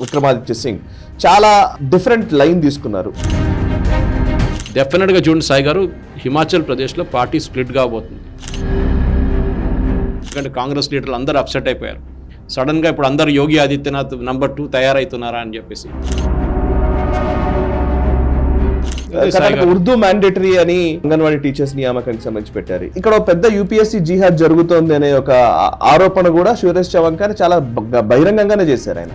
విక్రమాదిత్య సింగ్ చాలా different line తీసుకున్నారు. డెఫినెట్గా చూడండి సాయి గారు, హిమాచల్ ప్రదేశ్లో పార్టీ స్ప్లిట్ కాబోతుంది. ఎందుకంటే కాంగ్రెస్ లీడర్లు అందరూ అప్సెట్ అయిపోయారు. సడన్గా ఇప్పుడు అందరూ యోగి ఆదిత్యనాథ్ నంబర్ 2 తయారవుతున్నారా అని చెప్పేసి. ఉర్దూ మ్యాండేటరీ అని అంగన్వాడీ టీచర్స్ నియామకానికి సంబంధించి పెట్టారు. ఇక్కడ ఒక పెద్ద యూపీఎస్సీ జిహాద్ జరుగుతోంది అనే ఒక ఆరోపణ కూడా సురేష్ చవంకాని చాలా బహిరంగంగానే చేశారు ఆయన.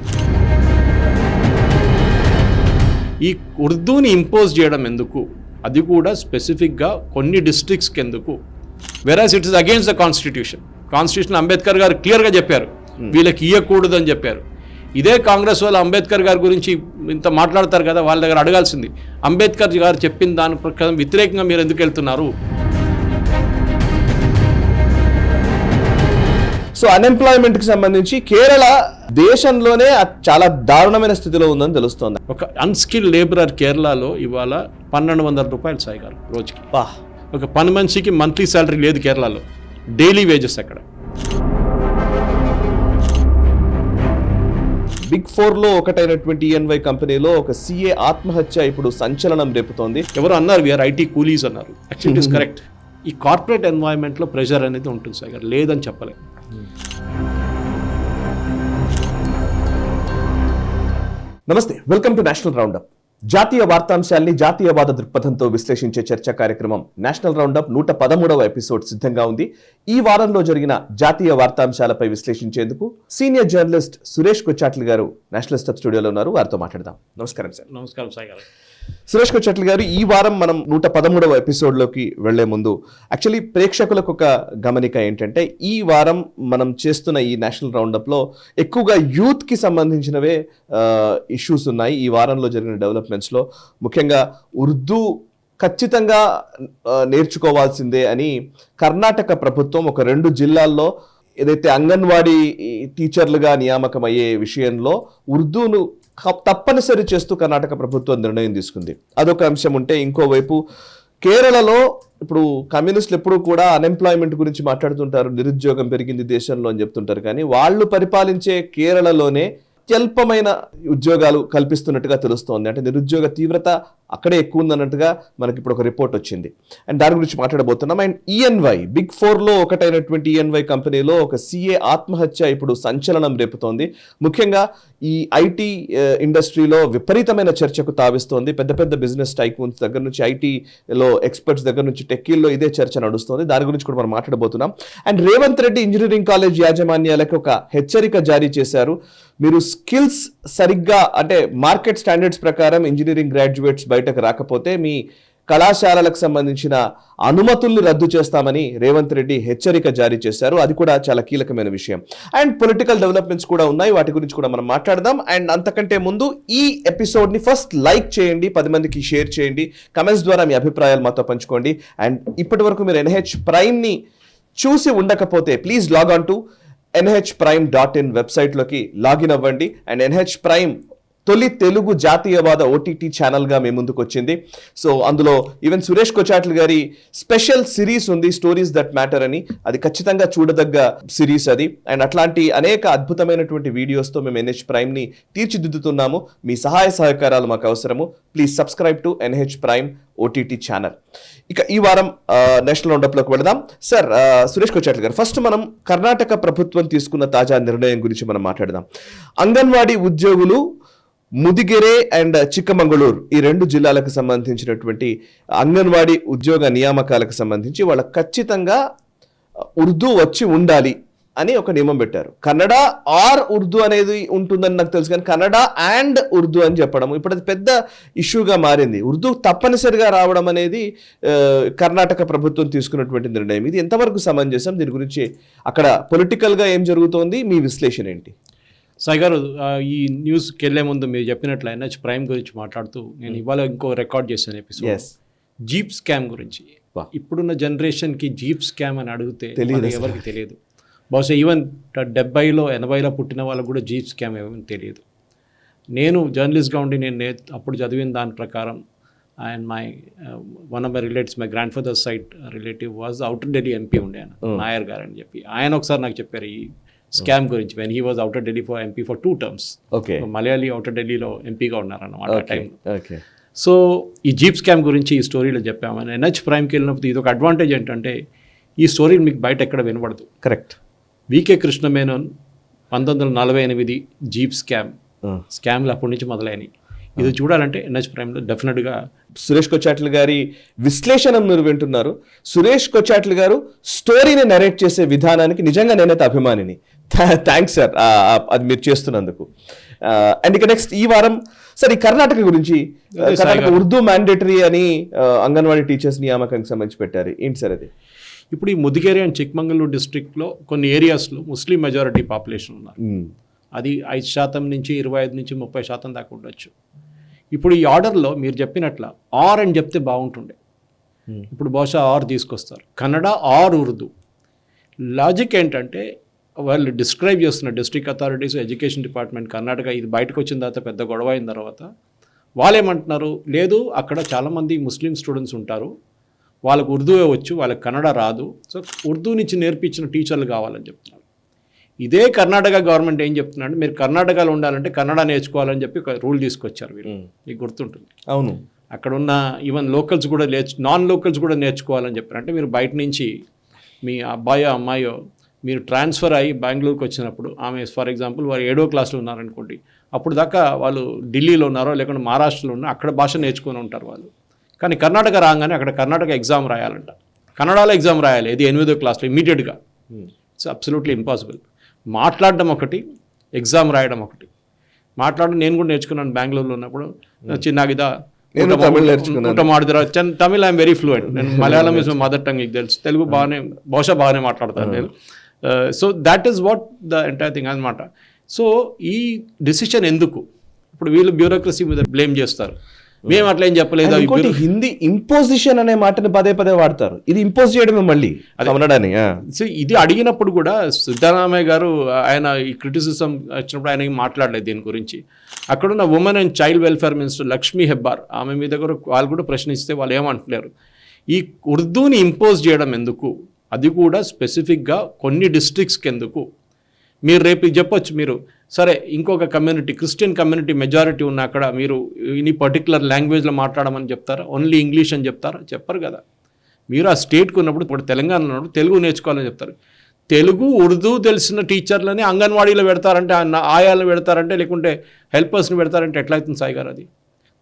ఈ ఉర్దూని ఇంపోజ్ చేయడం ఎందుకు, అది కూడా స్పెసిఫిక్గా కొన్ని డిస్ట్రిక్ట్స్కి ఎందుకు? Whereas it is against the constitution Ambedkar garu క్లియర్గా చెప్పారు వీళ్ళకి ఇవ్వకూడదు అని చెప్పారు. ఇదే కాంగ్రెస్ వాళ్ళు అంబేద్కర్ గారి గురించి ఇంత మాట్లాడతారు కదా, వాళ్ళ దగ్గర అడగాల్సింది అంబేద్కర్ గారు చెప్పిన దాని ప్రకారం వ్యతిరేకంగా మీరు ఎందుకు వెళ్తున్నారు? సో అన్ఎంప్లాయ్మెంట్ కి సంబంధించి కేరళ దేశంలోనే చాలా దారుణమైన స్థితిలో ఉందని తెలుస్తోంది. ఒక అన్స్కిల్ లేబరర్ కేరళలో ఇవాళ 1200 రూపాయలు సాయి గారు రోజుకి. ఒక పని మనిషికి మంత్లీ శాలరీ లేదు కేరళలో, డైలీ వేజెస్ అక్కడ. బిగ్ 4 లో ఒకటైనటువంటి ఈఎన్వై కంపెనీలో ఒక సిఏ ఆత్మహత్య ఇప్పుడు సంచలనం రేపుతోంది. ఎవరు అన్నారు వీఆర్ ఐటీ కూలీస్ అన్నారు. Actually it is correct. ఈ కార్పొరేట్ ఎన్వైరన్మెంట్లో ప్రెషర్ అనేది ఉంటుంది సార్ గారు, లేదని చెప్పలేదు. నమస్తే, వెల్కమ్ టు నేషనల్ రౌండప్. జాతీయ వార్తాంశాల్ని జాతీయవాద దృక్పథంతో విశ్లేషించే చర్చా కార్యక్రమం నేషనల్ రౌండప్ 113వ ఎపిసోడ్ సిద్ధంగా ఉంది. ఈ వారంలో జరిగిన జాతీయ వార్తాంశాలపై విశ్లేషించేందుకు సీనియర్ జర్నలిస్ట్ సురేష్ కొచ్చాట్ల గారు నేషనల్ స్టెప్ స్టూడియోలో ఉన్నారు. వారితో మాట్లాడదాం. నమస్కారం సార్. నమస్కారం సాయి గారు. సురేష్ కొచ్చాట్ల గారు, ఈ వారం మనం 113వ ఎపిసోడ్లోకి వెళ్లే ముందు యాక్చువల్లీ ప్రేక్షకులకు ఒక గమనిక ఏంటంటే, ఈ వారం మనం చేస్తున్న ఈ నేషనల్ రౌండప్లో ఎక్కువగా యూత్కి సంబంధించినవే ఇష్యూస్ ఉన్నాయి. ఈ వారంలో జరిగిన డెవలప్మెంట్స్లో ముఖ్యంగా ఉర్దూ ఖచ్చితంగా నేర్చుకోవాల్సిందే అని కర్ణాటక ప్రభుత్వం ఒక 2 జిల్లాల్లో ఏదైతే అంగన్వాడీ టీచర్లుగా నియామకం అయ్యే విషయంలో ఉర్దూను తప్పనిసరి చేస్తూ కర్ణాటక ప్రభుత్వం నిర్ణయం తీసుకుంది. అదొక అంశం ఉంటే, ఇంకోవైపు కేరళలో ఇప్పుడు కమ్యూనిస్టులు ఎప్పుడూ కూడా అన్ఎంప్లాయ్మెంట్ గురించి మాట్లాడుతుంటారు, నిరుద్యోగం పెరిగింది దేశంలో అని చెప్తుంటారు. కానీ వాళ్ళు పరిపాలించే కేరళలోనే అత్యల్పమైన ఉద్యోగాలు కల్పిస్తున్నట్టుగా తెలుస్తోంది. అంటే నిరుద్యోగ తీవ్రత అక్కడే ఎక్కువ ఉందన్నట్టుగా మనకి ఇప్పుడు ఒక రిపోర్ట్ వచ్చింది. అండ్ దాని గురించి మాట్లాడబోతున్నాం. అండ్ ఈఎన్వై బిగ్ 4 లో ఒకటైనటువంటి ఈఎన్వై కంపెనీలో ఒక సిఏ ఆత్మహత్య ఇప్పుడు సంచలనం రేపుతోంది. ముఖ్యంగా ఈ ఐటీ ఇండస్ట్రీలో విపరీతమైన చర్చకు తావిస్తోంది. పెద్ద పెద్ద బిజినెస్ టైకూన్స్ దగ్గర నుంచి ఐటీలో ఎక్స్పర్ట్స్ దగ్గర నుంచి టెక్కీల్లో ఇదే చర్చ నడుస్తోంది. దాని గురించి కూడా మనం మాట్లాడబోతున్నాం. And Revanth Reddy engineering college యాజమాన్యాలకు ఒక హెచ్చరిక జారీ చేశారు. మీరు స్కిల్స్ సరిగ్గా అంటే మార్కెట్ స్టాండర్డ్స్ ప్రకారం ఇంజనీరింగ్ గ్రాడ్యుయేట్స్ బయటకు రాకపోతే మీ కళాశాలలకు సంబంధించిన అనుమతుల్ని రద్దు చేస్తామని రేవంత్ రెడ్డి హెచ్చరిక జారీ చేశారు. అది కూడా చాలా కీలకమైన విషయం. అండ్ పొలిటికల్ డెవలప్మెంట్స్ కూడా ఉన్నాయి, వాటి గురించి కూడా మనం మాట్లాడదాం. అండ్ అంతకంటే ముందు ఈ ఎపిసోడ్ని ఫస్ట్ లైక్ చేయండి, 10 మందికి షేర్ చేయండి, కమెంట్స్ ద్వారా మీ అభిప్రాయాలు మాతో పంచుకోండి. అండ్ ఇప్పటి వరకు మీరు NH ప్రైమ్ని చూసి ఉండకపోతే please log on to nhprime.in వెబ్సైట్లోకి లాగిన్ అవ్వండి. అండ్ NH ప్రైమ్ తొలి తెలుగు జాతీయవాద ఓటీటీ ఛానల్గా మీ ముందుకు వచ్చింది. సో అందులో ఈవెన్ సురేష్ కొచ్చాట్ల గారి స్పెషల్ సిరీస్ ఉంది, స్టోరీస్ దట్ మ్యాటర్ అని. అది ఖచ్చితంగా చూడదగ్గ సిరీస్ అది. అండ్ అట్లాంటి అనేక అద్భుతమైనటువంటి వీడియోస్తో మేము NH ప్రైమ్ని తీర్చిదిద్దుతున్నాము. మీ సహాయ సహకారాలు మాకు అవసరము. Please subscribe to NH prime OTT channel. ఇక ఈ వారం నేషనల్ రౌండప్లోకి వెళదాం. సార్, సురేష్ కొచ్చాట్ల గారు, ఫస్ట్ మనం కర్ణాటక ప్రభుత్వం తీసుకున్న తాజా నిర్ణయం గురించి మనం మాట్లాడదాం. అంగన్వాడీ ఉద్యోగులు ముదిగెరే అండ్ చిక్కమంగళూరు ఈ 2 జిల్లాలకు సంబంధించినటువంటి అంగన్వాడీ ఉద్యోగ నియామకాలకు సంబంధించి వాళ్ళకి ఖచ్చితంగా ఉర్దూ వచ్చి ఉండాలి అని ఒక నియమం పెట్టారు. కన్నడ ఆర్ ఉర్దూ అనేది ఉంటుందని నాకు తెలుసు, కానీ కన్నడ అండ్ ఉర్దూ అని చెప్పడం ఇప్పుడు అది పెద్ద ఇష్యూగా మారింది. ఉర్దూ తప్పనిసరిగా రావడం అనేది కర్ణాటక ప్రభుత్వం తీసుకున్నటువంటి నిర్ణయం. ఇది ఎంతవరకు సమంజసం? దీని గురించి అక్కడ పొలిటికల్గా ఏం జరుగుతోంది, మీ విశ్లేషణ ఏంటి? సాయి గారు, ఈ న్యూస్కి వెళ్ళే ముందు మీరు చెప్పినట్లు NH ప్రైమ్ గురించి మాట్లాడుతూ నేను ఇవాళ ఇంకో రికార్డ్ చేశాను ఎపిసోడ్, జీప్ స్కామ్ గురించి. ఇప్పుడున్న జనరేషన్కి జీప్ స్కామ్ అని అడిగితే ఎవరికి తెలియదు. బహుశా ఈవెన్ 70లో 80లో పుట్టిన వాళ్ళకు కూడా జీప్ స్కామ్ ఏమని తెలియదు. నేను జర్నలిస్ట్గా ఉండి నేను అప్పుడు చదివిన దాని ప్రకారం, and one of my relatives, my grand father side relative was outer Delhi MP ఉండే ఆయన, నాయర్ గారు అని చెప్పి. ఆయన ఒకసారి నాకు చెప్పారు, ఈ స్కామ్ గురించి when he was outer Delhi for MP for 2 terms. Okay Malayali outer ఢిల్లీలో ఎంపీగా ఉన్నారన్నమాట ఆ టైంలో. ఓకే సో ఈ జీప్ స్కామ్ గురించి ఈ స్టోరీలో చెప్పాము. NH ప్రైమ్కి వెళ్ళినప్పుడు ఇది ఒక అడ్వాంటేజ్ ఏంటంటే ఈ స్టోరీ మీకు బయట ఎక్కడ వినబడదు. Correct. V K Krishna Menon 1948 jeep స్కామ్లు అప్పటి నుంచి మొదలైనవి. ఇది చూడాలంటే NH ప్రైమ్లో డెఫినెట్గా. సురేష్ కొచ్చాట్ల గారి విశ్లేషణ మీరు వింటున్నారు. సురేష్ కొచ్చాట్ల గారు స్టోరీని నరేట్ చేసే విధానానికి నిజంగా నేనైతే అభిమానిని. థ్యాంక్స్ సార్ అది మీరు చేస్తున్నందుకు. అండ్ ఇక నెక్స్ట్ ఈ వారం సార్ ఈ కర్ణాటక గురించి, కర్ణాటక ఉర్దూ మ్యాండేటరీ అని అంగన్వాడీ టీచర్స్ నియామకానికి సంబంధించి పెట్టారు. ఏంటి సార్ అది? ఇప్పుడు ఈ ముదిగేరి అండ్ చిక్మంగళూరు డిస్ట్రిక్ట్లో కొన్ని ఏరియాస్లో ముస్లిం మెజారిటీ పాపులేషన్ ఉన్నారు. అది 5% నుంచి 25% నుంచి 30% దాకా ఉండొచ్చు. ఇప్పుడు ఈ ఆర్డర్లో మీరు చెప్పినట్ల ఆర్ అని చెప్తే బాగుంటుండే. ఇప్పుడు బహుశా ఆర్ తీసుకొస్తారు, కన్నడ ఆర్ ఉర్దూ. లాజిక్ ఏంటంటే వాళ్ళు డిస్క్రైబ్ చేస్తున్న district authorities, education department Karnataka ఇది బయటకు వచ్చిన తర్వాత పెద్ద గొడవ అయిన తర్వాత వాళ్ళు ఏమంటున్నారు, లేదు అక్కడ చాలామంది ముస్లిం స్టూడెంట్స్ ఉంటారు, వాళ్ళకు ఉర్దూవే వచ్చు, వాళ్ళకి కన్నడ రాదు, సో ఉర్దూ నుంచి నేర్పించిన టీచర్లు కావాలని చెప్తున్నారు. ఇదే కర్ణాటక గవర్నమెంట్ ఏం చెప్తున్నాడు, మీరు కర్ణాటకలో ఉండాలంటే కన్నడ నేర్చుకోవాలని చెప్పి ఒక రూల్ తీసుకొచ్చారు వీళ్ళు. మీకు గుర్తుంటుంది. అవును. అక్కడ ఉన్న ఈవెన్ లోకల్స్ కూడా నాన్ లోకల్స్ కూడా నేర్చుకోవాలని చెప్పారు. అంటే మీరు బయట నుంచి మీ అబ్బాయో అమ్మాయో మీరు ట్రాన్స్ఫర్ అయ్యి బెంగళూరుకి వచ్చినప్పుడు, ఆమె ఫర్ ఎగ్జాంపుల్ వారు 7వ క్లాస్లో ఉన్నారనుకోండి, అప్పుడు దాకా వాళ్ళు ఢిల్లీలో ఉన్నారో లేకుంటే మహారాష్ట్రలో ఉన్నారో అక్కడ భాష నేర్చుకొని ఉంటారు వాళ్ళు. కానీ కర్ణాటక రాగానే అక్కడ కర్ణాటక ఎగ్జామ్ రాయాలంట, కన్నడలో ఎగ్జామ్ రాయాలి. ఇది 8వ క్లాస్లో ఇమీడియట్గా. It's absolutely impossible. మాట్లాడడం ఒకటి, ఎగ్జామ్ రాయడం ఒకటి. మాట్లాడడం నేను కూడా నేర్చుకున్నాను బెంగళూరులో ఉన్నప్పుడు. చిన్నగిదా తమిళ్ ఐఎమ్ వెరీ ఫ్లూయెంట్. నేను మలయాళం ఇస్ మదర్ టంగ్, మీకు తెలుసు. తెలుగు బహుశా బాగానే మాట్లాడతాను నేను. So that is what the entire thing అనమాట. సో ఈ డిసిషన్ ఎందుకు ఇప్పుడు వీళ్ళు బ్యూరోక్రసీ మీద బ్లేమ్ చేస్తారు, మేము అట్లా ఏం చెప్పలేదు. హిందీ ఇంపోజిషన్ అనే మాటని పదే పదే వాడతారు. ఇది ఇంపోజ్ చేయడమే మళ్ళీ అనడాని. సో ఇది అడిగినప్పుడు కూడా సిద్ధరామయ్య గారు ఆయన ఈ క్రిటిసిజం వచ్చినప్పుడు ఆయన మాట్లాడలేదు దీని గురించి. అక్కడున్న women and child welfare minister Lakshmi Hebbar, ఆమె మీద కూడా వాళ్ళు కూడా ప్రశ్నిస్తే వాళ్ళు ఏమంటున్నారు, ఈ ఉర్దూని ఇంపోజ్ చేయడం ఎందుకు, అది కూడా స్పెసిఫిక్గా కొన్ని డిస్ట్రిక్ట్స్కి ఎందుకు. మీరు రేపు చెప్పొచ్చు, మీరు సరే ఇంకొక కమ్యూనిటీ క్రిస్టియన్ కమ్యూనిటీ మెజారిటీ ఉన్న అక్కడ మీరు ఈ పర్టికులర్ లాంగ్వేజ్లో మాట్లాడమని చెప్తారా, ఓన్లీ ఇంగ్లీష్ అని చెప్తారా? చెప్పరు కదా. మీరు ఆ స్టేట్కి ఉన్నప్పుడు, ఇప్పుడు తెలంగాణ ఉన్నప్పుడు తెలుగు నేర్చుకోవాలని చెప్తారు. తెలుగు ఉర్దూ తెలిసిన టీచర్లని అంగన్వాడీలో పెడతారంటే, ఆయాలను పెడతారంటే, లేకుంటే హెల్పర్స్ని పెడతారంటే ఎట్లయితుంది సాయి గారు? అది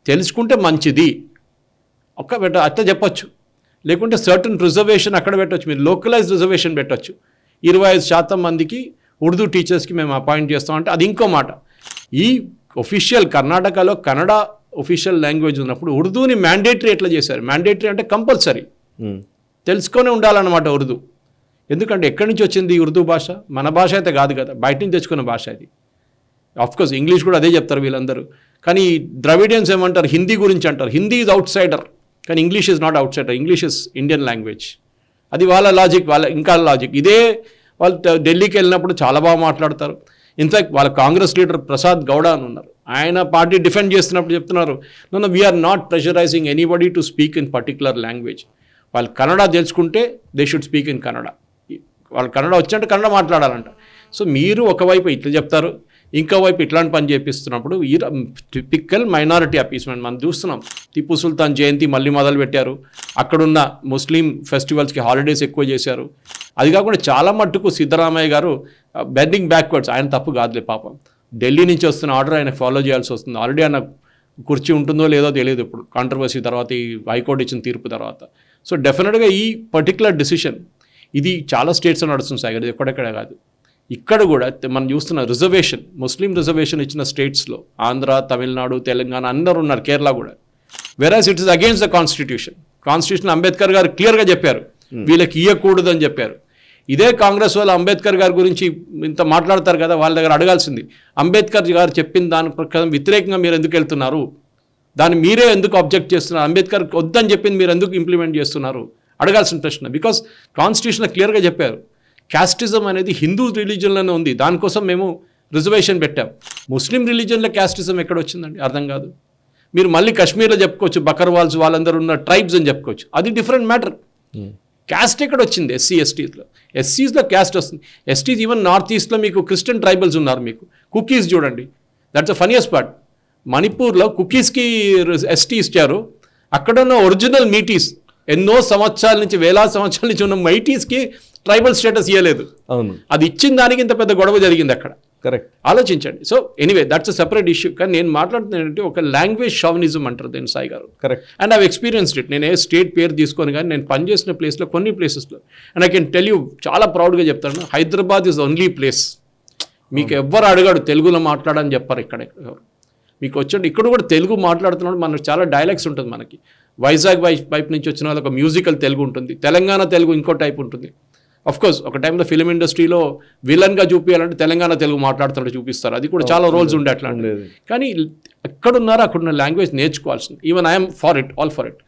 తెలుసుకుంటే మంచిది అట్లా చెప్పొచ్చు. లేకుంటే సర్టన్ రిజర్వేషన్ అక్కడ పెట్టవచ్చు, మీరు లోకలైజ్ రిజర్వేషన్ పెట్టవచ్చు. 25% మందికి ఉర్దూ టీచర్స్కి మేము అపాయింట్ చేస్తామంటే అది ఇంకో మాట. ఈ ఒఫీషియల్ కర్ణాటకలో కన్నడ ఒఫీషియల్ లాంగ్వేజ్ ఉన్నప్పుడు ఉర్దూని మ్యాండేటరీ ఎట్లా చేశారు? మ్యాండేటరీ అంటే కంపల్సరీ తెలుసుకొని ఉండాలన్నమాట ఉర్దూ. ఎందుకంటే ఎక్కడి నుంచి వచ్చింది ఈ ఉర్దూ భాష? మన భాష అయితే కాదు కదా, బయట నుంచి తెచ్చుకున్న భాష ఇది. ఆఫ్కోర్స్ ఇంగ్లీష్ కూడా అదే చెప్తారు వీళ్ళందరూ. కానీ ద్రవిడియన్స్ ఏమంటారు, హిందీ గురించి అంటారు, హిందీ ఈజ్ అవుట్ సైడర్, కానీ English is not out cider, English is Indian language. అది వాళ్ళ లాజిక్, వాళ్ళ ఇంకా లాజిక్. ఇదే వాళ్ళు ఢిల్లీకి వెళ్ళినప్పుడు చాలా బాగా మాట్లాడతారు. ఇన్ఫ్యాక్ట్ వాళ్ళ కాంగ్రెస్ లీడర్ ప్రసాద్ గౌడ అని ఉన్నారు, ఆయన పార్టీ డిఫెండ్ చేస్తున్నప్పుడు చెప్తున్నారు, no we're not pressurising anybody to speak in particular language. వాళ్ళు కన్నడ తెలుసుకుంటే they should speak in Kannada. వాళ్ళు కన్నడ వచ్చంటే కన్నడ మాట్లాడాలంట. సో మీరు ఒకవైపు ఇట్లా చెప్తారు, ఇంకోవైపు ఇట్లాంటి పని చేపిస్తున్నప్పుడు ఈ టిపికల్ మైనారిటీ అపీస్మెంట్ మనం చూస్తున్నాం. టిప్పు సుల్తాన్ జయంతి మళ్ళీ మొదలు పెట్టారు, అక్కడున్న ముస్లిం ఫెస్టివల్స్కి హాలిడేస్ ఎక్కువ చేశారు. అది కాకుండా చాలా మట్టుకు సిద్ధరామయ్య గారు బెండింగ్ బ్యాక్వర్డ్స్, ఆయన తప్పు కాదులే పాపం, ఢిల్లీ నుంచి వస్తున్న ఆర్డర్ ఆయన ఫాలో చేయాల్సి వస్తుంది. ఆల్రెడీ ఆయన కుర్చీ ఉంటుందో లేదో తెలియదు ఇప్పుడు కాంట్రవర్సీ తర్వాత, ఈ హైకోర్టు ఇచ్చిన తీర్పు తర్వాత. సో డెఫినెట్గా ఈ పర్టికులర్ డిసిషన్ ఇది చాలా స్టేట్స్లో నడుస్తుంది సాగర్, ఇది ఎక్కడెక్కడ కాదు. ఇక్కడ కూడా మనం చూస్తున్న రిజర్వేషన్, ముస్లిం రిజర్వేషన్ ఇచ్చిన స్టేట్స్లో ఆంధ్ర, తమిళనాడు, తెలంగాణ అందరూ ఉన్నారు, కేరళ కూడా. వెరాజ్ it is against the constitution Ambedkar garu క్లియర్గా చెప్పారు వీళ్ళకి ఇవ్వకూడదు అని చెప్పారు. ఇదే కాంగ్రెస్ వాళ్ళు అంబేద్కర్ గారి గురించి ఇంత మాట్లాడతారు కదా, వాళ్ళ దగ్గర అడగాల్సింది, అంబేద్కర్ గారు చెప్పిన దాని ప్రకారం వ్యతిరేకంగా మీరు ఎందుకు వెళ్తున్నారు, దాన్ని మీరే ఎందుకు అబ్జెక్ట్ చేస్తున్నారు, అంబేద్కర్ వద్దని చెప్పింది మీరు ఎందుకు ఇంప్లిమెంట్ చేస్తున్నారు అడగాల్సిన ప్రశ్న. బికాస్ కాన్స్టిట్యూషన్ క్లియర్గా చెప్పారు క్యాస్టిజం అనేది హిందూ రిలీజన్లోనే ఉంది, దానికోసం మేము రిజర్వేషన్ పెట్టాం. ముస్లిం రిలీజన్లో క్యాస్టిజం ఎక్కడ వచ్చిందండి? అర్థం కాదు. మీరు మళ్ళీ కాశ్మీర్లో చెప్పుకోవచ్చు, బకర్వాల్స్ వాళ్ళందరూ ఉన్న ట్రైబ్స్ అని చెప్పుకోవచ్చు, అది డిఫరెంట్ మ్యాటర్. క్యాస్ట్ ఎక్కడ వచ్చింది ఎస్సీలో ఎస్సీస్లో క్యాస్ట్ వస్తుంది. ఎస్టీస్ ఈవెన్ నార్త్ ఈస్ట్లో మీకు క్రిస్టియన్ ట్రైబల్స్ ఉన్నారు. మీకు కుకీస్ చూడండి, దట్స్ ద ఫనియస్ట్ పార్ట్. మణిపూర్లో కుకీస్కి ఎస్టీ ఇచ్చారు, అక్కడ ఉన్న ఒరిజినల్ మీటీస్ ఎన్నో సంవత్సరాల నుంచి వేలాది సంవత్సరాల నుంచి ఉన్న మైటీస్కి ట్రైబల్ స్టేటస్ ఇవ్వలేదు. అవును, అది ఇచ్చిన దానికి ఇంత పెద్ద గొడవ జరిగింది అక్కడ. కరెక్ట్, ఆలోచించండి. So anyway that's a separate issue. కానీ నేను మాట్లాడుతున్నట్టు ఒక లాంగ్వేజ్ షావినిజం అంటారు దీన్ని సాయి గారు. Correct. And I've experienced it. నేను ఏ స్టేట్ పేరు తీసుకొని కానీ నేను పనిచేసిన ప్లేస్లో కొన్ని ప్లేసెస్లో, and I can tell you చాలా ప్రౌడ్గా చెప్తాను, హైదరాబాద్ ఈజ్ ఓన్లీ ప్లేస్ మీకు ఎవ్వరు అడగాడు తెలుగులో మాట్లాడని చెప్పారు ఇక్కడ. మీకు వచ్చి ఇక్కడ కూడా తెలుగు మాట్లాడుతున్నాడు, మనకు చాలా డైలాగ్స్ ఉంటుంది. మనకి వైజాగ్ వైపు నుంచి వచ్చిన వాళ్ళకి ఒక మ్యూజికల్ తెలుగు ఉంటుంది, తెలంగాణ తెలుగు ఇంకో టైప్ ఉంటుంది. కోర్స్ ఒక టైంలో ఫిలిం ఇండస్ట్రీలో విలన్గా చూపించాలంటే తెలంగాణ తెలుగు మాట్లాడుతున్నట్టు చూపిస్తారు, అది కూడా చాలా రోల్స్ ఉండే అట్లా. కానీ ఎక్కడున్నారో అక్కడున్న లాంగ్వేజ్ నేర్చుకోవాల్సింది. Even I'm for it, all for it.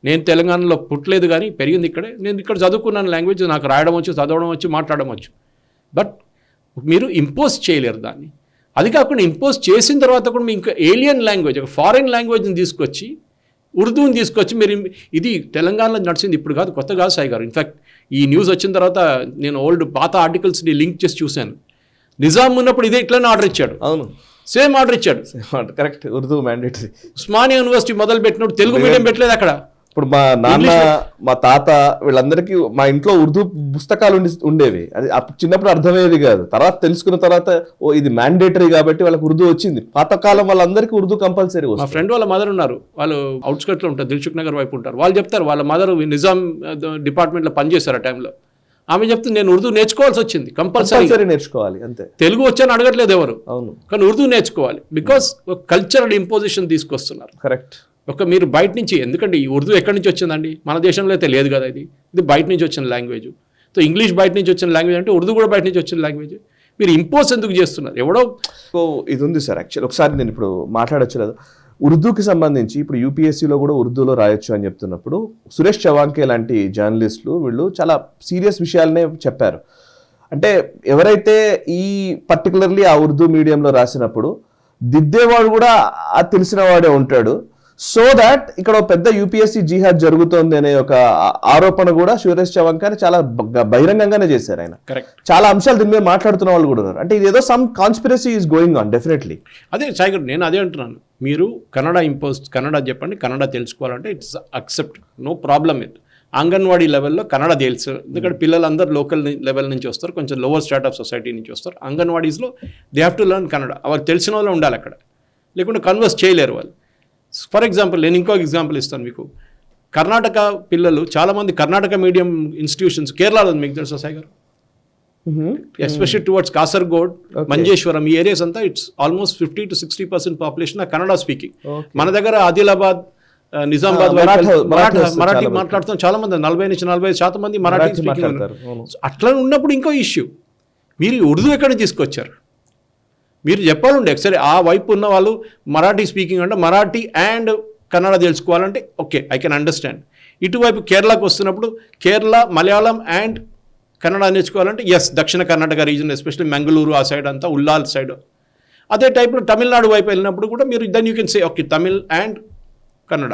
నేను తెలంగాణలో పుట్టలేదు కానీ పెరిగింది ఇక్కడే. నేను ఇక్కడ చదువుకున్నాను లాంగ్వేజ్, నాకు రాయడం వచ్చు, చదవడం వచ్చు, మాట్లాడడం వచ్చు. బట్ మీరు ఇంపోజ్ చేయలేరు దాన్ని. అది కాకుండా ఇంపోజ్ చేసిన తర్వాత కూడా మీ ఇంకా ఏలియన్ లాంగ్వేజ్, ఒక ఫారిన్ లాంగ్వేజ్ని తీసుకొచ్చి, ఉర్దూని తీసుకొచ్చి మీరు ఇది తెలంగాణలో నడిచింది ఇప్పుడు కాదు, కొత్త కాదు సాయి గారు. ఇన్ఫ్యాక్ట్ ఈ న్యూస్ వచ్చిన తర్వాత నేను పాత ఆర్టికల్స్ని లింక్ చేసి చూశాను. నిజాం ఉన్నప్పుడు ఇదే ఇట్లనే ఆర్డర్ ఇచ్చాడు. అవును, సేమ్ ఆర్డర్ ఇచ్చాడు. Correct, Urdu mandatory. Osmania university మొదలు పెట్టినప్పుడు తెలుగు మీడియం పెట్టలేదు అక్కడ. ఇప్పుడు మా నాన్న, మా తాత వీళ్ళందరికీ మా ఇంట్లో ఉర్దూ పుస్తకాలు ఉండేవి. అది అప్పుడు చిన్నప్పుడు అర్థమయ్యేది కాదు. తర్వాత తెలుసుకున్న తర్వాత ఓ ఇది మ్యాండేటరీ కాబట్టి వాళ్ళకి ఉర్దూ వచ్చింది. పాతకాలం వాళ్ళందరికీ ఉర్దూ కంపల్సరీ. మా ఫ్రెండ్ వాళ్ళ మదర్ ఉన్నారు, వాళ్ళు అవుట్స్కట్లో ఉంటారు, దిల్సుఖ్ నగర్ వైపు ఉంటారు. వాళ్ళు చెప్తారు వాళ్ళ మదర్ నిజాం డిపార్ట్మెంట్లో పనిచేశారు ఆ టైంలో. ఆమె చెప్తుంది నేను ఉర్దూ నేర్చుకోవాల్సి వచ్చింది, కంపల్సరీ నేర్చుకోవాలి అంతే. తెలుగు వచ్చని అడగట్లేదు ఎవరు. అవును, కానీ ఉర్దూ నేర్చుకోవాలి. బికాస్ కల్చరల్ ఇంపోజిషన్ తీసుకొస్తున్నారు. కరెక్ట్. మీరు బయట నుంచి, ఎందుకంటే ఈ ఉర్దూ ఎక్కడి నుంచి వచ్చిందండి? మన దేశంలో అయితే లేదు కదా, ఇది బయట నుంచి వచ్చిన లాంగ్వేజ్. సో ఇంగ్లీష్ బయట నుంచి వచ్చిన లాంగ్వేజ్ అంటే ఉర్దూ కూడా బయట నుంచి వచ్చిన లాంగ్వేజ్. మీరు ఇంపోజ్ ఎందుకు చేస్తున్నారు? ఎవడో ఇది ఉంది సార్. యాక్చువల్ ఒకసారి నేను ఇప్పుడు మాట్లాడొచ్చు లేదు, ఉర్దూకి సంబంధించి ఇప్పుడు యూపీఎస్సీలో కూడా ఉర్దూలో రాయొచ్చు అని చెప్తున్నప్పుడు సురేష్ చవాంకే లాంటి జర్నలిస్టులు వీళ్ళు చాలా సీరియస్ విషయాలనే చెప్పారు. అంటే ఎవరైతే ఈ పర్టికులర్లీ ఆ ఉర్దూ మీడియంలో రాసినప్పుడు దిద్దేవాడు కూడా తెలిసిన వాడే ఉంటాడు. సో దాట్ ఇక్కడ పెద్ద యూపీఎస్సీ జిహాద్ జరుగుతోంది అనే ఒక ఆరోపణ కూడా సురేష్ చవాంకే చాలా బహిరంగంగానే చేశారు ఆయన. చాలా అంశాలు దీని మీద మాట్లాడుతున్న వాళ్ళు కూడా ఉన్నారు. అంటే ఇది ఏదో some conspiracy is going on definitely. అదే సాయి గారు, నేను అదే అంటున్నాను. మీరు కన్నడ చెప్పండి, కన్నడ తెలుసుకోవాలంటే it's accept, no problem with. Anganwadi లెవెల్లో కన్నడ తెలుసు, ఎందుకంటే పిల్లలందరూ లోకల్ లెవెల్ నుంచి వస్తారు, కొంచెం లోవర్ స్టార్ట్ ఆఫ్ సొసైటీ నుంచి వస్తారు. అంగన్వాడీస్లో they have to learn Kannada. వాళ్ళకి తెలిసిన వాళ్ళు ఉండాలి అక్కడ, లేకుంటే కన్వర్స్ చేయలేరు వాళ్ళు. ఫర్ ఎగ్జాంపుల్ నేను ఇంకో ఎగ్జాంపుల్ ఇస్తాను మీకు. కర్ణాటక పిల్లలు చాలామంది కర్ణాటక మీడియం ఇన్స్టిట్యూషన్స్ కేరళలో మీకు తెలుసా సాయి గారు? ఎస్పెషల్లీ టువర్డ్స్ కాసర్గోడ్, మంజేశ్వరం, ఈ ఏరియాస్ అంతా it's almost 50 to 60% population Kannada speaking. మన దగ్గర ఆదిలాబాద్, నిజామాబాద్ మరాఠీ మాట్లాడుతున్న చాలా మంది, 40 నుంచి 45% మంది మరాఠీ స్పీకింగ్. అట్లా ఉన్నప్పుడు ఇంకో ఇష్యూ, మీరు ఉర్దూ ఎక్కడ తీసుకొచ్చారు? మీరు చెప్పాలండి ఒకసారి. ఆ వైపు ఉన్న వాళ్ళు మరాఠీ స్పీకింగ్ అంటే మరాఠీ అండ్ కన్నడ తెలుసుకోవాలంటే ఓకే, ఐ కెన్ అండర్స్టాండ్. ఇటువైపు కేరళకు వస్తున్నప్పుడు కేరళ, మలయాళం అండ్ కన్నడ నేర్చుకోవాలంటే ఎస్, దక్షిణ కర్ణాటక రీజన్ ఎస్పెషల్లీ మంగళూరు ఆ సైడ్ అంతా, ఉల్లాల్ సైడ్. అదే టైప్లో తమిళనాడు వైపు వెళ్ళినప్పుడు కూడా మీరు then you can say okay Tamil and Kannada.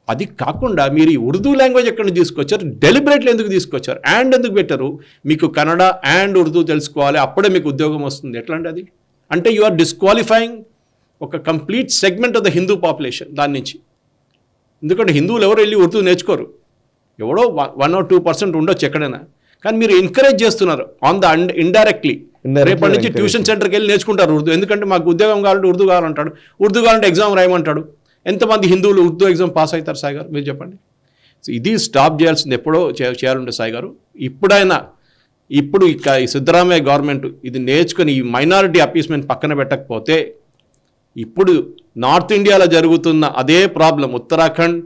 అది కాకుండా మీరు ఈ ఉర్దూ లాంగ్వేజ్ ఎక్కడ తీసుకొచ్చారు? డెలిబరేట్లీ ఎందుకు తీసుకొచ్చారు? అండ్ ఎందుకు పెట్టారు? మీకు కన్నడ అండ్ ఉర్దూ తెలుసుకోవాలి, అప్పుడే మీకు ఉద్యోగం వస్తుంది. ఎట్లా అంటే అది అంటే యు ఆర్ డిస్క్వాలిఫైయింగ్ ఒక complete segment of the Hindu population దాని నుంచి. ఎందుకంటే హిందువులు ఎవరు వెళ్ళి ఉర్దూ నేర్చుకోరు, ఎవడో 1 or 2% ఉండొచ్చు ఎక్కడైనా. కానీ మీరు ఎంకరేజ్ చేస్తున్నారు ఆన్ ద ఇండైరెక్ట్లీ. రేపటి నుంచి ట్యూషన్ సెంటర్కి వెళ్ళి నేర్చుకుంటారు ఉర్దూ, ఎందుకంటే మాకు ఉద్యోగం కావాలంటే ఉర్దూ కావాలంటాడు, ఉర్దూ కావాలంటే ఎగ్జామ్ రాయమంటాడు. ఎంతమంది హిందువులు ఉర్దూ ఎగ్జామ్ పాస్ అవుతారు సాయి గారు? మీరు చెప్పండి. సో ఇది స్టాప్ చేయాల్సింది, ఎప్పుడో చేయాలంటే సాయి గారు. ఇప్పుడు ఈ సిద్ధరామయ్య గవర్నమెంట్ ఇది నేర్చుకుని ఈ మైనారిటీ అపీస్మెంట్ పక్కన పెట్టకపోతే ఇప్పుడు నార్త్ ఇండియాలో జరుగుతున్న అదే ప్రాబ్లం, ఉత్తరాఖండ్,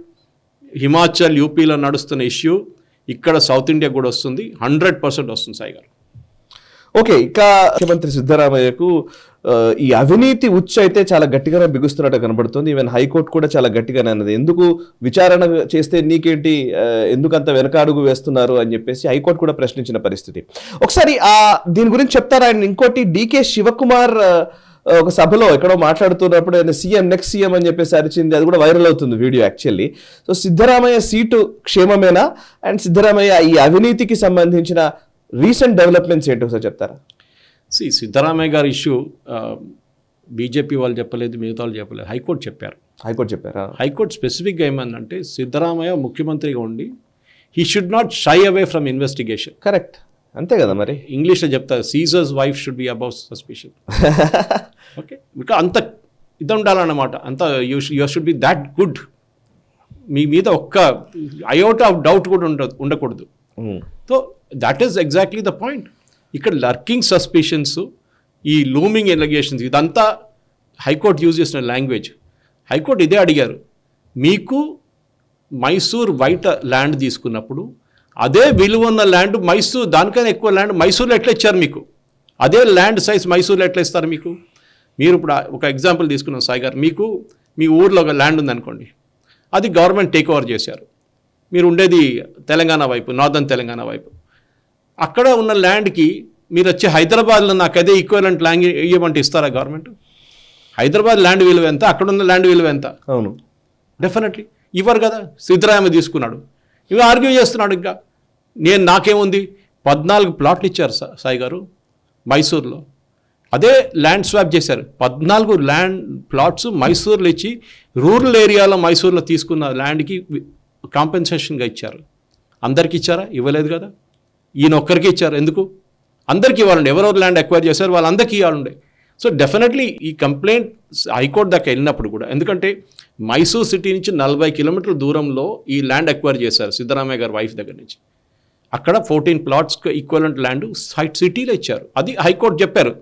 హిమాచల్, యూపీలో నడుస్తున్న ఇష్యూ ఇక్కడ సౌత్ ఇండియా కూడా వస్తుంది, 100% వస్తుంది సాయి గారు. ఓకే, ఇంకా ముఖ్యమంత్రి సిద్ధరామయ్యకు ఈ అవినీతి ఉచ్చు అయితే చాలా గట్టిగానే బిగుస్తున్నట్టు కనబడుతుంది. ఈవెన్ హైకోర్టు కూడా చాలా గట్టిగానే అన్నది. ఎందుకు విచారణ చేస్తే నీకేంటి, ఎందుకు అంత వెనకాడుగు వేస్తున్నారు అని చెప్పేసి హైకోర్టు కూడా ప్రశ్నించిన పరిస్థితి. ఒకసారి దీని గురించి చెప్తారా? అండ్ ఇంకోటి, డికే శివకుమార్ ఒక సభలో ఎక్కడో మాట్లాడుతున్నప్పుడు ఆయన సీఎం నెక్స్ట్ సీఎం అని చెప్పేసి అరిచింది, అది కూడా వైరల్ అవుతుంది video actually. So Siddaramaiah seat క్షేమమేనా, అండ్ సిద్ధరామయ్య ఈ అవినీతికి సంబంధించిన రీసెంట్ డెవలప్మెంట్స్ ఏంటో సార్ చెప్తారా? సిద్ధరామయ్య గారి ఇష్యూ బీజేపీ వాళ్ళు చెప్పలేదు, మిగతా వాళ్ళు చెప్పలేదు, హైకోర్టు చెప్పారు. హైకోర్టు చెప్పారా? హైకోర్టు స్పెసిఫిక్గా ఏమందంటే సిద్ధరామయ్య ముఖ్యమంత్రిగా ఉండి he should not shy away from investigation. Correct, అంతే కదా మరి. ఇంగ్లీష్లో చెప్తారు Caesar's wife should be above suspicion. Okay, because అంత ఇది ఉండాలన్నమాట, అంత you should be that good. మీ మీద ఒక్క అయోటా ఆఫ్ డౌట్ కూడా ఉండకూడదు. So that is exactly the point. ఇక్కడ లర్కింగ్ సస్పిషన్స్, ఈ లూమింగ్ ఎలిగేషన్స్, ఇదంతా హైకోర్టు యూజ్ చేసిన లాంగ్వేజ్. హైకోర్టు ఇదే అడిగారు, మీకు మైసూర్ బయట ల్యాండ్ తీసుకున్నప్పుడు అదే విలువ ఉన్న ల్యాండ్ మైసూర్, దానికన్నా ఎక్కువ ల్యాండ్ మైసూర్లో ఎట్లా ఇచ్చారు మీకు? అదే ల్యాండ్ సైజ్ మైసూర్లో ఎట్లా ఇస్తారు మీకు? మీరు ఇప్పుడు ఒక ఎగ్జాంపుల్ తీసుకున్నాం సాయి గారు, మీకు మీ ఊర్లో ఒక ల్యాండ్ ఉందనుకోండి, అది గవర్నమెంట్ టేక్ ఓవర్ చేశారు, మీరు ఉండేది తెలంగాణ వైపు, నార్దర్న్ తెలంగాణ వైపు. అక్కడ ఉన్న ల్యాండ్కి మీరు వచ్చి హైదరాబాద్లో నాకు అదే ఈక్వలెంట్ ల్యాండ్ ఇవ్వమంటే ఇస్తారా గవర్నమెంట్? హైదరాబాద్ ల్యాండ్ విలువ ఎంత, అక్కడ ఉన్న ల్యాండ్ విలువ ఎంత? అవును, డెఫినెట్లీ ఇవ్వరు కదా. సిద్ధరామయ్య తీసుకున్నాడు, ఇవి ఆర్గ్యూ చేస్తున్నాడు. ఇంకా నాకేముంది, 14 ప్లాట్లు ఇచ్చారు సాయి గారు మైసూర్లో, అదే ల్యాండ్ స్వాప్ చేశారు. 14 ల్యాండ్ ప్లాట్స్ మైసూర్లో ఇచ్చి రూరల్ ఏరియాలో మైసూర్లో తీసుకున్న ల్యాండ్కి కాంపెన్సేషన్గా ఇచ్చారు. అందరికి ఇచ్చారా? ఇవ్వలేదు కదా. ఈయన ఒక్కరికి ఇచ్చారు. ఎందుకు? అందరికీ ఇవ్వాలండి. ఎవరెవరు ల్యాండ్ ఎక్వైర్ చేశారు వాళ్ళందరికీ ఇవ్వాలండి. సో డెఫినెట్లీ ఈ కంప్లైంట్ హైకోర్టు దాకా వెళ్ళినప్పుడు కూడా, ఎందుకంటే మైసూర్ సిటీ నుంచి 40 కిలోమీటర్ల దూరంలో ఈ ల్యాండ్ ఎక్వైర్ చేశారు సిద్ధరామయ్య గారి వైఫ్ దగ్గర నుంచి. అక్కడ 14 ప్లాట్స్ ఈక్వలెంట్ ల్యాండ్ సిటీలో ఇచ్చారు. అది హైకోర్టు చెప్పారు.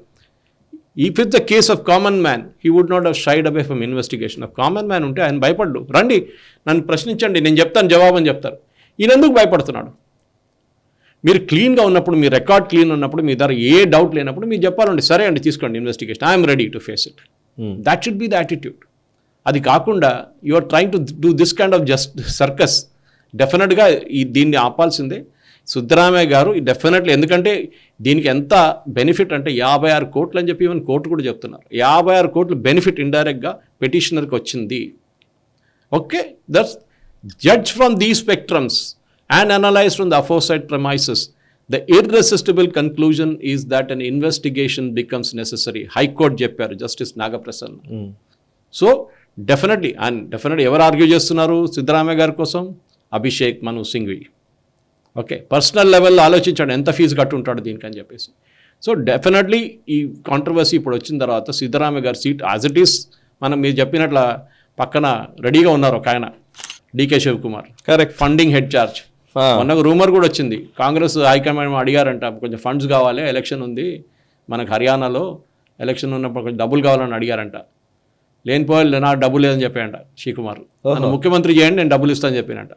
If it's the case of common man he would not have shied away from investigation. Of common man ఉంటే ఆయన భయపడ్డు, రండి నన్ను ప్రశ్నించండి, నేను చెప్తాను జవాబు అని చెప్తారు. ఈయన ఎందుకు భయపడుతున్నాడు? మీరు క్లీన్గా ఉన్నప్పుడు, మీ రికార్డ్ క్లీన్ ఉన్నప్పుడు, మీ దగ్గర ఏ డౌట్ లేనప్పుడు మీరు చెప్పాలండి, సరే అండి తీసుకోండి investigation, I'm ready to face it. That should be the attitude. అది కాకుండా you are trying to do this kind of just circus. డెఫినెట్గా దీన్ని ఆపాల్సిందే సిద్ధరామయ్య గారు డెఫినెట్లీ. ఎందుకంటే దీనికి ఎంత బెనిఫిట్ అంటే 56 కోట్లు అని చెప్పి ఈవెన్ కోర్టు కూడా చెప్తున్నారు. 56 కోట్లు బెనిఫిట్ ఇండైరెక్ట్గా పెటిషనర్కి వచ్చింది. ఓకే, దట్స్ జడ్జ్ ఫ్రమ్ దీ spectrums and analyzed from the aforesaid premises, the irresistible conclusion is that an investigation becomes necessary. High Court చెప్పారు జస్టిస్ నాగప్రసన్న. సో డెఫినెట్లీ ఎవరు ఆర్గ్యూ చేస్తున్నారు సిద్ధరామయ్య గారి కోసం? అభిషేక్ మను సింఘ్వి. ఓకే, పర్సనల్ లెవెల్లో ఆలోచించాడు ఎంత ఫీజు కట్టుంటాడు దీనికి అని చెప్పేసి. సో డెఫినెట్లీ ఈ కాంట్రవర్సీ ఇప్పుడు వచ్చిన తర్వాత సిద్ధరామయ్య గారి సీట్ యాజ్ ఇట్ ఈస్, మీరు చెప్పినట్ల పక్కన రెడీగా ఉన్నారు ఒక ఆయన, DK Shivakumar. Correct, funding head charge. మొన్న రూమర్ కూడా వచ్చింది, కాంగ్రెస్ హైకమాండ్ అడిగారంట, కొంచెం ఫండ్స్ కావాలి, ఎలక్షన్ ఉంది మనకు హర్యానాలో, ఎలక్షన్ ఉన్నప్పుడు కొంచెం డబ్బులు కావాలని అడిగారంట. లేనిపోయి నాకు డబ్బులు లేదని చెప్పాడంట శ్రీకుమార్. నన్ను ముఖ్యమంత్రి చేయండి, నేను డబ్బులు ఇస్తాను చెప్పానంట.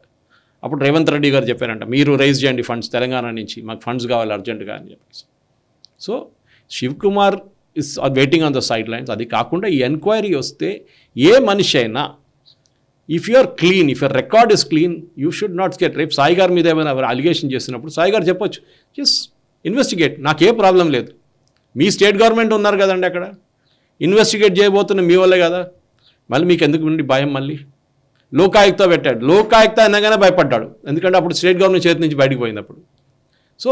అప్పుడు రేవంత్ రెడ్డి గారు చెప్పారంట, మీరు రైజ్ చేయండి ఫండ్స్ తెలంగాణ నుంచి, మాకు ఫండ్స్ కావాలి అర్జెంటుగా అని చెప్పేసి. So Shivakumar is waiting on the sidelines. అది కాకుండా ఈ ఎంక్వైరీ వస్తే ఏ మనిషి అయినా, if you are clean, if your record is clean, you should not get. రేపు సాయి గారి మీద ఏమైనా అలిగేషన్ చేస్తున్నప్పుడు సాయి గారు చెప్పొచ్చు, జస్ట్ ఇన్వెస్టిగేట్, నాకే ప్రాబ్లం లేదు. మీ స్టేట్ గవర్నమెంట్ ఉన్నారు కదండి అక్కడ, ఇన్వెస్టిగేట్ చేయబోతున్న మీ వాళ్ళే కదా, మళ్ళీ మీకు ఎందుకు ఉండి భయం? మళ్ళీ లోకాయుక్త పెట్టాడు, లోకాయుక్త అనగానే భయపడ్డాడు, ఎందుకంటే అప్పుడు స్టేట్ గవర్నమెంట్ చేతి నుంచి బయటకు పోయింది అప్పుడు. సో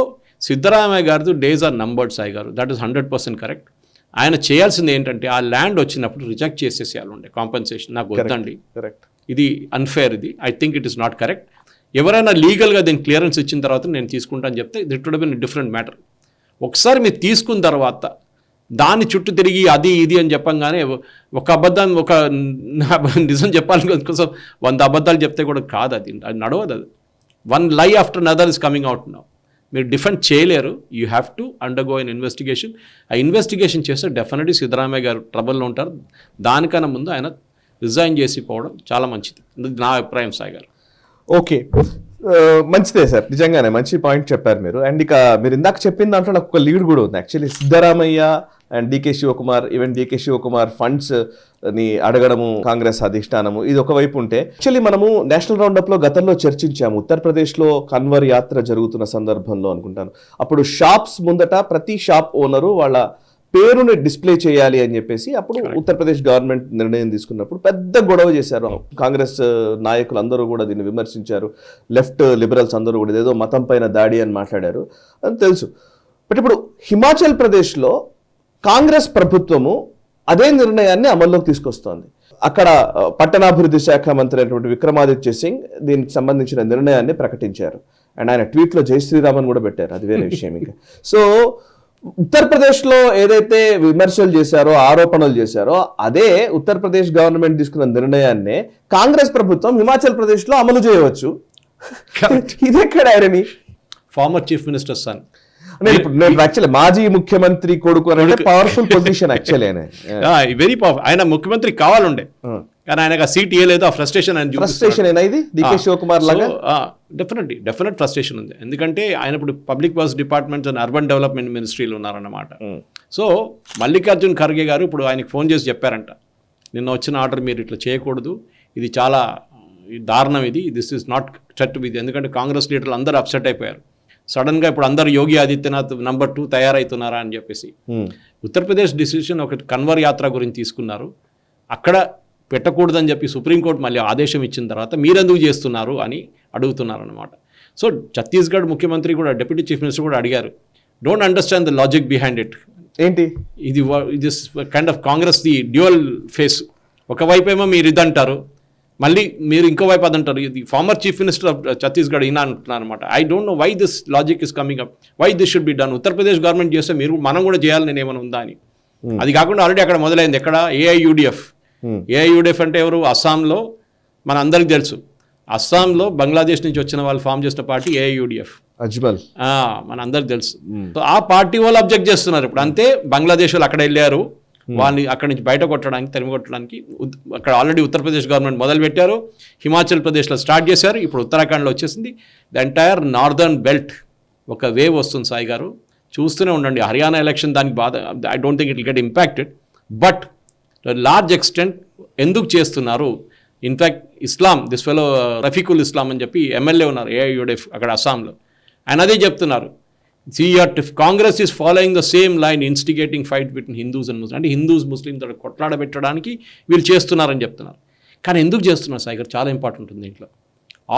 సిద్ధరామయ్య గారితో డేస్ ఆర్ నంబర్డ్ సాయి గారు, దట్ ఈస్ 100% కరెక్ట్. ఆయన చేయాల్సింది ఏంటంటే ఆ ల్యాండ్ వచ్చినప్పుడు రిజెక్ట్ చేసేసేయాలి ఉండే కాంపెన్సేషన్, నాకు వద్దండి, ఇది అన్ఫేర్, ఇది I think it is not correct. ఎవరైనా లీగల్గా దీన్ని క్లియరెన్స్ ఇచ్చిన తర్వాత నేను తీసుకుంటాను చెప్తే దిట్ వుడ్ బీన్ డిఫరెంట్ మ్యాటర్. ఒకసారి మీరు తీసుకున్న తర్వాత దాని చుట్టూ తిరిగి అది ఇది అని చెప్పంగానే ఒక అబద్ధాన్ని ఒక నిజం చెప్పాలని కోసం 100 అబద్ధాలు చెప్తే కూడా కాదు, అది నడవదు. అది one lie after another is coming out now. మీరు డిఫెండ్ చేయలేరు. You have to undergo an investigation. ఆ ఇన్వెస్టిగేషన్ చేస్తే డెఫినెట్లీ సిద్ధరామయ్య గారు ట్రబుల్లో ఉంటారు. దానికన్నా ముందు ఆయన రిజైన్ చేసి పోవడం చాలా మంచిది, నా అభిప్రాయం సాయి గారు. ఓకే, మంచిదే సార్, నిజంగానే మంచి పాయింట్ చెప్పారు మీరు. అండ్ ఇక మీరు ఇందాక చెప్పిన దాంట్లో నాకు ఒక లీడ్ కూడా ఉంది actually. Siddaramaiah and DK Shivakumar, even DK Shivakumar funds ని అడగడము కాంగ్రెస్ అధిష్టానము, ఇది ఒకవైపు ఉంటే యాక్చువల్లీ మనము నేషనల్ రౌండప్ లో గతంలో చర్చించాము. ఉత్తరప్రదేశ్లో కన్వర్ యాత్ర జరుగుతున్న సందర్భంలో అనుకుంటాను, అప్పుడు షాప్స్ ముందట ప్రతి షాప్ ఓనరు వాళ్ళ పేరుని డిస్ప్లే చేయాలి అని చెప్పేసి అప్పుడు ఉత్తరప్రదేశ్ గవర్నమెంట్ నిర్ణయం తీసుకున్నప్పుడు పెద్ద గొడవ చేశారు. కాంగ్రెస్ నాయకులు అందరూ కూడా దీన్ని విమర్శించారు. లెఫ్ట్ లిబరల్స్ అందరూ కూడా ఏదో మతం పైన దాడి అని మాట్లాడారు, అని తెలుసు. బట్ ఇప్పుడు హిమాచల్ ప్రదేశ్లో కాంగ్రెస్ ప్రభుత్వము అదే నిర్ణయాన్ని అమల్లోకి తీసుకొస్తోంది. అక్కడ పట్టణాభివృద్ధి శాఖ మంత్రి అయినటువంటి విక్రమాదిత్య సింగ్ దీనికి సంబంధించిన నిర్ణయాన్ని ప్రకటించారు. అండ్ ఆయన ట్వీట్లో జై శ్రీరామన్ కూడా పెట్టారు, అది వేరే విషయం ఇంకా. సో ఉత్తరప్రదేశ్లో ఏదైతే విమర్శలు చేశారో, ఆరోపణలు చేశారో, అదే ఉత్తరప్రదేశ్ గవర్నమెంట్ తీసుకున్న నిర్ణయాన్ని కాంగ్రెస్ ప్రభుత్వం హిమాచల్ ప్రదేశ్లో అమలు చేయవచ్చు. ఇదెక్కడ irony? Former chief minister son, actually మాజీ ముఖ్యమంత్రి కొడుకు అంటే powerful position actually. Very powerful. ఆయన ముఖ్యమంత్రి కావాలండే, కానీ ఆయనకు ఆ సీట్ ఇవ్వలేదు. ఆ ఫ్రస్ట్రేషన్ డెఫినెట్ ఫ్రస్ట్రేషన్ ఉంది. ఎందుకంటే ఆయన ఇప్పుడు public works departments and urban development మినిస్ట్రీలో ఉన్నారన్నమాట. సో మల్లికార్జున్ ఖర్గే గారు ఇప్పుడు ఆయనకి ఫోన్ చేసి చెప్పారంట, నిన్న వచ్చిన ఆర్డర్ మీరు ఇట్లా చేయకూడదు, ఇది చాలా దారుణం, this is not set with. ఎందుకంటే కాంగ్రెస్ లీడర్లు అందరూ అప్సెట్ అయిపోయారు. సడన్గా ఇప్పుడు అందరు యోగి ఆదిత్యనాథ్ నంబర్ 2 తయారవుతున్నారా అని చెప్పేసి. ఉత్తరప్రదేశ్ డిసిషన్ ఒక కన్వర్ యాత్ర గురించి తీసుకున్నారు, అక్కడ పెట్టకూడదని చెప్పి సుప్రీంకోర్టు మళ్ళీ ఆదేశం ఇచ్చిన తర్వాత మీరెందుకు చేస్తున్నారు అని అడుగుతున్నారు అనమాట. సో ఛత్తీస్గఢ్ ముఖ్యమంత్రి కూడా, డిప్యూటీ చీఫ్ మినిస్టర్ కూడా అడిగారు, don't understand the logic behind it. ఏంటి ఇది kind of Congress the dual face. ఒకవైపు ఏమో మీరు ఇది అంటారు, మళ్ళీ మీరు ఇంకోవైపు అదంటారు. ఇది former chief minister of Chhattisgarh ఈయన అంటున్నారు అనమాట. I don't know why this logic is coming up, why this should be done. Uttar Pradesh government చేస్తే మనం కూడా చేయాలి, నేను ఏమైనా ఉందా అని. అది కాకుండా ఆల్రెడీ అక్కడ మొదలైంది. ఎక్కడ? ఏఐయుడిఎఫ్. ఏఐయుడిఎఫ్ అంటే ఎవరు? అస్సాంలో మన అందరికి తెలుసు. అస్సాంలో బంగ్లాదేశ్ నుంచి వచ్చిన వాళ్ళు ఫామ్ చేసిన పార్టీ ఏఐయుడిఎఫ్, మన అందరికి తెలుసు. సో ఆ పార్టీ వాళ్ళు అబ్జెక్ట్ చేస్తున్నారు ఇప్పుడు. అంతే, బంగ్లాదేశ్ వాళ్ళు అక్కడ వెళ్ళారు, వాళ్ళని అక్కడి నుంచి బయట కొట్టడానికి, తరిమి కొట్టడానికి. అక్కడ ఆల్రెడీ ఉత్తరప్రదేశ్ గవర్నమెంట్ మొదలు పెట్టారు, హిమాచల్ ప్రదేశ్లో స్టార్ట్ చేశారు, ఇప్పుడు ఉత్తరాఖండ్లో వచ్చేసింది. ద ఎంటైర్ నార్దర్న్ బెల్ట్ ఒక వేవ్ వస్తుంది సాయి గారు, చూస్తూనే ఉండండి. హర్యానా ఎలక్షన్ దానికి బాధ, I don't think it will get impacted, but large extent ఎందుకు చేస్తున్నారు. In fact Islam, this fellow Rafiqul Islam అని చెప్పి ఎమ్మెల్యే ఉన్నారు ఏఐయుడిఎఫ్ అక్కడ అస్సాంలో, ఆయన అదే చెప్తున్నారు. Congress is following the same line, instigating fight between Hindus and Muslim. అంటే హిందూస్ ముస్లింతో కొట్లాడబెట్టడానికి వీళ్ళు చేస్తున్నారని చెప్తున్నారు. కానీ ఎందుకు చేస్తున్నారు సాయి గారు? చాలా ఇంపార్టెంట్ ఉంది దీంట్లో.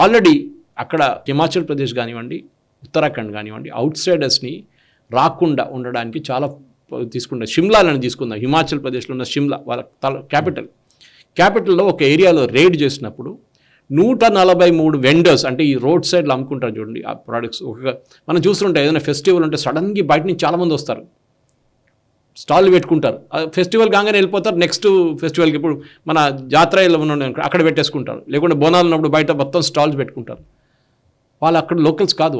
ఆల్రెడీ అక్కడ హిమాచల్ ప్రదేశ్ కానివ్వండి, ఉత్తరాఖండ్ కానివ్వండి, అవుట్ సైడర్స్ని రాకుండా ఉండడానికి చాలా తీసుకుంటారు. షిమ్లాలను తీసుకుందాం, హిమాచల్ ప్రదేశ్లో ఉన్న షిమ్లా వాళ్ళ క్యాపిటల్లో ఒక ఏరియాలో రైడ్ చేసినప్పుడు 143 వెండర్స్, అంటే ఈ రోడ్ సైడ్లో అమ్ముకుంటారు చూడండి ఆ ప్రోడక్ట్స్. మనం చూస్తుంటే ఏదైనా ఫెస్టివల్ ఉంటే సడన్గా బయట నుంచి చాలామంది వస్తారు, స్టాల్ పెట్టుకుంటారు. ఫెస్టివల్ కాగానే వెళ్ళిపోతారు, నెక్స్ట్ ఫెస్టివల్కి ఇప్పుడు మన జాతర అక్కడ పెట్టేసుకుంటారు, లేకుంటే బోనాలు ఉన్నప్పుడు బయట మొత్తం స్టాల్స్ పెట్టుకుంటారు. వాళ్ళు అక్కడ లోకల్స్ కాదు,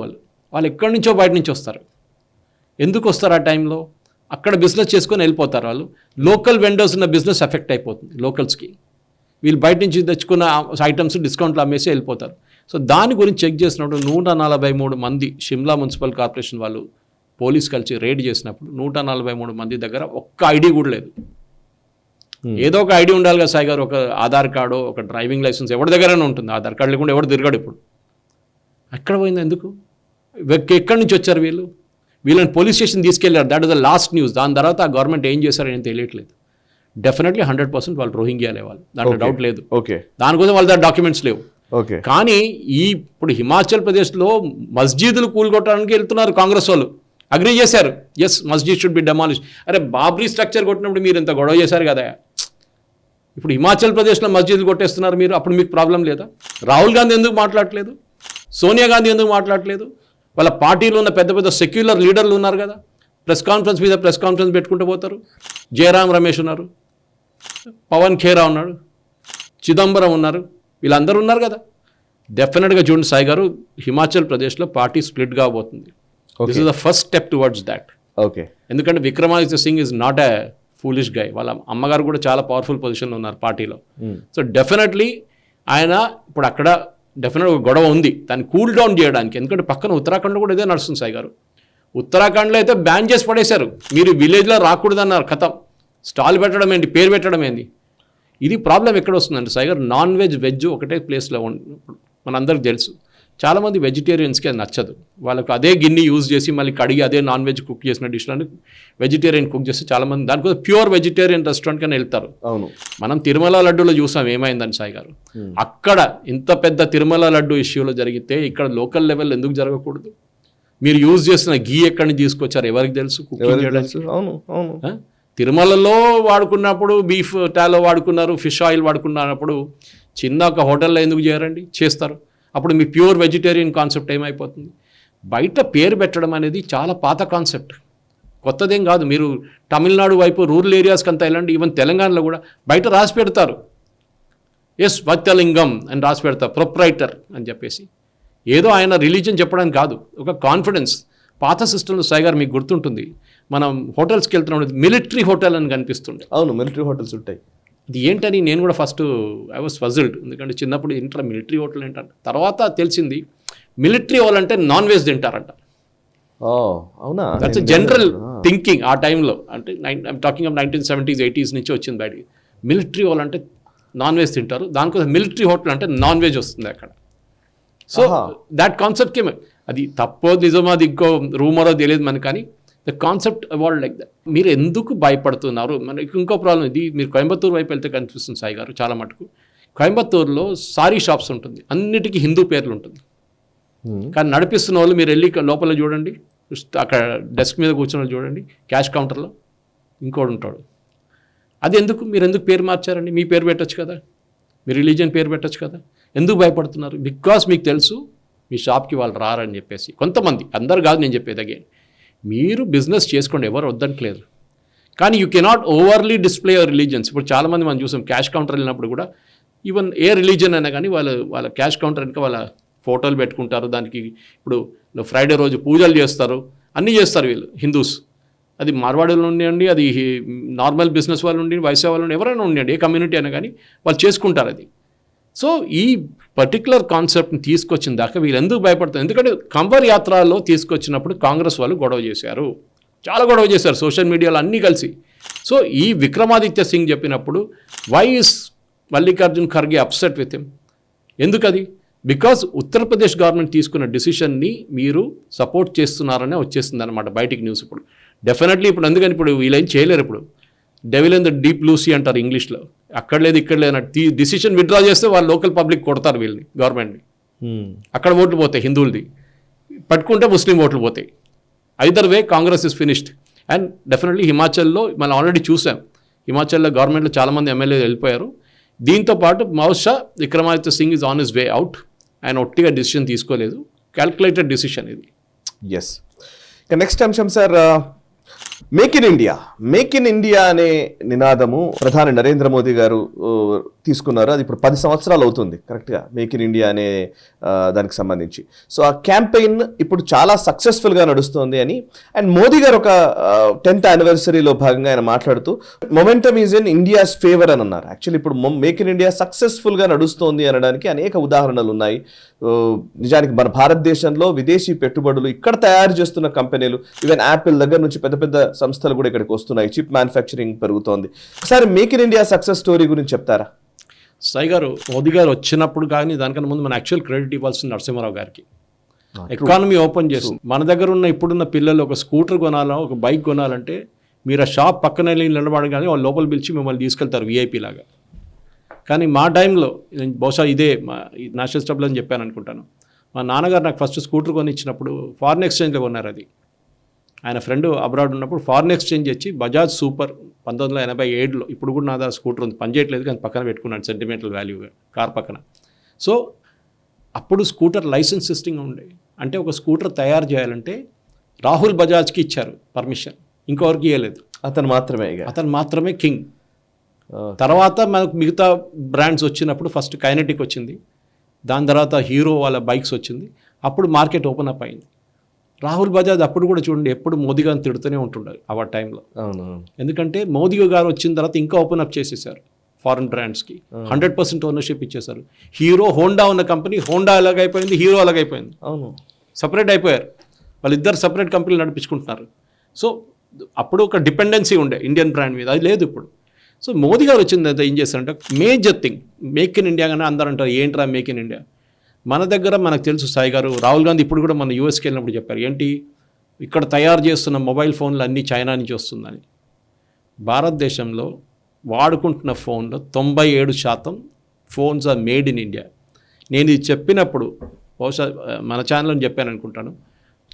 వాళ్ళు ఎక్కడి నుంచో బయట నుంచి వస్తారు. ఎందుకు వస్తారు ఆ టైంలో? అక్కడ బిజినెస్ చేసుకొని వెళ్ళిపోతారు వాళ్ళు. లోకల్ వెండర్స్ ఉన్న బిజినెస్ ఎఫెక్ట్ అయిపోతుంది లోకల్స్కి. వీళ్ళు బయట నుంచి తెచ్చుకున్న ఐటమ్స్ డిస్కౌంట్లు అమ్మేసి వెళ్ళిపోతారు. సో దాని గురించి చెక్ చేసినప్పుడు 143 మంది షిమ్లా మున్సిపల్ కార్పొరేషన్ వాళ్ళు పోలీస్ కలిసి రేడ్ చేసినప్పుడు 143 మంది దగ్గర ఒక్క ఐడి కూడా లేదు. ఏదో ఒక ఐడి ఉండాలి కదా సాయి గారు, ఒక ఆధార్ కార్డు, ఒక డ్రైవింగ్ లైసెన్స్ ఎవరి దగ్గరైనా ఉంటుంది. ఆధార్ కార్డు లేకుండా ఎవరు తిరగడు ఇప్పుడు. ఎక్కడ పోయింది? ఎందుకు? ఎక్కడి నుంచి వచ్చారు వీళ్ళు? వీళ్ళని పోలీస్ స్టేషన్ తీసుకెళ్లారు, that is the last news. దాని తర్వాత ఆ గవర్నమెంట్ ఏం చేశారని తెలియట్లేదు. డెఫినెట్లీ 100% వాళ్ళు రోహింగ్యాలే, వాళ్ళు దాంట్లో డౌట్ లేదు. దానికోసం వాళ్ళ దగ్గర డాక్యుమెంట్స్ లేవు. కానీ ఇప్పుడు హిమాచల్ ప్రదేశ్లో మస్జిద్లు కూలగొట్టడానికి వెళ్తున్నారు కాంగ్రెస్ వాళ్ళు, అగ్రీ చేశారు. Yes, masjid should be demolish. అరే బాబ్రీ స్ట్రక్చర్ కొట్టినప్పుడు మీరు ఇంత గొడవ చేశారు కదా, ఇప్పుడు హిమాచల్ ప్రదేశ్లో మస్జిద్లు కొట్టేస్తున్నారు మీరు, అప్పుడు మీకు ప్రాబ్లం లేదా? రాహుల్ గాంధీ ఎందుకు మాట్లాడట్లేదు? సోనియా గాంధీ ఎందుకు మాట్లాడట్లేదు? వాళ్ళ పార్టీలో ఉన్న పెద్ద పెద్ద సెక్యులర్ లీడర్లు ఉన్నారు కదా, ప్రెస్ కాన్ఫరెన్స్ మీద ప్రెస్ కాన్ఫరెన్స్ పెట్టుకుంటూ పోతారు. జయరాం రమేష్ ఉన్నారు, పవన్ ఖేరా ఉన్నాడు, చిదంబరం ఉన్నారు, వీళ్ళందరూ ఉన్నారు కదా. డెఫినెట్గా చూడండి సాయి గారు, హిమాచల్ ప్రదేశ్లో పార్టీ స్ప్లిట్ కాబోతుంది. This is the first step towards that. ఎందుకంటే Vikramaditya Singh is not a foolish guy. వాళ్ళ అమ్మగారు కూడా చాలా పవర్ఫుల్ పొజిషన్లో ఉన్నారు పార్టీలో. సో డెఫినెట్లీ ఆయన ఇప్పుడు అక్కడ డెఫినెట్ ఒక గొడవ ఉంది, దాన్ని కూల్ డౌన్ చేయడానికి. ఎందుకంటే పక్కన ఉత్తరాఖండ్లో కూడా ఇదే నడుస్తుంది సాయి గారు. ఉత్తరాఖండ్లో అయితే బ్యాన్ చేసి పడేశారు, మీరు విలేజ్లో రాకూడదన్నారు. కథం, స్టాల్ పెట్టడం ఏంటి, పేరు పెట్టడం ఏంటి? ఇది ప్రాబ్లం ఎక్కడ వస్తుందండి సాయి గారు? నాన్ వెజ్, వెజ్ ఒకటే ప్లేస్లో మనందరికి తెలుసు. చాలామంది వెజిటేరియన్స్కి అది నచ్చదు. వాళ్ళకు అదే గిన్నె యూజ్ చేసి మళ్ళీ కడిగి అదే నాన్ వెజ్ కుక్ చేసిన డిష్లను వెజిటేరియన్ కుక్ చేస్తే చాలామంది దానికోసం ప్యూర్ వెజిటేరియన్ రెస్టారెంట్ కన్నా వెళ్తారు. అవును, మనం తిరుమల లడ్డూలో చూసాం ఏమైందని సాయి గారు. అక్కడ ఇంత పెద్ద తిరుమల లడ్డు ఇష్యూలో జరిగితే ఇక్కడ లోకల్ లెవెల్ ఎందుకు జరగకూడదు? మీరు యూజ్ చేసిన గీ ఎక్కడి నుంచి తీసుకొచ్చారు ఎవరికి తెలుసు కుకింగ్ చేయడానికి? అవును అవును. తిరుమలలో వాడుకున్నప్పుడు బీఫ్ టాలో వాడుకున్నారు, ఫిష్ ఆయిల్ వాడుకున్నప్పుడు చిన్న ఒక హోటల్లో ఎందుకు చేయరండి? చేస్తారు. అప్పుడు మీ ప్యూర్ వెజిటేరియన్ కాన్సెప్ట్ ఏమైపోతుంది? బయట పేరు పెట్టడం అనేది చాలా పాత కాన్సెప్ట్, కొత్తదేం కాదు. మీరు తమిళనాడు వైపు రూరల్ ఏరియాస్కి అంతా వెళ్ళండి, ఈవెన్ తెలంగాణలో కూడా బయట రాసి పెడతారు ఎస్ వత్యలింగం అని రాసి పెడతారు, ప్రొప్రైటర్ అని చెప్పేసి. ఏదో ఆయన రిలీజియన్ చెప్పడానికి కాదు, ఒక కాన్ఫిడెన్స్. పాత సిస్టంలో సాయి గారు మీకు గుర్తుంటుంది, మనం హోటల్స్కి వెళ్తున్నప్పుడు మిలిటరీ హోటల్ అని కనిపిస్తుండే. అవును, మిలిటరీ హోటల్స్ ఉంటాయి. ఇది ఏంటని నేను కూడా ఫస్ట్ ఐ వాజ్ ఫజిల్డ్, ఎందుకంటే చిన్నప్పుడు ఇంట్లో మిలిటరీ హోటల్ ఏంటంటే, తర్వాత తెలిసింది మిలిటరీ వాళ్ళు అంటే నాన్ వెజ్ తింటారంట. అవునా? దట్స్ జనరల్ థింకింగ్ ఆ టైంలో. అంటే I'm talking of 1970s 80s నుంచి వచ్చింది బయటికి. మిలిటరీ వాళ్ళు అంటే నాన్ వెజ్ తింటారు, దానికోసం మిలిటరీ హోటల్ అంటే నాన్ వెజ్ వస్తుంది అక్కడ. సో దాట్ కాన్సెప్ట్కి అది తప్పో నిజమో అది ఇంకో రూమరో తెలియదు మనకు, కానీ ద కాన్సెప్ట్ అవాల్డ్ లైక్ దట్. మీరు ఎందుకు భయపడుతున్నారు? మనకి ఇంకో ప్రాబ్లం ఇది, మీరు కోయంబత్తూరు వైపు వెళ్తే కనిపిస్తుంది సాయి గారు చాలా మటుకు. కోయంబత్తూరులో సారీ షాప్స్ ఉంటుంది, అన్నిటికీ హిందూ పేర్లు ఉంటుంది. కానీ నడిపిస్తున్న వాళ్ళు మీరు వెళ్ళి లోపల చూడండి, అక్కడ డెస్క్ మీద కూర్చున్న వాళ్ళు చూడండి, క్యాష్ కౌంటర్లో ఇంకోడు ఉంటాడు. అది ఎందుకు? మీరు ఎందుకు పేరు మార్చారండి? మీ పేరు పెట్టచ్చు కదా, మీ రిలీజియన్ పేరు పెట్టచ్చు కదా, ఎందుకు భయపడుతున్నారు? బికాస్ మీకు తెలుసు మీ షాప్కి వాళ్ళు రారని చెప్పేసి. కొంతమంది, అందరు కాదు నేను చెప్పేది. అగైన్ మీరు బిజినెస్ చేసుకోండి, ఎవరు వద్దట్లేదు, కానీ you cannot overly display your religions. ఇప్పుడు చాలామంది మనం చూసాం క్యాష్ కౌంటర్ వెళ్ళినప్పుడు కూడా, ఈవెన్ ఏ రిలీజియన్ అయినా కానీ వాళ్ళ క్యాష్ కౌంటర్ వెనుక వాళ్ళ ఫోటోలు పెట్టుకుంటారు. దానికి ఇప్పుడు ఫ్రైడే రోజు పూజలు చేస్తారు, అన్నీ చేస్తారు వీళ్ళు హిందూస్. అది మార్వాడీలు ఉండండి, అది నార్మల్ బిజినెస్ వాళ్ళు ఉండి, వైశ్య వాళ్ళు ఉండి, ఎవరైనా ఉండండి, ఏ కమ్యూనిటీ అయినా కానీ వాళ్ళు చేసుకుంటారు అది. సో ఈ పర్టికులర్ కాన్సెప్ట్ని తీసుకొచ్చిన దాకా వీళ్ళు ఎందుకు భయపడతారు? ఎందుకంటే కంవర్ యాత్రలో తీసుకొచ్చినప్పుడు కాంగ్రెస్ వాళ్ళు గొడవ చేశారు, చాలా గొడవ చేశారు సోషల్ మీడియాలో అన్నీ కలిసి. సో ఈ విక్రమాదిత్య సింగ్ చెప్పినప్పుడు why is Mallikarjun Kharge upset with him? ఎందుకది? బికాజ్ ఉత్తరప్రదేశ్ గవర్నమెంట్ తీసుకున్న డిసిషన్ని మీరు సపోర్ట్ చేస్తున్నారనే వచ్చేస్తుంది అనమాట బయటికి న్యూస్. ఇప్పుడు డెఫినెట్లీ ఇప్పుడు అందుకని ఇప్పుడు వీళ్ళేం చేయలేరు. ఇప్పుడు devil in the deep blue sea అంటారు ఇంగ్లీష్లో, అక్కడ లేదు ఇక్కడ లేదు అన్నట్టు డిసిషన్ విత్డ్రా చేస్తే వాళ్ళు లోకల్ పబ్లిక్ కొడతారు వీళ్ళని, గవర్నమెంట్ని. అక్కడ ఓట్లు పోతాయి హిందువులది, పట్టుకుంటే ముస్లిం ఓట్లు పోతాయి. Either way Congress is finished. And definitely హిమాచల్లో మనం ఆల్రెడీ చూసాం, హిమాచల్లో గవర్నమెంట్లో చాలామంది ఎమ్మెల్యేలు వెళ్ళిపోయారు. దీంతోపాటు బహుశా Vikramaditya Singh is on his way out. ఆయన ఒట్టిగా డిసిషన్ తీసుకోలేదు, క్యాల్కులేటెడ్ డిసిషన్ ఇది. ఎస్. ఇక నెక్స్ట్ అంశం sir, make in India. Make in India అనే నినాదము ప్రధాని నరేంద్ర మోదీ గారు తీసుకున్నారు. అది ఇప్పుడు 10 సంవత్సరాలు అవుతుంది కరెక్ట్గా, మేక్ ఇన్ ఇండియా అనే దానికి సంబంధించి. సో ఆ క్యాంపెయిన్ ఇప్పుడు చాలా సక్సెస్ఫుల్గా నడుస్తుంది అని, అండ్ మోదీ గారు ఒక 10th యానివర్సరీలో భాగంగా ఆయన మాట్లాడుతూ momentum is in India's favour అని అన్నారు. యాక్చువల్లీ ఇప్పుడు మేక్ ఇన్ ఇండియా సక్సెస్ఫుల్గా నడుస్తోంది అనడానికి అనేక ఉదాహరణలు ఉన్నాయి. నిజానికి మన భారతదేశంలో విదేశీ పెట్టుబడులు, ఇక్కడ తయారు చేస్తున్న కంపెనీలు, ఈవెన్ యాపిల్ దగ్గర నుంచి పెద్ద పెద్ద సంస్థలు కూడా ఇక్కడికి వస్తున్నాయి, చిప్ మ్యానుఫ్యాక్చరింగ్ పెరుగుతోంది. ఒకసారి make in India success story గురించి చెప్తారా? సాయి గారు, మోదీ గారు వచ్చినప్పుడు కానీ దానికన్నా ముందు మన యాక్చువల్ క్రెడిట్ ఇవ్వాల్సింది నరసింహారావు గారికి. ఎకానమీ ఓపెన్ చేసి మన దగ్గర ఉన్న ఇప్పుడున్న పిల్లలు ఒక స్కూటర్ కొనాలా, ఒక బైక్ కొనాలంటే మీరు ఆ షాప్ పక్కన వెళ్ళి నిలబడగానే వాళ్ళు లోపల పిలిచి మిమ్మల్ని తీసుకెళ్తారు విఐపీ లాగా. కానీ మా టైంలో బహుశా ఇదే మా నేషనల్ స్టబ్లో అని చెప్పాను అనుకుంటాను, మా నాన్నగారు నాకు ఫస్ట్ స్కూటర్ కొని ఇచ్చినప్పుడు ఫారిన్ ఎక్స్చేంజ్లో కొన్నారు. అది ఆయన ఫ్రెండ్ అబ్రాడ్ ఉన్నప్పుడు ఫారిన్ ఎక్స్చేంజ్ ఇచ్చి బజాజ్ సూపర్ 1987లో, ఇప్పుడు కూడా నా దగ్గర స్కూటర్ ఉంది, పనిచేయట్లేదు కానీ పక్కన పెట్టుకున్నాను సెంటిమెంటల్ వాల్యూగా కార్ పక్కన. సో అప్పుడు స్కూటర్ లైసెన్స్ సిస్టింగ్ ఉండే, అంటే ఒక స్కూటర్ తయారు చేయాలంటే రాహుల్ బజాజ్కి ఇచ్చారు పర్మిషన్, ఇంకొకరికి ఇవ్వలేదు. అతను మాత్రమే కింగ్. తర్వాత మనకు మిగతా బ్రాండ్స్ వచ్చినప్పుడు ఫస్ట్ కైనెటిక్ వచ్చింది, దాని తర్వాత హీరో వాళ్ళ బైక్స్ వచ్చింది, అప్పుడు మార్కెట్ ఓపెన్ అప్ అయింది. రాహుల్ బజాజ్ అప్పుడు కూడా చూడండి ఎప్పుడు మోదీ గారిని తిడుతూనే ఉంటుండాలి ఆ టైంలో. ఎందుకంటే మోదీ గారు వచ్చిన తర్వాత ఇంకా ఓపెన్ అప్ చేసేసారు ఫారెన్ బ్రాండ్స్కి, 100% ఓనర్షిప్ ఇచ్చేసారు. హీరో హోండా ఉన్న కంపెనీ హోండా అలాగైపోయింది, హీరో అలాగైపోయింది, సపరేట్ అయిపోయారు. వాళ్ళిద్దరు సపరేట్ కంపెనీలు నడిపించుకుంటున్నారు. సో అప్పుడు ఒక డిపెండెన్సీ ఉండే ఇండియన్ బ్రాండ్ మీద, అది లేదు ఇప్పుడు. సో మోదీ గారు వచ్చింది ఏం చేస్తారంటే major thing make in India. కానీ అందరూ అంటారు ఏంట్రా మేక్ ఇన్ ఇండియా. మన దగ్గర మనకు తెలుసు సాయి గారు, రాహుల్ గాంధీ ఇప్పుడు కూడా మన యూఎస్కి వెళ్ళినప్పుడు చెప్పారు ఏంటి, ఇక్కడ తయారు చేస్తున్న మొబైల్ ఫోన్లు అన్నీ చైనా నుంచి వస్తుందని. భారతదేశంలో వాడుకుంటున్న ఫోన్లో 97% phones are made in India. నేను ఇది చెప్పినప్పుడు బహుశా మన ఛానల్లో చెప్పాను అనుకుంటాను,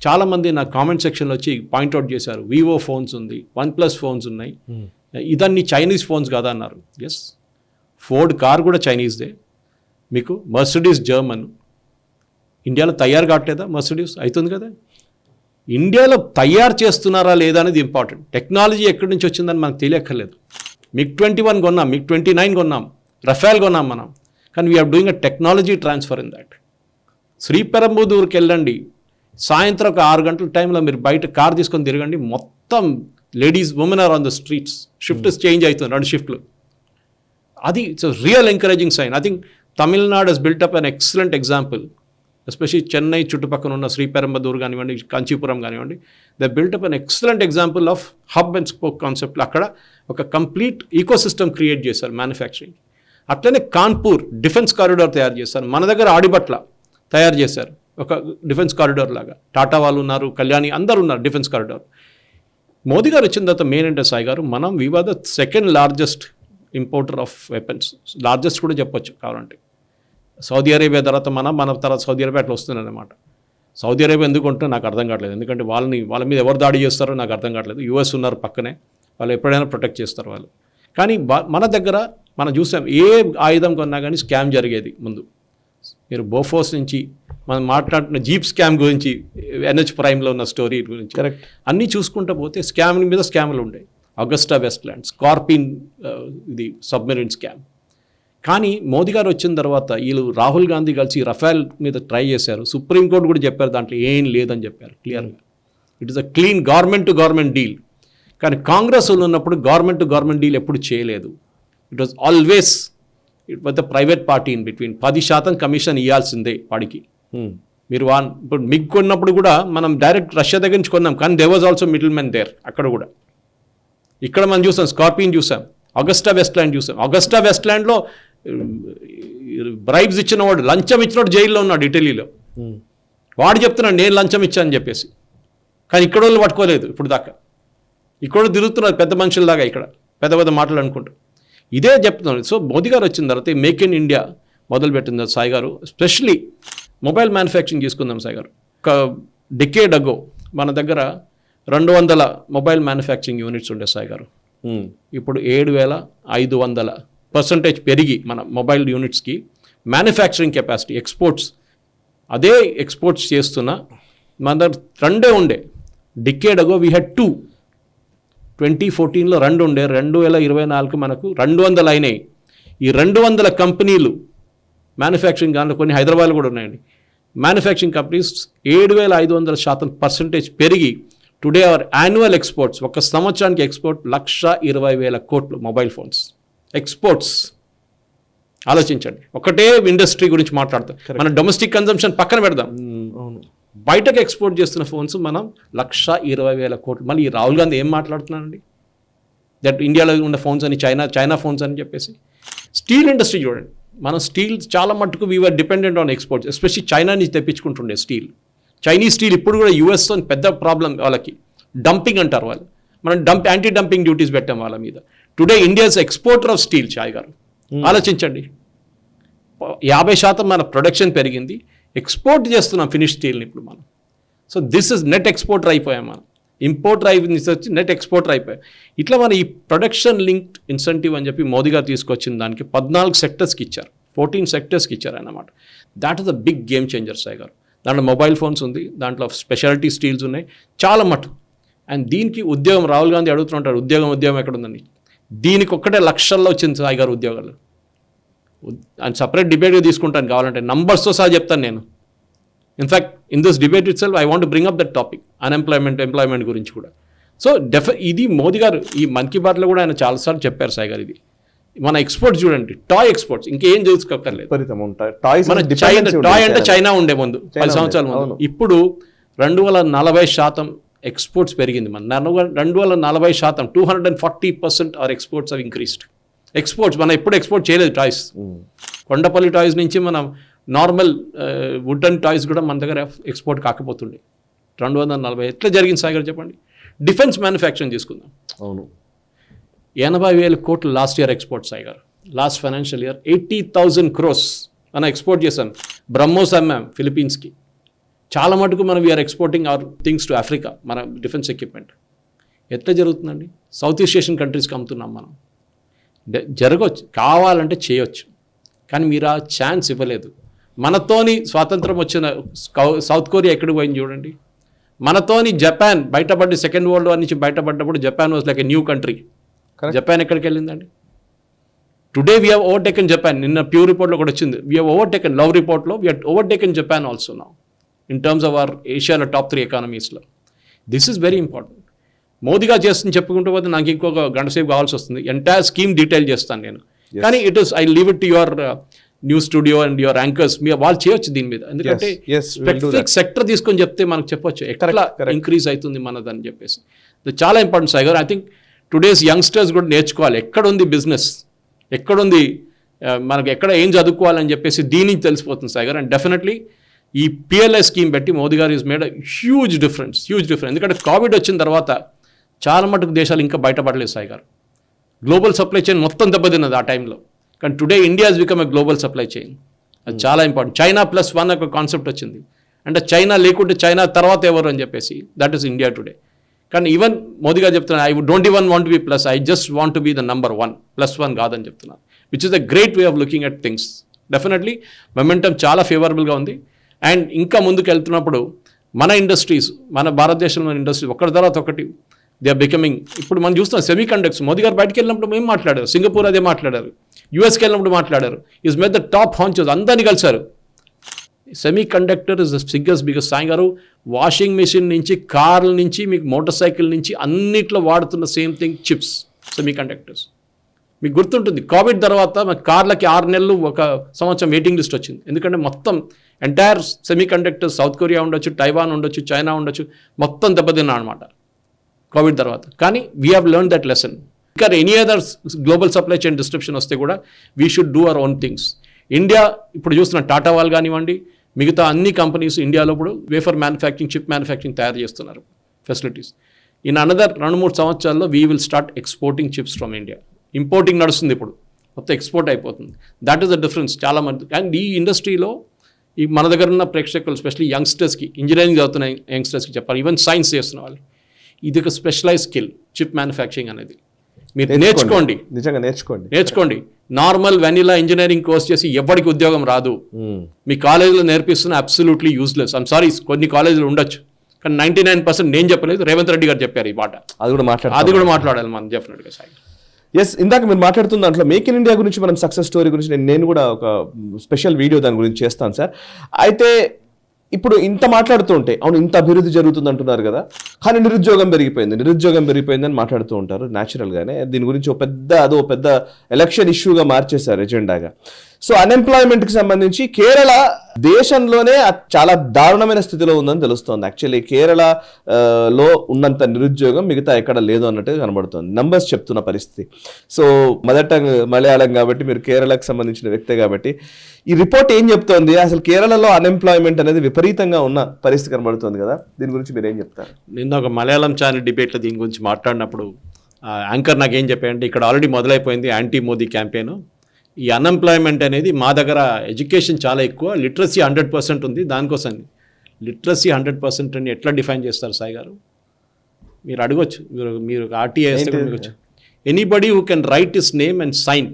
చాలామంది నా కామెంట్ సెక్షన్లో వచ్చి పాయింట్అవుట్ చేశారు, వివో ఫోన్స్ ఉంది, OnePlus ఫోన్స్ ఉన్నాయి, ఇదన్నీ చైనీస్ ఫోన్స్ కాదా అన్నారు. ఎస్, ఫోర్డ్ కార్ కూడా చైనీస్దే, మీకు మర్సిడీస్ జర్మన్, ఇండియాలో తయారు కావట్లేదా మర్సిడీస్? అవుతుంది కదా. ఇండియాలో తయారు చేస్తున్నారా లేదా అనేది ఇంపార్టెంట్. టెక్నాలజీ ఎక్కడి నుంచి వచ్చిందని మనకు తెలియక్కర్లేదు. MiG-21 కొన్నాం, MiG-29 కొన్నాం, రఫేల్ కొన్నాం మనం, కానీ we're doing a technology transfer in that. శ్రీపెరంబుదూర్కి వెళ్ళండి, సాయంత్రం ఒక 6 గంటల టైంలో మీరు బయట కార్ తీసుకొని తిరగండి, మొత్తం ladies women are on the streets, shifts change అవుతుంది, 2 షిఫ్ట్లు. అది it's real encouraging sign. I think Tamil Nadu has built up an excellent example, especially Chennai చుట్టుపక్కల ఉన్న శ్రీపెరంబదూర్ కానివ్వండి, కాంచీపురం కానివ్వండి, they built up an excellent example of hub and spoke కాన్సెప్ట్లో. అక్కడ ఒక కంప్లీట్ ఈకో సిస్టమ్ క్రియేట్ చేశారు మ్యానుఫ్యాక్చరింగ్. అట్లనే కాన్పూర్ డిఫెన్స్ కారిడార్ తయారు చేశారు, మన దగ్గర ఆడిబట్ల తయారు చేశారు ఒక డిఫెన్స్ కారిడార్ లాగా. టాటా వాళ్ళు ఉన్నారు, కళ్యాణి, అందరు ఉన్నారు డిఫెన్స్ కారిడార్. మోదీ గారు వచ్చిన తర్వాత మెయిన్ అంటే సాయి గారు, మనం we are the second largest importer of weapons, largest కూడా చెప్పొచ్చు కావాలంటే. సౌదీ అరేబియా తర్వాత మన తర్వాత సౌదీ అరేబియా అట్లా వస్తుంది అన్నమాట. సౌదీ అరేబియా ఎందుకు ఉంటుందో నాకు అర్థం కావట్లేదు, ఎందుకంటే వాళ్ళ మీద ఎవరు దాడి చేస్తారో నాకు అర్థం కావట్లేదు. యూఎస్ ఉన్నారు పక్కనే, వాళ్ళు ఎప్పుడైనా ప్రొటెక్ట్ చేస్తారు వాళ్ళు. కానీ మన దగ్గర మనం చూసాం, ఏ ఆయుధం కొన్నా కానీ స్కామ్ జరిగేది ముందు. మీరు బోఫోర్స్ నుంచి మనం మాట్లాడుతున్న జీప్ స్కామ్ గురించి, NH ప్రైమ్లో ఉన్న స్టోరీ గురించి, కరెక్ట్, అన్నీ చూసుకుంటూ పోతే స్కామ్ మీద స్కామ్లు ఉండే. అగస్టా వెస్ట్లాండ్, స్కార్పిన్, ఇది సబ్మెరీన్ స్కామ్. కానీ మోదీ గారు వచ్చిన తర్వాత వీళ్ళు రాహుల్ గాంధీ కలిసి రఫేల్ మీద ట్రై చేశారు. సుప్రీంకోర్టు కూడా చెప్పారు దాంట్లో ఏం లేదని చెప్పారు క్లియర్గా. It is a clean government to government deal. కానీ కాంగ్రెస్ ఉన్నప్పుడు గవర్నమెంట్ టు గవర్నమెంట్ డీల్ ఎప్పుడు చేయలేదు. It was always with the private party in between. 10% commission ఇవ్వాల్సిందే వాడికి. మీరు ఇప్పుడు మిగ్ కొన్నప్పుడు కూడా మనం డైరెక్ట్ రష్యా దగ్గర నుంచి కొన్నాం, కానీ they was also middle man there అక్కడ కూడా. ఇక్కడ మనం చూసాం, స్కార్పియన్ చూసాం, అగస్టా వెస్ట్లాండ్ చూసాం. అగస్టా వెస్ట్లాండ్లో బ్రైబ్స్ ఇచ్చిన వాడు, లంచం ఇచ్చినవాడు జైల్లో ఉన్నాడు ఇటలీలో. వాడు చెప్తున్నాడు నేను లంచం ఇచ్చానని చెప్పేసి. కానీ ఇక్కడ వాళ్ళు పట్టుకోలేదు ఇప్పుడు దాకా. ఇక్కడ తిరుగుతున్నారు పెద్ద మనుషులలాగా, ఇక్కడ పెద్ద పెద్ద మాటలు అనుకుంటూ. ఇదే చెప్తున్నాను. సో మోదీ గారు వచ్చిన తర్వాత మేక్ ఇన్ ఇండియా మొదలుపెట్టింది సాయి గారు. ఎస్పెషలీ మొబైల్ మ్యానుఫ్యాక్చరింగ్ తీసుకుందాం సాయి గారు. ఒక డికేడ్ అగో మన దగ్గర 200 మొబైల్ మ్యానుఫ్యాక్చరింగ్ యూనిట్స్ ఉండే సాయి గారు. ఇప్పుడు 7,500% పెరిగి మన మొబైల్ యూనిట్స్కి మ్యానుఫ్యాక్చరింగ్ కెపాసిటీ, ఎక్స్పోర్ట్స్, అదే ఎక్స్పోర్ట్స్ చేస్తున్న మన దగ్గర 2 ఉండే. డికేడ్ అగో వీ హ్యాడ్ 2. 2014లో 2 ఉండే, 2024 మనకు 200 అయినాయి. ఈ 200 కంపెనీలు మ్యానుఫ్యాక్చరింగ్, దాంట్లో కొన్ని హైదరాబాద్లో కూడా ఉన్నాయండి. మ్యానుఫ్యాక్చరింగ్ కంపెనీస్ 7,500% పెరిగి టుడే అవర్ యాన్యువల్ ఎక్స్పోర్ట్స్, ఒక సంవత్సరానికి ఎక్స్పోర్ట్ 1,20,000 కోట్లు మొబైల్ ఫోన్స్ ఎక్స్పోర్ట్స్. ఆలోచించండి, ఒకటే ఇండస్ట్రీ గురించి మాట్లాడతాం. మన డొమెస్టిక్ కన్జంప్షన్ పక్కన పెడదాం, బయటకు ఎక్స్పోర్ట్ చేస్తున్న ఫోన్స్ మనం 1,20,000 కోట్లు. మళ్ళీ ఈ రాహుల్ గాంధీ ఏం మాట్లాడుతున్నానండి, దట్ ఇండియాలో ఉన్న ఫోన్స్ అని చైనా ఫోన్స్ అని చెప్పేసి. స్టీల్ ఇండస్ట్రీ చూడండి, మనం స్టీల్ చాలా మట్టుకు we're dependent on exports, especially China నుంచి తెప్పించుకుంటుండే స్టీల్. చైనీస్ స్టీల్ ఇప్పుడు కూడా యూఎస్తో పెద్ద ప్రాబ్లం, వాళ్ళకి డంపింగ్ అంటారు వాళ్ళు. మనం యాంటీ డంపింగ్ డ్యూటీస్ పెట్టాం వాళ్ళ మీద. Today India's exporter of steel. Sai garu ఆలోచించండి, 50% మన ప్రొడక్షన్ పెరిగింది, ఎక్స్పోర్ట్ చేస్తున్నాం ఫినిష్ స్టీల్ని ఇప్పుడు మనం. So this is net exporter అయిపోయాం మనం. ఇంపోర్టర్ వచ్చి నెట్ ఎక్స్పోర్టర్ అయిపోయాం. ఇట్లా మన ఈ ప్రొడక్షన్ లింక్డ్ ఇన్సెంటివ్ అని చెప్పి మోదీ గారు తీసుకొచ్చిన దానికి 14 సెక్టర్స్కి ఇచ్చారు, 14 సెక్టర్స్కి ఇచ్చారు అన్నమాట. That is a big game changer Sai గారు. దాంట్లో మొబైల్ ఫోన్స్ ఉంది, దాంట్లో స్పెషాలిటీ స్టీల్స్ ఉన్నాయి, చాలా మటు. అండ్ దీనికి ఉద్యోగం, రాహుల్ గాంధీ అడుగుతుంటారు ఉద్యోగం ఎక్కడ ఉందని. దీనికి ఒక్కటే లక్షల్లో వచ్చింది సాయి గారు ఉద్యోగాలు. అండ్ సపరేట్ డిబేట్గా తీసుకుంటాను కావాలంటే, నంబర్స్తో సహా చెప్తాను నేను. In fact in this debate it self I want bring up that topic, employment గురించి కూడా. సో ఇది మోదీ గారు ఈ మన్ కీ బాత్లో కూడా ఆయన చాలాసార్లు చెప్పారు సాయి గారు. ఇది మన ఎక్స్పోర్ట్స్ చూడండి, టాయ్ ఎక్స్పోర్ట్స్, ఇంకేం చూసుకోక్కర్లేదు. మన టాయ్ అంటే చైనా ఉండే ముందు 10 సంవత్సరాల ముందు. ఇప్పుడు 240% ఎక్స్పోర్ట్స్ పెరిగింది. మన 240%, 240% are exports are increased. Exports మనం ఎప్పుడు ఎక్స్పోర్ట్ చేయలేదు టాయ్స్. కొండపల్లి టాయ్స్ నుంచి మనం నార్మల్ వుడెన్ టాయ్స్ కూడా మన దగ్గర ఎక్స్పోర్ట్ కాకపోతుండే. 240 ఎట్లా జరిగింది సాగర్ చెప్పండి. డిఫెన్స్ మ్యానుఫ్యాక్చరింగ్ తీసుకుందాం. అవును, 80,000 కోట్లు లాస్ట్ ఇయర్ ఎక్స్పోర్ట్ సాగర్. లాస్ట్ ఫైనాన్షియల్ ఇయర్ 80,000 crores మనం ఎక్స్పోర్ట్ చేశాం. బ్రహ్మోస్ అమ్మాం ఫిలిపీన్స్కి. చాలా మటుకు మనం we're exporting our things to Africa, మన డిఫెన్స్ ఎక్విప్మెంట్. ఎట్లా జరుగుతుందండి? సౌత్ ఈస్ట్ ఏషియన్ కంట్రీస్కి అమ్ముతున్నాం మనం. జరగవచ్చు, కావాలంటే చేయొచ్చు, కానీ మీరు ఆ ఛాన్స్ ఇవ్వలేదు. మనతోని స్వాతంత్రం వచ్చిన సౌత్ కొరియా ఎక్కడికి పోయింది చూడండి. మనతోని జపాన్ బయటపడి సెకండ్ వరల్డ్ వార్ నుంచి బయటపడ్డప్పుడు Japan was like a new country. Japan ఎక్కడికి వెళ్ళిందండి? Today we have overtaken Japan. నిన్న ప్యూర్ రిపోర్ట్లో కూడా వచ్చింది, వీ హ్యావ్ ఓవర్టేకెన్, లవ్ రిపోర్ట్లో we have overtaken Japan also now in terms of our ఏషియాలో టాప్ 3 ఎకానమీస్లో. This is very important. మోదీగా చేస్తుంది చెప్పుకుంటూ పోతే నాకు ఇంకొక గంట సేపు కావాల్సి వస్తుంది. ఎంటైర్ స్కీమ్ డీటెయిల్ చేస్తాను నేను, కానీ it is I leave it to your news studio and your anchors. మీ వాళ్ళు చేయొచ్చు దీని మీద, ఎందుకంటే స్పెసిఫిక్ సెక్టర్ తీసుకొని చెప్తే మనకు చెప్పొచ్చు ఎట్లా ఇంక్రీజ్ అవుతుంది మనదని చెప్పేసి. ఇది చాలా important Sagar. I think today's youngsters కూడా నేర్చుకోవాలి ఎక్కడుంది బిజినెస్, ఎక్కడుంది మనకు ఎక్కడ ఏం చదువుకోవాలని చెప్పేసి దీని నుంచి తెలిసిపోతుంది సాగర్. అండ్ డెఫినెట్లీ ఈ పిఎల్ఐ స్కీమ్ పెట్టి మోదీ గారు ఈజ్ మేడ్ హ్యూజ్ డిఫరెన్స్. ఎందుకంటే కోవిడ్ వచ్చిన తర్వాత చాలా మటుకు దేశాలు ఇంకా బయటపడలేదు సాగర్. గ్లోబల్ సప్లై చైన్ మొత్తం దెబ్బతిన్నది ఆ టైంలో. కానీ today India has become a global supply chain. అది చాలా ఇంపార్టెంట్. చైనా +1 ఒక కాన్సెప్ట్ వచ్చింది, అంటే చైనా లేకుంటే చైనా తర్వాత ఎవరు అని చెప్పేసి. That is India today. కానీ ఈవెన్ మోదీ గారు చెప్తున్నారు, I don't even want be plus, I just want to be the number 1, +1 కాదని చెప్తున్నారు. Which is the great way of looking at things. Definitely momentum చాలా ఫేవరబుల్గా ఉంది. అండ్ ఇంకా ముందుకు వెళ్తున్నప్పుడు మన ఇండస్ట్రీస్, మన భారతదేశంలో ఇండస్ట్రీస్ ఒకటి తర్వాత ఒకటి దే ఆర్ బికమింగ్. ఇప్పుడు మనం చూస్తున్నాం సెమీ కండక్టర్స్. మోదీ గారు బయటకు వెళ్ళినప్పుడు మేము మాట్లాడారు, సింగపూర్ అదే మాట్లాడారు, యూఎస్కి వెళ్ళినప్పుడు మాట్లాడారు. Is made the top honchos, అందరినీ కలిసారు. Semiconductor is the biggest Sai garu. Washing machine నుంచి, కార్ల నుంచి, మీకు మోటార్ సైకిల్ నుంచి అన్నిట్లో వాడుతున్న same thing chips, semi conductors. మీకు గుర్తుంటుంది కోవిడ్ తర్వాత కార్లకి 6 నెలలు 1 సంవత్సరం వెయిటింగ్ లిస్ట్ వచ్చింది. ఎందుకంటే మొత్తం entire semiconductors, South Korea ఉండొచ్చు, టైవాన్ ఉండొచ్చు, చైనా ఉండొచ్చు, మొత్తం దెబ్బతిన్నా అనమాట కోవిడ్ తర్వాత. కానీ we have learn that lesson. ఇంకా any other global supply chain disruption వస్తే కూడా we should do our own things. India ఇప్పుడు చూస్తున్న టాటా వాళ్ళు కానివ్వండి, మిగతా అన్ని కంపెనీస్ ఇండియాలో ఇప్పుడు వేఫర్ మ్యానుఫ్యాక్చరింగ్, చిప్ మ్యానుఫ్యాక్చరింగ్ తయారు చేస్తున్నారు ఫెసిలిటీస్. ఇన్ అనదర్ 2-3 సంవత్సరాల్లో we will start exporting chips from India. Importing నడుస్తుంది ఇప్పుడు, మొత్తం ఎక్స్పోర్ట్ అయిపోతుంది. దట్ ఈస్ ద డిఫరెన్స్ చాలా మంది. అండ్ ఈ ఇండస్ట్రీలో ఈ మన దగ్గర ఉన్న ప్రేక్షకులు, స్పెషల్లీ యంగ్స్టర్స్కి, ఇంజనీరింగ్ చదువుతున్న యంగ్స్టర్స్కి చెప్పాలి, ఈవెన్ సైన్స్ చేస్తున్న వాళ్ళు, ఇది ఒక స్పెషలైజ్ స్కిల్ చిప్ మ్యానుఫ్యాక్చరింగ్ అనేది. మీరు నేర్చుకోండి, నిజంగా నేర్చుకోండి. నార్మల్ వెనిలా ఇంజనీరింగ్ కోర్స్ చేసి ఎవరికి ఉద్యోగం రాదు. మీ కాలేజీలో నేర్పిస్తున్న అబ్సల్యూట్లీ యూస్లెస్. ఐమ్ సారీ, కొన్ని కాలేజీలు ఉండొచ్చు, కానీ 99% నేను చెప్పలేదు, రేవంత్ రెడ్డి గారు చెప్పారు ఈ మాట. అది కూడా మాట్లాడాలి మనం డెఫినెట్గా సాయి. ఎస్, ఇందాక మీరు మాట్లాడుతున్న దాంట్లో మేక్ ఇన్ ఇండియా గురించి, మనం సక్సెస్ స్టోరీ గురించి నేను కూడా ఒక స్పెషల్ వీడియో దాని గురించి చేస్తాను సార్. అయితే ఇప్పుడు ఇంత మాట్లాడుతూ ఉంటే, అవును ఇంత అభివృద్ధి జరుగుతుంది అంటున్నారు కదా, కానీ నిరుద్యోగం పెరిగిపోయిందని మాట్లాడుతూ ఉంటారు న్యాచురల్గానే. దీని గురించి అదో పెద్ద ఎలక్షన్ ఇష్యూగా మార్చేశారు ఎజెండాగా. సో అన్ఎంప్లాయ్మెంట్కి సంబంధించి కేరళ దేశంలోనే చాలా దారుణమైన స్థితిలో ఉందని తెలుస్తోంది. యాక్చువల్లీ కేరళలో ఉన్నంత నిరుద్యోగం మిగతా ఎక్కడ లేదు అన్నట్టుగా కనబడుతుంది, నంబర్స్ చెప్తున్న పరిస్థితి. సో మదర్ టంగ్ మలయాళం కాబట్టి, మీరు కేరళకు సంబంధించిన వ్యక్తే కాబట్టి, ఈ రిపోర్ట్ ఏం చెప్తోంది? అసలు కేరళలో అన్ఎంప్లాయ్మెంట్ అనేది విపరీతంగా ఉన్న పరిస్థితి కనబడుతుంది కదా, దీని గురించి మీరు ఏం చెప్తారు? నిన్న ఒక మలయాళం ఛానల్ డిబేట్లో దీని గురించి మాట్లాడినప్పుడు యాంకర్ నాకేం చెప్పాయంటే, ఇక్కడ ఆల్రెడీ మొదలైపోయింది యాంటీ మోదీ క్యాంపెయిన్. ఈ అన్ఎంప్లాయ్మెంట్ అనేది మా దగ్గర ఎడ్యుకేషన్ చాలా ఎక్కువ, లిటరసీ 100% ఉంది, దానికోసం. లిటరసీ 100% అని ఎట్లా డిఫైన్ చేస్తారు సాయి గారు? మీరు అడగొచ్చు, మీరు ఆర్టీఐ అడగచ్చు. Anybody who can write his name and sign,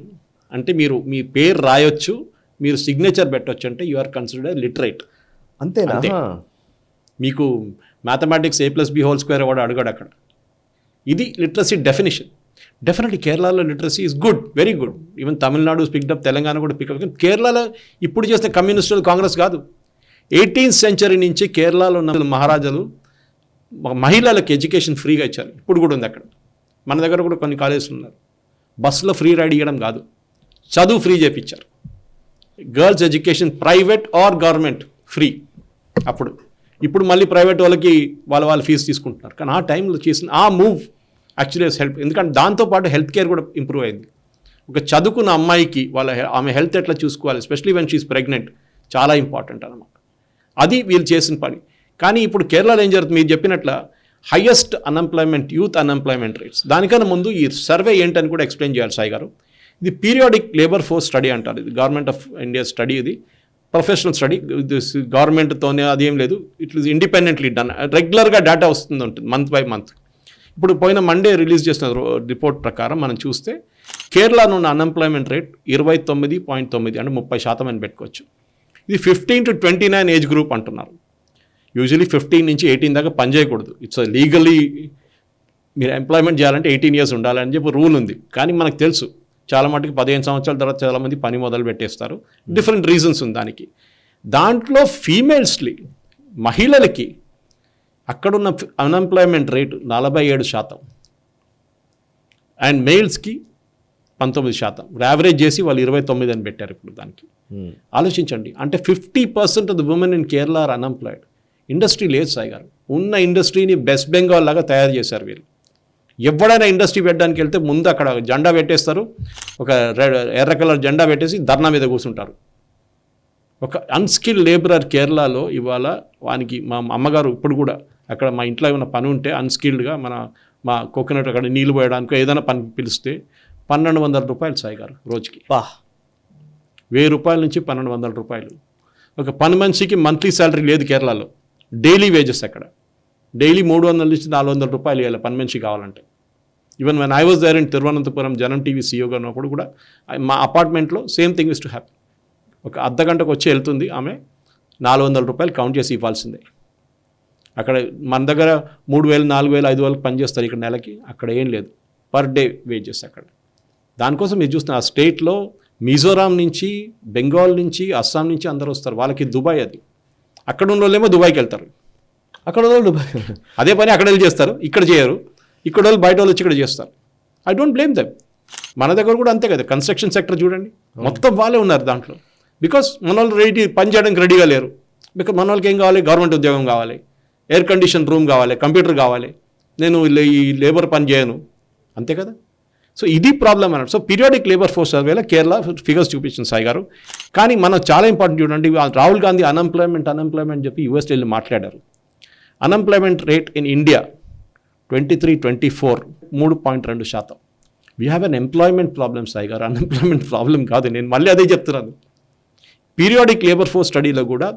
అంటే మీరు మీ పేరు రాయొచ్చు, మీరు సిగ్నేచర్ పెట్టొచ్చు, అంటే యు ఆర్ కన్సిడర్డ్ లిటరేట్. అంతేనా? మీకు మ్యాథమెటిక్స్ A+B² వాడు అడగడు అక్కడ. ఇది లిటరసీ డెఫినేషన్. డెఫినెట్లీ కేరళలో literacy is good, very good. Even Tamil Nadu picked up, Telangana కూడా పికప్. కానీ కేరళలో ఇప్పుడు చేస్తే కమ్యూనిస్టులు, కాంగ్రెస్ కాదు. 18th century నుంచి కేరళలో ఉన్న మహారాజాలు మహిళలకు ఎడ్యుకేషన్ ఫ్రీగా ఇచ్చారు, ఇప్పుడు కూడా ఉంది అక్కడ. మన దగ్గర కూడా కొన్ని కాలేజెస్ ఉన్నారు. బస్సులో ఫ్రీ రైడ్ ఇవ్వడం కాదు, చదువు ఫ్రీ చేయించారు. Girls education private or government free అప్పుడు. ఇప్పుడు మళ్ళీ ప్రైవేట్ వాళ్ళకి వాళ్ళ ఫీజు తీసుకుంటున్నారు. కానీ ఆ టైంలో చేసిన ఆ మూవ్ యాక్చువల్లీ హెల్ప్. ఎందుకంటే దాంతోపాటు హెల్త్ కేర్ కూడా ఇంప్రూవ్ అయింది. ఒక చదువుకున్న అమ్మాయికి ఆమె హెల్త్ ఎట్లా చూసుకోవాలి, ఎస్పెషలీ వెన్ షీఈస్ ప్రెగ్నెంట్, చాలా ఇంపార్టెంట్ అన్నమాట. అది వీళ్ళు చేసిన పని. కానీ ఇప్పుడు కేరళలో ఏం జరుగుతుంది, మీరు చెప్పినట్ల highest unemployment, youth unemployment rates. దానికన్నా ముందు ఈ సర్వే ఏంటని కూడా ఎక్స్ప్లెయిన్ చేయాలి సాయి గారు. ఇది పీరియాడిక్ లేబర్ ఫోర్స్ స్టడీ అంటారు. ఇది గవర్నమెంట్ ఆఫ్ ఇండియా స్టడీ, ఇది ప్రొఫెషనల్ స్టడీ. గవర్నమెంట్తోనే అదేం లేదు, ఇట్ ఈస్ ఇండిపెండెంట్లీ డన్. రెగ్యులర్గా డేటా వస్తుంది ఉంటుంది మంత్ బై మంత్. ఇప్పుడు పోయిన మండే రిలీజ్ చేసిన రిపోర్ట్ ప్రకారం మనం చూస్తే కేరళలో ఉన్న అన్ఎంప్లాయ్మెంట్ రేట్ 29.9, అంటే 30% అని పెట్టుకోవచ్చు. ఇది 15 to 29 ఏజ్ గ్రూప్ అంటున్నారు. యూజువలీ 15 నుంచి 18 దాకా పని చేయకూడదు. ఇట్స్ లీగలీ మీరు ఎంప్లాయ్మెంట్ చేయాలంటే 18 years ఉండాలని చెప్పి రూల్ ఉంది. కానీ మనకు తెలుసు చాలా మటుకు 15 సంవత్సరాల తర్వాత చాలామంది పని మొదలు పెట్టేస్తారు. డిఫరెంట్ రీజన్స్ ఉంది దానికి. దాంట్లో ఫీమేల్స్కి, మహిళలకి అక్కడున్న అన్ఎంప్లాయ్మెంట్ రేటు 47%, అండ్ మెయిల్స్కి 19%. యావరేజ్ చేసి వాళ్ళు 29 అని పెట్టారు ఇప్పుడు దానికి. ఆలోచించండి, అంటే 50% of the women in Kerala are unemployed. Industry లేదు సాయి గారు. ఉన్న ఇండస్ట్రీని వెస్ట్ బెంగాల్ లాగా తయారు చేశారు వీళ్ళు. ఎవడైనా ఇండస్ట్రీ పెట్టడానికి వెళ్తే ముందు అక్కడ జెండా పెట్టేస్తారు, ఒక ఎర్ర కలర్ జెండా పెట్టేసి ధర్నా మీద కూర్చుంటారు. ఒక అన్స్కిల్డ్ లేబరర్ కేరళలో ఇవాళ వానికి, మా అమ్మగారు ఇప్పుడు కూడా అక్కడ మా ఇంట్లో ఏమైనా పని ఉంటే అన్స్కిల్డ్గా మా కోకోనట్ అక్కడ నీళ్ళు పోయడానికి ఏదైనా పని పిలిస్తే 1200 రూపాయలు సాయి గారు రోజుకి. 1000 రూపాయల నుంచి 1200 రూపాయలు. ఒక పని మనిషికి మంత్లీ శాలరీ లేదు కేరళలో, డైలీ వేజెస్ అక్కడ. డైలీ 300 నుంచి 400 రూపాయలు ఇవ్వాలి పని మనిషి కావాలంటే. Even when I was there in Thiruvananthapuram Janam TV సీఈఓగా ఉన్నప్పుడు కూడా మా అపార్ట్మెంట్లో same thing is to happy. ఒక అర్ధగంటకు వచ్చి వెళ్తుంది ఆమె, 400 రూపాయలు కౌంట్ చేసి ఇవ్వాల్సిందే. అక్కడ మన దగ్గర 3000, 4000, 5000 పని చేస్తారు ఇక్కడ నెలకి. అక్కడ ఏం లేదు, పర్ డే వేజెస్ అక్కడ. దానికోసం మీరు చూస్తున్న ఆ స్టేట్లో మిజోరాం నుంచి, బెంగాల్ నుంచి, అస్సాం నుంచి అందరూ వస్తారు. వాళ్ళకి దుబాయ్ అది. అక్కడ ఉన్న వాళ్ళేమో దుబాయ్కి వెళ్తారు, అక్కడ వాళ్ళు దుబాయ్ అదే పని అక్కడ వెళ్ళి చేస్తారు, ఇక్కడ చేయరు. ఇక్కడ వాళ్ళు బయట వాళ్ళు వచ్చి ఇక్కడ చేస్తారు. I don't blame them. మన దగ్గర కూడా అంతే కదా, కన్స్ట్రక్షన్ సెక్టర్ చూడండి, మొత్తం వాళ్ళే ఉన్నారు దాంట్లో. బికాస్ మన వాళ్ళు రెడీ పని చేయడానికి రెడీగా లేరు. బికాస్ మన వాళ్ళకి ఏం కావాలి, గవర్నమెంట్ ఉద్యోగం కావాలి, ఎయిర్ కండిషన్ రూమ్ కావాలి, కంప్యూటర్ కావాలి. నేను ఈ లేబర్ పని చేయను, అంతే కదా. సో ఇది ప్రాబ్లం అన్నట్టు. సో పీరియాడిక్ లేబర్ ఫోర్స్ సర్వేలో కేరళ ఫిగర్స్ చూపించింది సాయి గారు. కానీ మనం చాలా ఇంపార్టెంట్ చూడండి, రాహుల్ గాంధీ అన్ఎంప్లాయ్మెంట్ చెప్పి యూఎస్ వెళ్ళి మాట్లాడారు. Unemployment rate in India 23-24 3.2%. We have an employment problem Sai గారు, అన్ఎంప్లాయ్మెంట్ ప్రాబ్లం కాదు. నేను మళ్ళీ అదే చెప్తున్నాను. పీరియాడిక్ లేబర్ ఫోర్స్ స్టడీలో కూడా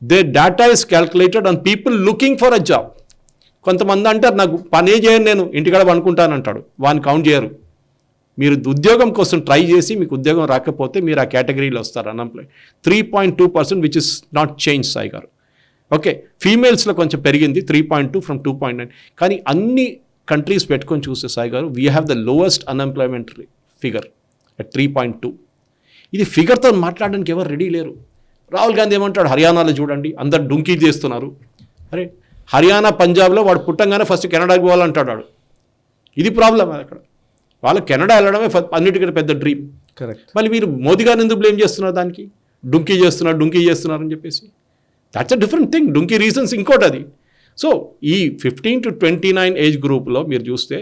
they data is calculated on people looking for a job. కొంతమంది అంటారు నాకు పనే చేయను, నేను ఇంటికాడ అనుకుంటానంటాడు, వాడిని కౌంట్ చేయరు. మీరు ఉద్యోగం కోసం ట్రై చేసి మీకు ఉద్యోగం రాకపోతే మీరు ఆ కేటగిరీలో వస్తారు unemploy. 3.2% which is not change Sai గారు. ఓకే, ఫీమేల్స్లో కొంచెం పెరిగింది 3.2 ఫ్రమ్ 2.9. కానీ అన్ని కంట్రీస్ పెట్టుకొని చూస్తే సాయి గారు, we have the lowest unemployment figure at 3.2. ఇది ఫిగర్తో మాట్లాడడానికి ఎవరు రెడీ లేరు. రాహుల్ గాంధీ ఏమంటాడు, హర్యానాలో చూడండి అందరు డుంకీ చేస్తున్నారు. అరే హర్యానా, పంజాబ్లో వాడు పుట్టంగానే ఫస్ట్ కెనడాకి పోవాలంటాడు వాడు. ఇది ప్రాబ్లం అక్కడ. వాళ్ళు కెనడా వెళ్ళడమే అన్నిటికంటే పెద్ద డ్రీమ్. కరెక్ట్. మళ్ళీ మీరు మోదీ గారిని ఎందుకు బ్లేమ్ చేస్తున్నారు దానికి, డుంకీ చేస్తున్నారు అని చెప్పేసి. That's a different thing. Dunki reasons ఇంకోటి అది. సో ఈ 15 to 29 ఏజ్ గ్రూప్లో మీరు చూస్తే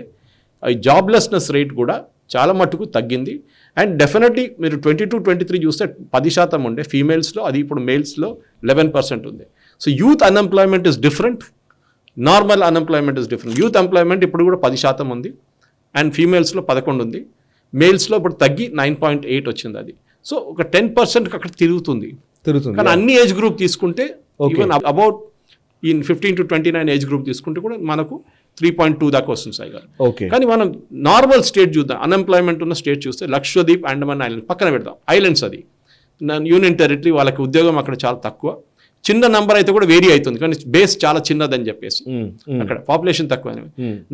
ఈ జాబ్లెస్నెస్ రేట్ కూడా చాలా మట్టుకు తగ్గింది. అండ్ డెఫినెట్లీ మీరు 22-23 చూస్తే 10% ఉండే ఫీమేల్స్లో, అది ఇప్పుడు మేల్స్లో 11% ఉంది. So youth unemployment is different, normal unemployment is different. Youth employment ఇప్పుడు కూడా 10% ఉంది, అండ్ ఫీమేల్స్లో 11 ఉంది. మేల్స్లో ఇప్పుడు తగ్గి 9.8 వచ్చింది అది. సో ఒక 10% అక్కడ తిరుగుతుంది. కానీ అన్ని ఏజ్ గ్రూప్ తీసుకుంటే ఈవెన్ అబౌట్ ఈ 15 to 29 ఏజ్ గ్రూప్ తీసుకుంటే కూడా మనకు 3.2 దాకా వస్తుంది సాయి గారు. కానీ మనం నార్మల్ స్టేట్ చూద్దాం, అన్ఎంప్లాయ్మెంట్ ఉన్న స్టేట్ చూస్తే లక్షద్వీప్, అండమాన్ ఐలాండ్ పక్కన పెడదాం. ఐలాండ్స్ అది యూనియన్ టెరిటరీ, వాళ్ళకి ఉద్యోగం అక్కడ చాలా తక్కువ. చిన్న నంబర్ అయితే కూడా వేరీ అవుతుంది, కానీ బేస్ చాలా చిన్నదని చెప్పేసి అక్కడ పాపులేషన్ తక్కువ.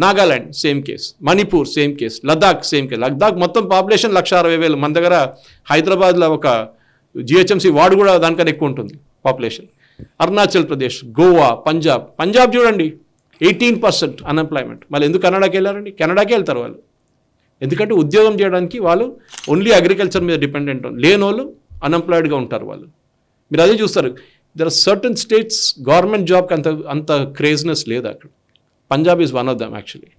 Nagaland same case, Manipur same case, Ladakh same case. Ladakh మొత్తం పాపులేషన్ 160,000. మన దగ్గర హైదరాబాద్లో ఒక జిహెచ్ఎంసీ వార్డు కూడా దానికన్నా ఎక్కువ ఉంటుంది పాపులేషన్. అరుణాచల్ ప్రదేశ్, గోవా, పంజాబ్ చూడండి 18% అన్ఎంప్లాయ్మెంట్. మళ్ళీ ఎందుకు కెనడాకి వెళ్ళారండి? కెనడాకి వెళ్తారు వాళ్ళు, ఎందుకంటే ఉద్యోగం చేయడానికి వాళ్ళు ఓన్లీ అగ్రికల్చర్ మీద డిపెండెంట్. లేని వాళ్ళు అన్ఎంప్లాయిడ్గా ఉంటారు వాళ్ళు. మీరు అదే చూస్తారు. There are certain states government జాబ్కి అంత క్రేజ్నెస్ లేదు అక్కడ. Punjab is one of them actually.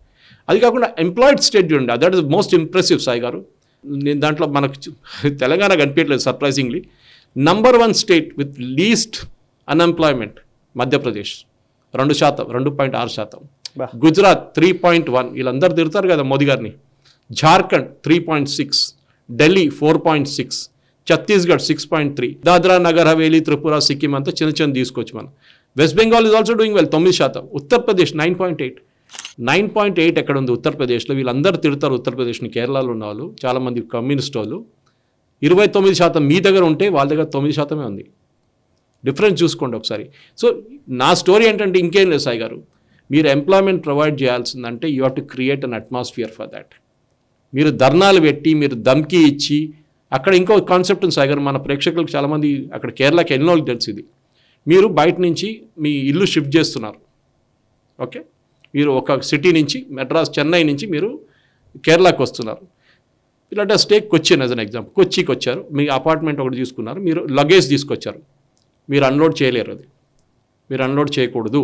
అది కాకుండా ఎంప్లాయిడ్ స్టేట్ చూడండి, that is most impressive Sai గారు. నేను దాంట్లో మనకు తెలంగాణ కనిపించట్లేదు surprisingly. Number 1 state with least unemployment Madhya Pradesh 2%, 2.6%. Bah. Gujarat 3.1, వీళ్ళందరూ తిడతారు కదా మోదీ గారిని. జార్ఖండ్ 3.6, ఢిల్లీ 4.6, ఛత్తీస్గఢ్ 6.3, దాద్రా నగర్ హవేలీ, త్రిపుర, సిక్కిం అంతా చిన్న చిన్న తీసుకోవచ్చు మనం. West Bengal is also doing well 9%, Uttar Pradesh 9.8. 9.8 ఎక్కడ ఉంది ఉత్తరప్రదేశ్లో? వీళ్ళందరూ తిడతారు ఉత్తరప్రదేశ్ని, కేరళలో ఉన్న వాళ్ళు చాలామంది కమ్యూనిస్ట్ వాళ్ళు. 29% మీ దగ్గర ఉంటే వాళ్ళ దగ్గర 9% ఉంది. డిఫరెన్స్ చూసుకోండి ఒకసారి. సో నా స్టోరీ ఏంటంటే ఇంకేం లేదు సాయి గారు, మీరు ఎంప్లాయ్మెంట్ ప్రొవైడ్ చేయాల్సిందంటే you have to create an atmosphere for that. మీరు ధర్నాలు పెట్టి, మీరు ధమ్కీ ఇచ్చి, అక్కడ ఇంకో కాన్సెప్ట్ ఉంది సాయి గారు, మన ప్రేక్షకులకు చాలామంది అక్కడ కేరళకి ఎన్నో తెలుసు ఇది. మీరు బయట నుంచి మీ ఇల్లు షిఫ్ట్ చేస్తున్నారు, ఓకే, మీరు ఒక సిటీ నుంచి మెడ్రాస్, చెన్నై నుంచి మీరు కేరళకి వస్తున్నారు. ఇలాంటి take Cochin as an example, కొచ్చికి వచ్చారు, మీ అపార్ట్మెంట్ ఒకటి తీసుకున్నారు, మీరు లగేజ్ తీసుకొచ్చారు, మీరు అన్లోడ్ చేయలేరు, అది మీరు అన్లోడ్ చేయకూడదు.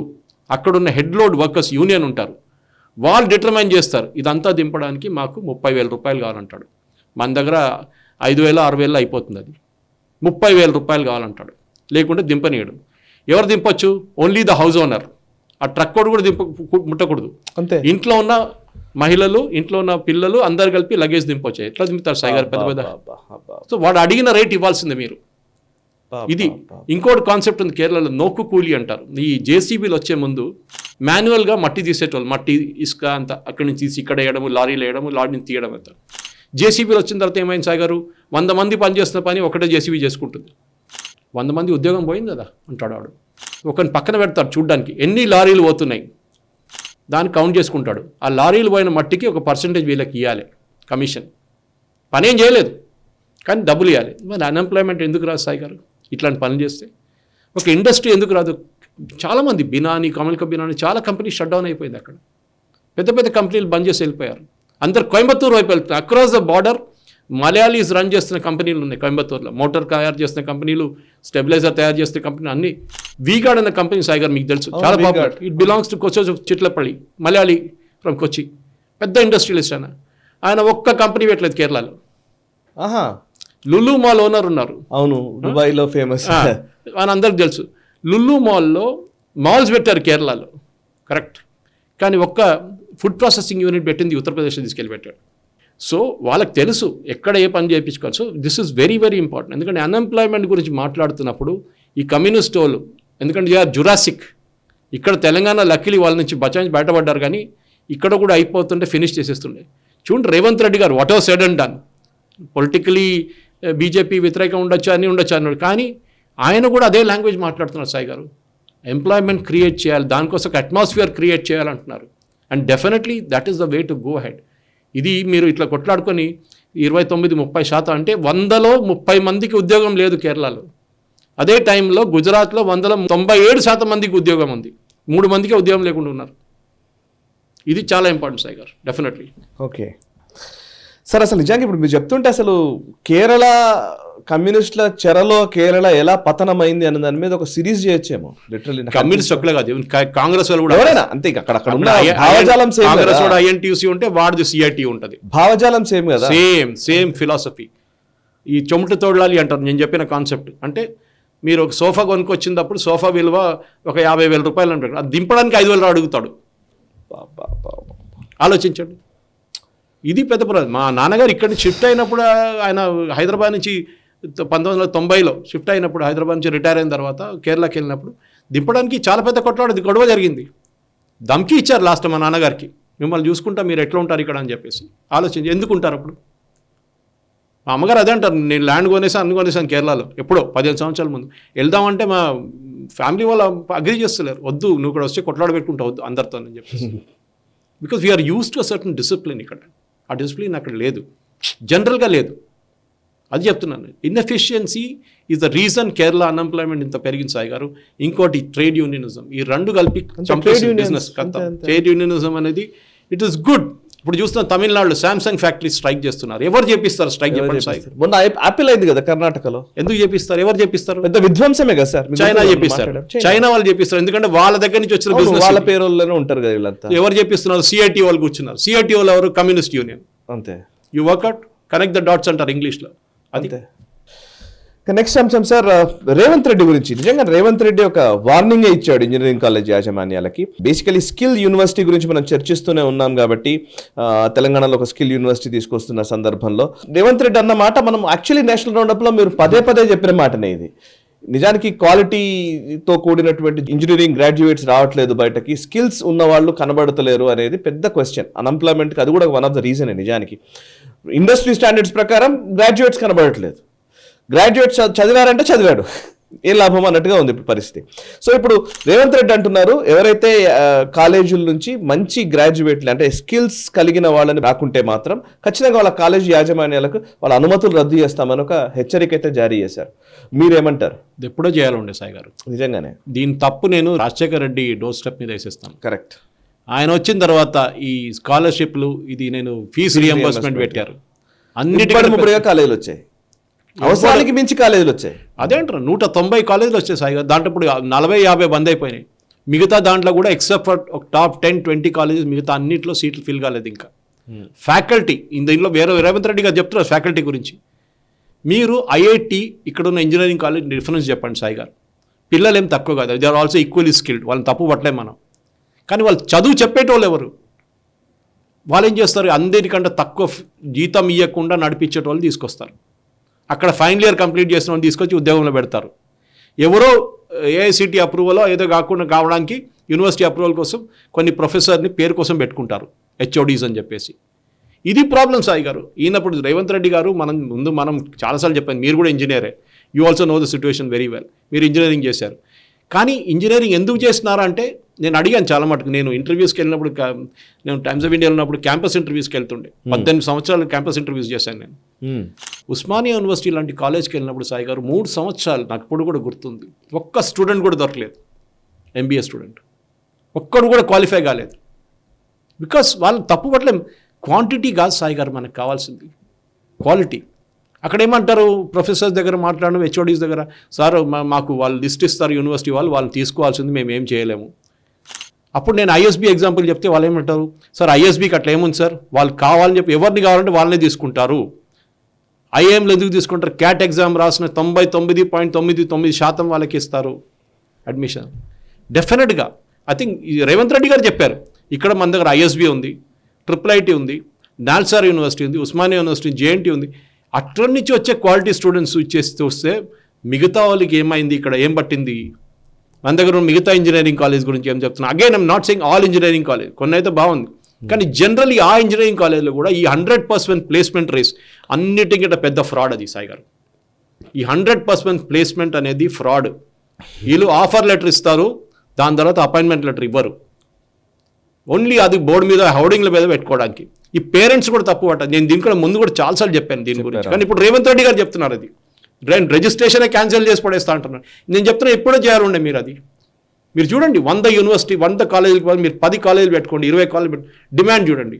అక్కడున్న హెడ్ లోడ్ వర్కర్స్ యూనియన్ ఉంటారు, వాళ్ళు డిటర్మైన్ చేస్తారు ఇదంతా దింపడానికి మాకు 30,000 రూపాయలు కావాలంటాడు. మన దగ్గర 5,000, 6,000 అయిపోతుంది, అది 30,000 రూపాయలు కావాలంటాడు, లేకుంటే దింపనీయడు. ఎవరు దింపొచ్చు? Only the house owner. ఆ ట్రక్ కోడ్ కూడా ముట్టకూడదు. అంతే. ఇంట్లో ఉన్న మహిళలు, ఇంట్లో ఉన్న పిల్లలు అందరు కలిపి లగేజ్ దింపొచ్చు. ఎట్లా దింపుతారు సాయి గారు పెద్ద పెద్ద? సో వాడు అడిగిన రేట్ ఇవ్వాల్సిందే మీరు. ఇది ఇంకోటి కాన్సెప్ట్ ఉంది కేరళలో, నోకు కూలీ అంటారు. ఈ జేసీబీలు వచ్చే ముందు మాన్యువల్గా మట్టి తీసేటోళ్ళు, మట్టి ఇసుక అంతా అక్కడి నుంచి తీసి ఇక్కడ వేయడము, లారీలు వేయడము, లారీ నుంచి తీయడం అంతా. జేసీబీలు వచ్చిన తర్వాత ఏమైంది సాయి గారు, 100 మంది పనిచేస్తున్న పని ఒకటే జేసీబీ చేసుకుంటుంది. 100 మంది ఉద్యోగం పోయింది కదా అంటాడు వాడు. ఒకరిని పక్కన పెడతాడు చూడ్డానికి, ఎన్ని లారీలు పోతున్నాయి దాన్ని కౌంట్ చేసుకుంటాడు. ఆ లారీలు పోయిన మట్టికి ఒక పర్సంటేజ్ వీళ్ళకి ఇవ్వాలి కమిషన్. పనేం చేయలేదు కానీ డబ్బులు ఇవ్వాలి. మరి అన్ఎంప్లాయ్మెంట్ ఎందుకు రాదు సాయి గారు ఇట్లాంటి పనులు చేస్తే? ఒక ఇండస్ట్రీ ఎందుకు రాదు? చాలామంది బినాని, కమల్క బినాని, చాలా కంపెనీ షట్ డౌన్ అయిపోయింది. అక్కడ పెద్ద పెద్ద కంపెనీలు బంద్ చేసి వెళ్ళిపోయారు. అందరు కోయంబత్తూరు వైపు వెళ్తున్నారు. Across the border Malayalis run చేస్తున్న కంపెనీలు ఉన్నాయి కోయంబత్తూరులో. మోటార్ తయారు చేస్తున్న కంపెనీలు, స్టెబిలైజర్ తయారు చేస్తున్న కంపెనీ అన్ని. వీగార్డ్ అన్న కంపెనీ సాయి గారు మీకు తెలుసు, చాలా popular. It belongs to Kochi Chittilappilly, Malayali from Kochi, పెద్ద ఇండస్ట్రియలిస్ట్ ఆయన. ఆయన ఒక్క కంపెనీ పెట్టలేదు కేరళలో. లులు మాల్ ఓనర్ ఉన్నారు. అవును, దుబాయ్లో ఫేమస్. ఆయన అందరికి తెలుసు. లులు మాల్లో మాల్స్ పెట్టారు కేరళలో, కరెక్ట్. కానీ ఒక్క ఫుడ్ ప్రాసెసింగ్ యూనిట్ పెట్టింది ఉత్తరప్రదేశ్లో తీసుకెళ్ళి పెట్టాడు. సో వాళ్ళకి తెలుసు ఎక్కడ ఏ పని చేయించుకోవాలి. So this is very very important. ఎందుకంటే అన్ఎంప్లాయ్మెంట్ గురించి మాట్లాడుతున్నప్పుడు ఈ కమ్యూనిస్ట్ వాళ్ళు, ఎందుకంటే దే ఆర్ జురాసిక్. ఇక్కడ తెలంగాణ లక్కీలీ వాళ్ళ నుంచి బయటపడ్డారు, కానీ ఇక్కడ కూడా అయిపోతుంటే ఫినిష్ చేసేస్తుండే. చూడండి రేవంత్ రెడ్డి గారు, what ever said and done. Politically BJP వ్యతిరేకం ఉండొచ్చు, అన్నీ ఉండొచ్చు అన్నాడు, కానీ ఆయన కూడా అదే లాంగ్వేజ్ మాట్లాడుతున్నారు సాయి గారు. ఎంప్లాయ్మెంట్ క్రియేట్ చేయాలి, దానికోసం ఒక అట్మాస్ఫియర్ క్రియేట్ చేయాలంటున్నారు. And definitely that is the way to go head. ఇది మీరు ఇట్లా కొట్లాడుకొని 29-30% అంటే 100లో 30 మందికి ఉద్యోగం లేదు కేరళలో. అదే టైంలో గుజరాత్లో 100లో 97% మందికి ఉద్యోగం ఉంది, 3 మందికి ఉద్యోగం లేకుండా ఉన్నారు. ఇది చాలా ఇంపార్టెంట్ సాయి గారు, డెఫినెట్లీ. ఓకే సార్, అసలు నిజంగా ఇప్పుడు మీరు చెప్తుంటే అసలు కేరళ కమ్యూనిస్టుల చెరలో కేరళ ఎలా పతనమైంది అన్న దాని మీద ఒక సిరీస్ చేయొచ్చేమో. లిటరల్లీ కమ్యూనిస్ట్ ఒక్కలే కాదు, కాంగ్రెస్ వాళ్ళు కూడా ఎవరైనా అంతే. అక్కడ భావజాలం సేమ్, కాంగ్రెస్ కూడా ఐఎన్టీయూసీ ఉంటే వాడిది సిఐటి ఉంటుంది, భావజాలం సేమ్ కదా, సేమ్ ఫిలాసఫీ. ఈ చెమట తోడలాలి అంటారు, నేను చెప్పిన కాన్సెప్ట్. అంటే మీరు ఒక సోఫా కొనుక్కొచ్చినప్పుడు సోఫా విలువ ఒక 50,000 రూపాయలు అంటారు, అది దింపడానికి 5,000 అడుగుతాడు. ఆలోచించండి, ఇది పెద్ద ప్రాబ్లం. మా నాన్నగారు ఇక్కడి షిఫ్ట్ అయినప్పుడు, ఆయన హైదరాబాద్ నుంచి 1990లో షిఫ్ట్ అయినప్పుడు, హైదరాబాద్ నుంచి రిటైర్ అయిన తర్వాత కేరళకి వెళ్ళినప్పుడు దింపడానికి చాలా పెద్ద గొడవ జరిగింది. ధమ్కి ఇచ్చారు లాస్ట్ మా నాన్నగారికి, మిమ్మల్ని చూసుకుంటా మీరు ఎట్లా ఉంటారు ఇక్కడ అని చెప్పేసి. ఆలోచించి ఎందుకు ఉంటారు అప్పుడు? మా అమ్మగారు అదే అంటారు, నేను ల్యాండ్ కొనేసాను కేరళలో ఎప్పుడో 15 సంవత్సరాల ముందు. వెళ్దామంటే మా ఫ్యామిలీ వాళ్ళు అగ్రీ చేస్తలేరు, వద్దు నువ్వు ఇక్కడ వస్తే కొట్లాడ పెట్టుకుంటావు వద్దు అందరితో అని చెప్పేసి. Because we're used to a certain discipline. ఇక్కడ ఆ డిసిప్లిన్ అక్కడ లేదు, జనరల్గా లేదు. అది చెప్తున్నాను. Inefficiency is the reason Kerala unemployment ఇంత పెరిగింది సాయి గారు. ఇంకోటి ట్రేడ్ యూనియనిజం, ఈ రెండు కలిపి బిజినెస్ ట్రేడ్ యూనియనిజం అనేది ఇట్ ఈస్ గుడ్. ఇప్పుడు చూస్తున్న తమిళనాడులో శాంసంగ్ ఫ్యాక్టరీ స్ట్రైక్ చేస్తున్నారు. ఎవరు చేపిస్తారు స్ట్రైక్? చెప్పండి సాయి. మొన్న యాపిల్ అయింది కదా కర్ణాటకలో, ఎందుకు చేపిస్తారు? ఎవరు చేపిస్తారు? పెద్ద విధ్వంసమే కదా సార్. చైనా చేపిస్తారు, చైనా వాళ్ళు చేపిస్తారు. ఎందుకంటే వాళ్ళ దగ్గర నుంచి వచ్చిన బిజినెస్, వాళ్ళ పేరులోనే ఉంటారు కదా వీళ్ళంతా. ఎవరు చేపిస్తున్నారు? సిఐటి వాళ్ళు కూర్చున్నారు. సిఐటి వాళ్ళు ఎవరు? Communist union. అంతే. You work out, connect the dots అంటారు ఇంగ్లీష్లో. అంతే. నెక్స్ట్ అంశం సార్, రేవంత్ రెడ్డి గురించి. నిజంగా రేవంత్ రెడ్డి ఒక వార్నింగ్ ఇచ్చాడు ఇంజనీరింగ్ కాలేజ్ యాజమాన్యాలకి. బేసికలీ స్కిల్ యూనివర్సిటీ గురించి మనం చర్చిస్తూనే ఉన్నాం కాబట్టి తెలంగాణలో ఒక స్కిల్ యూనివర్సిటీ తీసుకొస్తున్న సందర్భంలో రేవంత్ రెడ్డి అన్న మాట మనం యాక్చువల్లీ నేషనల్ రౌండప్ లో మీరు పదే పదే చెప్పిన మాటనే ఇది. నిజానికి క్వాలిటీతో కూడినటువంటి ఇంజనీరింగ్ గ్రాడ్యుయేట్స్ రావట్లేదు బయటకి, స్కిల్స్ ఉన్న వాళ్ళు కనబడతలేరు అనేది పెద్ద క్వశ్చన్. అన్ఎంప్లాయ్మెంట్కి అది కూడా వన్ ఆఫ్ ద రీజన్. నిజానికి ఇండస్ట్రీ స్టాండర్డ్స్ ప్రకారం గ్రాడ్యుయేట్స్ కనబడట్లేదు. గ్రాడ్యుయేట్స్ చదివారంటే చదివాడు, ఏం లాభం అన్నట్టుగా ఉంది ఇప్పుడు పరిస్థితి. సో ఇప్పుడు రేవంత్ రెడ్డి అంటున్నారు, ఎవరైతే కాలేజీల నుంచి మంచి గ్రాడ్యుయేట్లు అంటే స్కిల్స్ కలిగిన వాళ్ళని రాకుంటే మాత్రం ఖచ్చితంగా వాళ్ళ కాలేజీ యాజమాన్యాలకు వాళ్ళ అనుమతులు రద్దు చేస్తామని ఒక హెచ్చరిక అయితే జారీ చేశారు. మీరేమంటారు? ఇది ఎప్పుడో చేయాలండి సాయి గారు. నిజంగానే దీని తప్పు నేను రాజశేఖర్ రెడ్డి డోర్ స్టెప్ మీద వేసేస్తాను. కరెక్ట్. ఆయన వచ్చిన తర్వాత ఈ స్కాలర్షిప్లు ఇది నేను ఫీజు రియంబర్స్మెంట్ పెట్టారు. అన్నిటికీ కాలేజీలు వచ్చాయి, అవసరానికి మించి కాలేజీలు వచ్చాయి. అదేంటారు 190 కాలేజీలు వచ్చాయి సాయి గారు. దాంట్లో ఇప్పుడు 40-50 బంద్ అయిపోయినాయి. మిగతా దాంట్లో కూడా ఎక్సెప్ట్ ఫర్ ఒక టాప్ 10-20 కాలేజెస్ మిగతా అన్నింటిలో సీట్లు ఫిల్ కాలేదు ఇంకా. ఫ్యాకల్టీ దీంట్లో వేరే రేవంత్ రెడ్డి గారు చెప్తున్నారు ఫ్యాకల్టీ గురించి. మీరు ఐఐటి ఇక్కడ ఉన్న ఇంజనీరింగ్ కాలేజ్ డిఫరెన్స్ చెప్పండి సాయి గారు. పిల్లలు ఏం తక్కువ కాదు, they are also equally skilled. వాళ్ళని తప్పు పట్టలేం మనం. కానీ వాళ్ళు చదువు చెప్పేటోళ్ళు ఎవరు? వాళ్ళు ఏం చేస్తారు, అందరికంటే తక్కువ జీతం ఇవ్వకుండా నడిపించేటోళ్ళు తీసుకొస్తారు. అక్కడ ఫైనల్ ఇయర్ కంప్లీట్ చేసిన వాళ్ళు తీసుకొచ్చి ఉద్యోగంలో పెడతారు. ఎవరో ఏఐసిటి అప్రూవలో ఏదో కాకుండా కావడానికి యూనివర్సిటీ అప్రూవల్ కోసం కొన్ని ప్రొఫెసర్ని పేరు కోసం పెట్టుకుంటారు, హెచ్ఓడీస్ అని చెప్పేసి. ఇది ప్రాబ్లం సాయి గారు. ఈయనప్పుడు రేవంత్ రెడ్డి గారు మనం చాలాసార్లు చెప్పాను, మీరు కూడా ఇంజనీరే, you also know the situation very well. మీరు ఇంజనీరింగ్ చేశారు. కానీ ఇంజనీరింగ్ ఎందుకు చేస్తున్నారా అంటే నేను అడిగాను చాలా మటుకు. నేను ఇంటర్వ్యూస్కి వెళ్ళినప్పుడు, నేను టైమ్స్ ఆఫ్ ఇండియాలో ఉన్నప్పుడు క్యాంపస్ ఇంటర్వ్యూస్కి వెళ్తుండే. 18 సంవత్సరాలు క్యాంపస్ ఇంటర్వ్యూస్ చేశాను నేను. ఉస్మానియా యూనివర్సిటీ లాంటి కాలేజ్కి వెళ్ళినప్పుడు సాయి గారు 3 సంవత్సరాలు నాకు ఇప్పుడు కూడా గుర్తుంది, ఒక్క స్టూడెంట్ కూడా దొరకలేదు. ఎంబీఏ స్టూడెంట్ ఒక్కడు కూడా క్వాలిఫై కాలేదు. బికాస్ వాళ్ళు తప్పు పట్టలేం. క్వాంటిటీ కాదు సాయి గారు మనకు కావాల్సింది, క్వాలిటీ. అక్కడ ఏమంటారు, ప్రొఫెసర్స్ దగ్గర మాట్లాడడం, హెచ్ఓడీస్ దగ్గర, సార్ మాకు వాళ్ళు లిస్ట్ ఇస్తారు యూనివర్సిటీ వాళ్ళు తీసుకోవాల్సింది, మేము ఏం చేయలేము. అప్పుడు నేను ఐఎస్బీ ఎగ్జాంపుల్ చెప్తే వాళ్ళు ఏమంటారు, సార్ ఐఎస్బీకి అట్లా ఏముంది సార్, వాళ్ళు కావాలని చెప్పి ఎవరిని కావాలంటే వాళ్ళనే తీసుకుంటారు. ఐఏఎంలో ఎందుకు తీసుకుంటారు, క్యాట్ ఎగ్జామ్ రాసిన 99.99% వాళ్ళకి ఇస్తారు అడ్మిషన్. డెఫినెట్గా ఐ థింక్ రేవంత్ రెడ్డి గారు చెప్పారు, ఇక్కడ మన దగ్గర ఐఎస్బీ ఉంది, IIIT ఉంది, నాల్సార్ యూనివర్సిటీ ఉంది, ఉస్మానియా యూనివర్సిటీ, జేఎన్టీ ఉంది. అట్ల నుంచి వచ్చే క్వాలిటీ స్టూడెంట్స్ ఇచ్చేసి వస్తే మిగతా వాళ్ళకి ఏమైంది, ఇక్కడ ఏం పట్టింది? మన దగ్గర మిగతా ఇంజనీరింగ్ కాలేజ్ గురించి ఏం చెప్తున్నా. Again I'm not saying all engineering college, కొన్ని అయితే బాగుంది. కానీ జనరల్లీ ఆ ఇంజనీరింగ్ కాలేజ్లో కూడా ఈ 100% ప్లేస్మెంట్ రేస్ అన్నిటికంటే పెద్ద ఫ్రాడ్ అది సాయి గారు. ఈ 100% ప్లేస్మెంట్ అనేది ఫ్రాడ్. వీళ్ళు ఆఫర్ లెటర్ ఇస్తారు, దాని తర్వాత అపాయింట్మెంట్ లెటర్ ఇవ్వరు. ఓన్లీ అది బోర్డు మీద హౌడింగ్ల మీద పెట్టుకోవడానికి. ఈ పేరెంట్స్ కూడా తప్పు పట్టారు. నేను దీనికన్నా ముందు కూడా చాలాసార్లు చెప్పాను దీని గురించి. కానీ ఇప్పుడు రేవంత్ రెడ్డి గారు చెప్తున్నారు అది రిజిస్ట్రేషనే క్యాన్సిల్ చేసి పడేస్తా అంటున్నారు. నేను చెప్తున్నా ఎప్పుడో చేయాలండి మీరు అది. మీరు చూడండి 100 యూనివర్సిటీ 100 కాలేజీలు మీరు 10 కాలేజీలు పెట్టుకోండి, 20 కాలేజీలు డిమాండ్ చూడండి.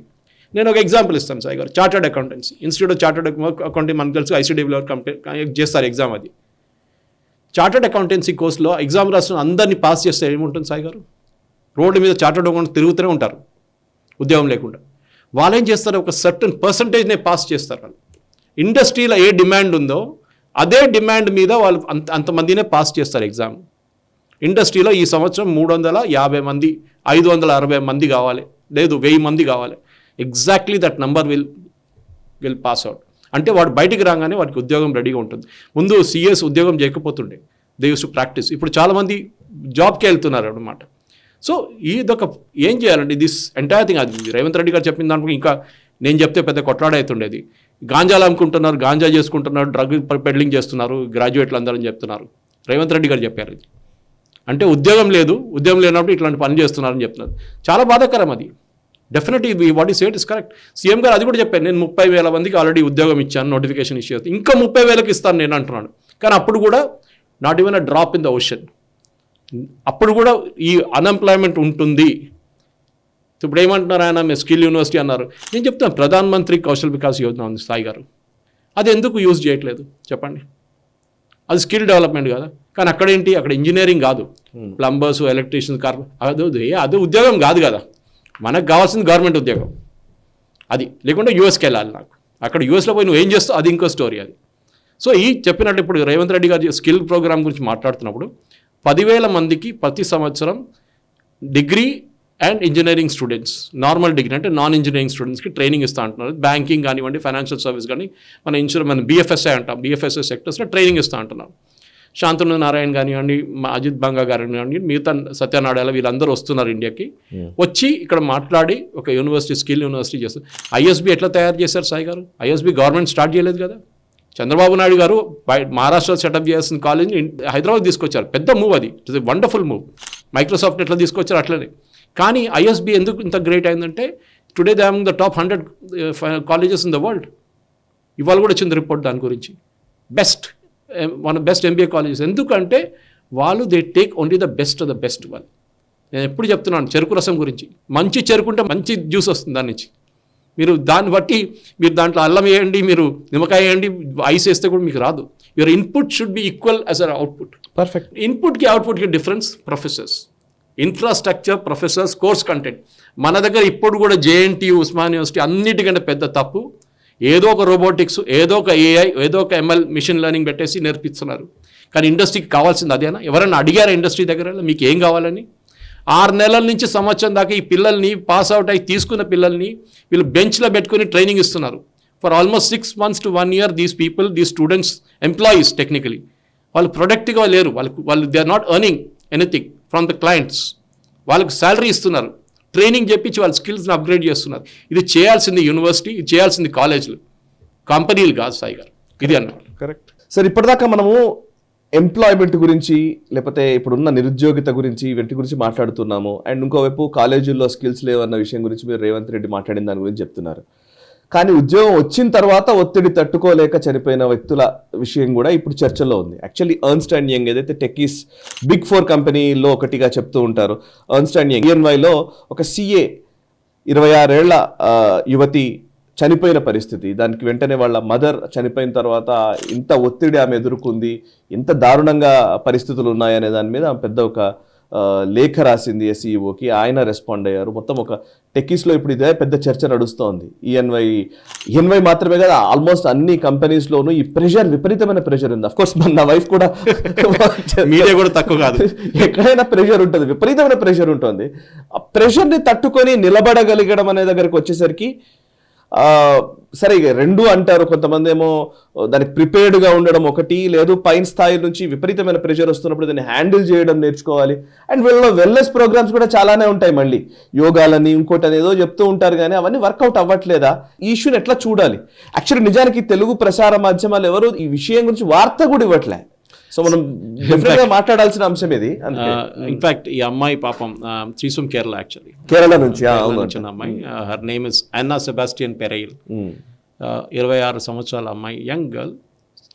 నేను ఒక ఎగ్జాంపుల్ ఇస్తాను సాయి గారు. Chartered accountancy institute of chartered accounting మనకు తెలుసు, ఐసీడీలో చేస్తారు ఎగ్జామ్. అది చార్టర్డ్ అకౌంటెన్సీ కోర్సులో ఎగ్జామ్ రాసిన అందరినీ పాస్ చేస్తే ఏముంటుంది సాయి గారు? రోడ్డు మీద చార్టర్డ్ అకౌంట్ తిరుగుతూనే ఉంటారు ఉద్యోగం లేకుండా. వాళ్ళు ఏం చేస్తారు, ఒక సర్టన్ పర్సంటేజ్నే పాస్ చేస్తారు. వాళ్ళు ఇండస్ట్రీలో ఏ డిమాండ్ ఉందో అదే డిమాండ్ మీద వాళ్ళు అంతమందినే పాస్ చేస్తారు ఎగ్జామ్. ఇండస్ట్రీలో ఈ సంవత్సరం 350 మంది, 560 మంది కావాలి, లేదు 1000 మంది కావాలి. Exactly that number will pass out. అంటే వాడు బయటికి రాగానే వాడికి ఉద్యోగం రెడీగా ఉంటుంది. ముందు సిఎస్ ఉద్యోగం చేయకపోతుండే, దే యూస్ టు ప్రాక్టీస్. ఇప్పుడు చాలామంది జాబ్కి వెళ్తున్నారు అన్నమాట. సో ఇదొక ఏం చేయాలండి, దిస్ ఎంటైర్ థింగ్. అది రేవంత్ రెడ్డి గారు చెప్పిన దానికి ఇంకా నేను చెప్తే పెద్ద కొట్లాడవుతుండేది. గాంజాలు అమ్ముకుంటున్నారు, గాంజా చేసుకుంటున్నారు, డ్రగ్ పెడ్లింగ్ చేస్తున్నారు గ్రాడ్యుయేట్లు అందరని చెప్తున్నారు. రేవంత్ రెడ్డి గారు చెప్పారు ఇది. అంటే ఉద్యోగం లేదు, ఉద్యోగం లేనప్పుడు ఇట్లాంటి పని చేస్తున్నారని చెప్తున్నారు. చాలా బాధాకరం అది. Definitely what is said is correct. CM గారు అది కూడా చెప్పారు, నేను 30,000 మందికి ఆల్రెడీ ఉద్యోగం ఇచ్చాను, నోటిఫికేషన్ ఇష్యూ అవుతుంది, ఇంకా 30,000కి ఇస్తాను నేను అంటున్నాను. కానీ అప్పుడు కూడా not even a drop in the ocean. అప్పుడు కూడా ఈ అన్ఎంప్లాయ్మెంట్ ఉంటుంది. ఇప్పుడు ఏమంటున్నారు ఆయన, మేము స్కిల్ యూనివర్సిటీ అన్నారు. నేను చెప్తాను, ప్రధాన మంత్రి కౌశల్ వికాస్ యోజన ఉంది సాయి గారు, అది ఎందుకు యూజ్ చేయట్లేదు చెప్పండి? అది స్కిల్ డెవలప్మెంట్ కదా. కానీ అక్కడేంటి, అక్కడ ఇంజనీరింగ్ కాదు, ప్లంబర్స్, ఎలక్ట్రీషియన్స్, అదే ఉద్యోగం కాదు కదా. మనకు కావాల్సింది గవర్నమెంట్ ఉద్యోగం. అది లేకుంటే యూఎస్కి వెళ్ళాలి నాకు. అక్కడ యూఎస్లో పోయి నువ్వు ఏం చేస్తావు అది ఇంకో స్టోరీ అది. సో ఈ చెప్పినట్టు ఇప్పుడు రేవంత్ రెడ్డి గారి స్కిల్ ప్రోగ్రామ్ గురించి మాట్లాడుతున్నప్పుడు 10,000 మందికి ప్రతి సంవత్సరం degree and engineering students, normal degree అంటే నాన్ ఇంజనీరింగ్ స్టూడెంట్స్కి ట్రైనింగ్ ఇస్తూ అంటున్నారు. బ్యాంకింగ్ కానివ్వండి, ఫైనాన్షియల్ సర్వీస్ కానీ, మన BFSI అంటాం, BFSI సెక్టర్స్లో ట్రైనింగ్ ఇస్తూ అంటున్నారు. శాంతను నారాయణ కానివ్వండి, అజిత్ బంగా గారు కానివ్వండి, మిగతా సత్యనారాయణ వీళ్ళందరూ వస్తున్నారు ఇండియాకి. వచ్చి ఇక్కడ మాట్లాడి ఒక యూనివర్సిటీ, స్కిల్ యూనివర్సిటీ చేస్తారు. ISB ఎట్లా తయారు చేశారు సాయి గారు? ISB గవర్నమెంట్ స్టార్ట్ చేయలేదు కదా. చంద్రబాబు నాయుడు గారు మహారాష్ట్రలో సెటప్ చేయాల్సిన కాలేజ్ని హైదరాబాద్ తీసుకొచ్చారు. పెద్ద మూవ్ అది, it is a wonderful move. Microsoft ఎట్లా తీసుకొచ్చారు అట్లనే. కానీ ISB ఎందుకు ఇంత గ్రేట్ అయిందంటే today they are the top 100 colleges in the world. ఇవాళ కూడా వచ్చింది రిపోర్ట్ దాని గురించి. Best MBA colleges. ఎందుకంటే వాళ్ళు they take only the best వాళ్ళు. నేను ఎప్పుడు చెప్తున్నాను చెరుకు రసం గురించి. మంచి చెరుకుంటే మంచి జ్యూస్ వస్తుంది దాని నుంచి. మీరు దాన్ని బట్టి మీరు దాంట్లో అల్లం వేయండి, మీరు నిమ్మకాయ వేయండి, ఐస్ వేస్తే కూడా మీకు రాదు. Your input should be equal as our output. Perfect. ఇన్పుట్కి అవుట్పుట్కి difference professors, infrastructure, professors, course content. మన దగ్గర ఇప్పుడు కూడా JNTU, ఉస్మానియా యూనివర్సిటీ అన్నిటికంటే పెద్ద తప్పు ఏదో ఒక రోబోటిక్స్, ఏదో ఒక AI, ఏదో ఒక ML మిషన్ లెర్నింగ్ పెట్టేసి నేర్పిస్తున్నారు. కానీ ఇండస్ట్రీకి కావాల్సింది అదేనా? ఎవరైనా అడిగారా ఇండస్ట్రీ దగ్గర మీకు ఏం కావాలని? 6 నెలల నుంచి సంవత్సరం దాకా ఈ పిల్లల్ని పాస్ అవుట్ అయ్యి తీసుకున్న పిల్లల్ని వీళ్ళు బెంచ్లో పెట్టుకుని ట్రైనింగ్ ఇస్తున్నారు. For almost 6 months to 1 year these students, employees technically వాళ్ళు ప్రొడక్టివ్గా లేరు. వాళ్ళు they are not earning anything from the clients. వాళ్ళకి శాలరీ ఇస్తున్నారు, ట్రైనింగ్ చెప్పించి వాళ్ళ స్కిల్స్ని అప్గ్రేడ్ చేస్తున్నారు. ఇది చేయాల్సింది యూనివర్సిటీ, ఇది చేయాల్సింది కాలేజీలు, కంపెనీలు కాదు సాయి గారు. ఇది అన్నారు. Correct sir. ఇప్పటిదాకా మనము ఎంప్లాయ్మెంట్ గురించి, లేకపోతే ఇప్పుడున్న నిరుద్యోగిత గురించి, వీటి గురించి మాట్లాడుతున్నాము. అండ్ ఇంకోవైపు కాలేజీల్లో స్కిల్స్ లేవన్న విషయం గురించి మీరు రేవంత్ రెడ్డి మాట్లాడిన దాని గురించి చెప్తున్నారు. కానీ ఉద్యోగం వచ్చిన తర్వాత ఒత్తిడి తట్టుకోలేక చనిపోయిన వ్యక్తుల విషయం కూడా ఇప్పుడు చర్చలో ఉంది. యాక్చువల్లీ ఎర్న్స్ట్ అండ్ యంగ్ ఏదైతే టెక్కీస్ Big 4 కంపెనీలో ఒకటిగా చెప్తూ ఉంటారు, ఎర్న్స్ట్ అండ్ యంగ్, EY ఒక CA 26 ఏళ్ల యువతి చనిపోయిన పరిస్థితి. దానికి వెంటనే వాళ్ళ మదర్ చనిపోయిన తర్వాత ఇంత ఒత్తిడి ఆమె ఎదుర్కొంది, ఇంత దారుణంగా పరిస్థితులు ఉన్నాయనే దాని మీద పెద్ద ఒక లేఖ రాసింది SEOకి. ఆయన రెస్పాండ్ అయ్యారు. మొత్తం ఒక టెక్కీస్లో ఇప్పుడు ఇదే పెద్ద చర్చ నడుస్తోంది. EY మాత్రమే కదా, ఆల్మోస్ట్ అన్ని కంపెనీస్లోనూ ఈ ప్రెషర్, విపరీతమైన ప్రెషర్ ఉంది. అఫ్కోర్స్ నా వైఫ్ కూడా మీడియా కూడా తక్కువ కాదు, ఎక్కడైనా ప్రెషర్ ఉంటుంది, విపరీతమైన ప్రెషర్ ఉంటుంది. ఆ ప్రెషర్ని తట్టుకొని నిలబడగలిగడం అనే దగ్గరికి వచ్చేసరికి సరే రెండు అంటారు. కొంతమంది ఏమో దానికి ప్రిపేర్డ్గా ఉండడం ఒకటి, లేదు పైన స్థాయి నుంచి విపరీతమైన ప్రెషర్ వస్తున్నప్పుడు దాన్ని హ్యాండిల్ చేయడం నేర్చుకోవాలి. అండ్ వీళ్ళలో వెల్నెస్ ప్రోగ్రామ్స్ కూడా చాలానే ఉంటాయి, మళ్ళీ యోగాలని ఇంకోటి అనేదో చెప్తూ ఉంటారు. కానీ అవన్నీ వర్కౌట్ అవ్వట్లేదా? ఈ ఇష్యూని ఎట్లా చూడాలి? యాక్చువల్లీ నిజానికి తెలుగు ప్రసార మాధ్యమాలు ఎవరు ఈ విషయం గురించి వార్త కూడా ఇవ్వట్లే. సో మనం మాట్లాడాల్సిన అంశం ఇది. ఇన్ఫాక్ట్ ఈ అమ్మాయి పాపం she's from Kerala, actually Kerala నుంచి అమ్మాయి. హర్ నేమ్ ఇస్ అన్నా సెబాస్టియన్ పెరైల్. 26 సంవత్సరాల అమ్మాయి, young girl,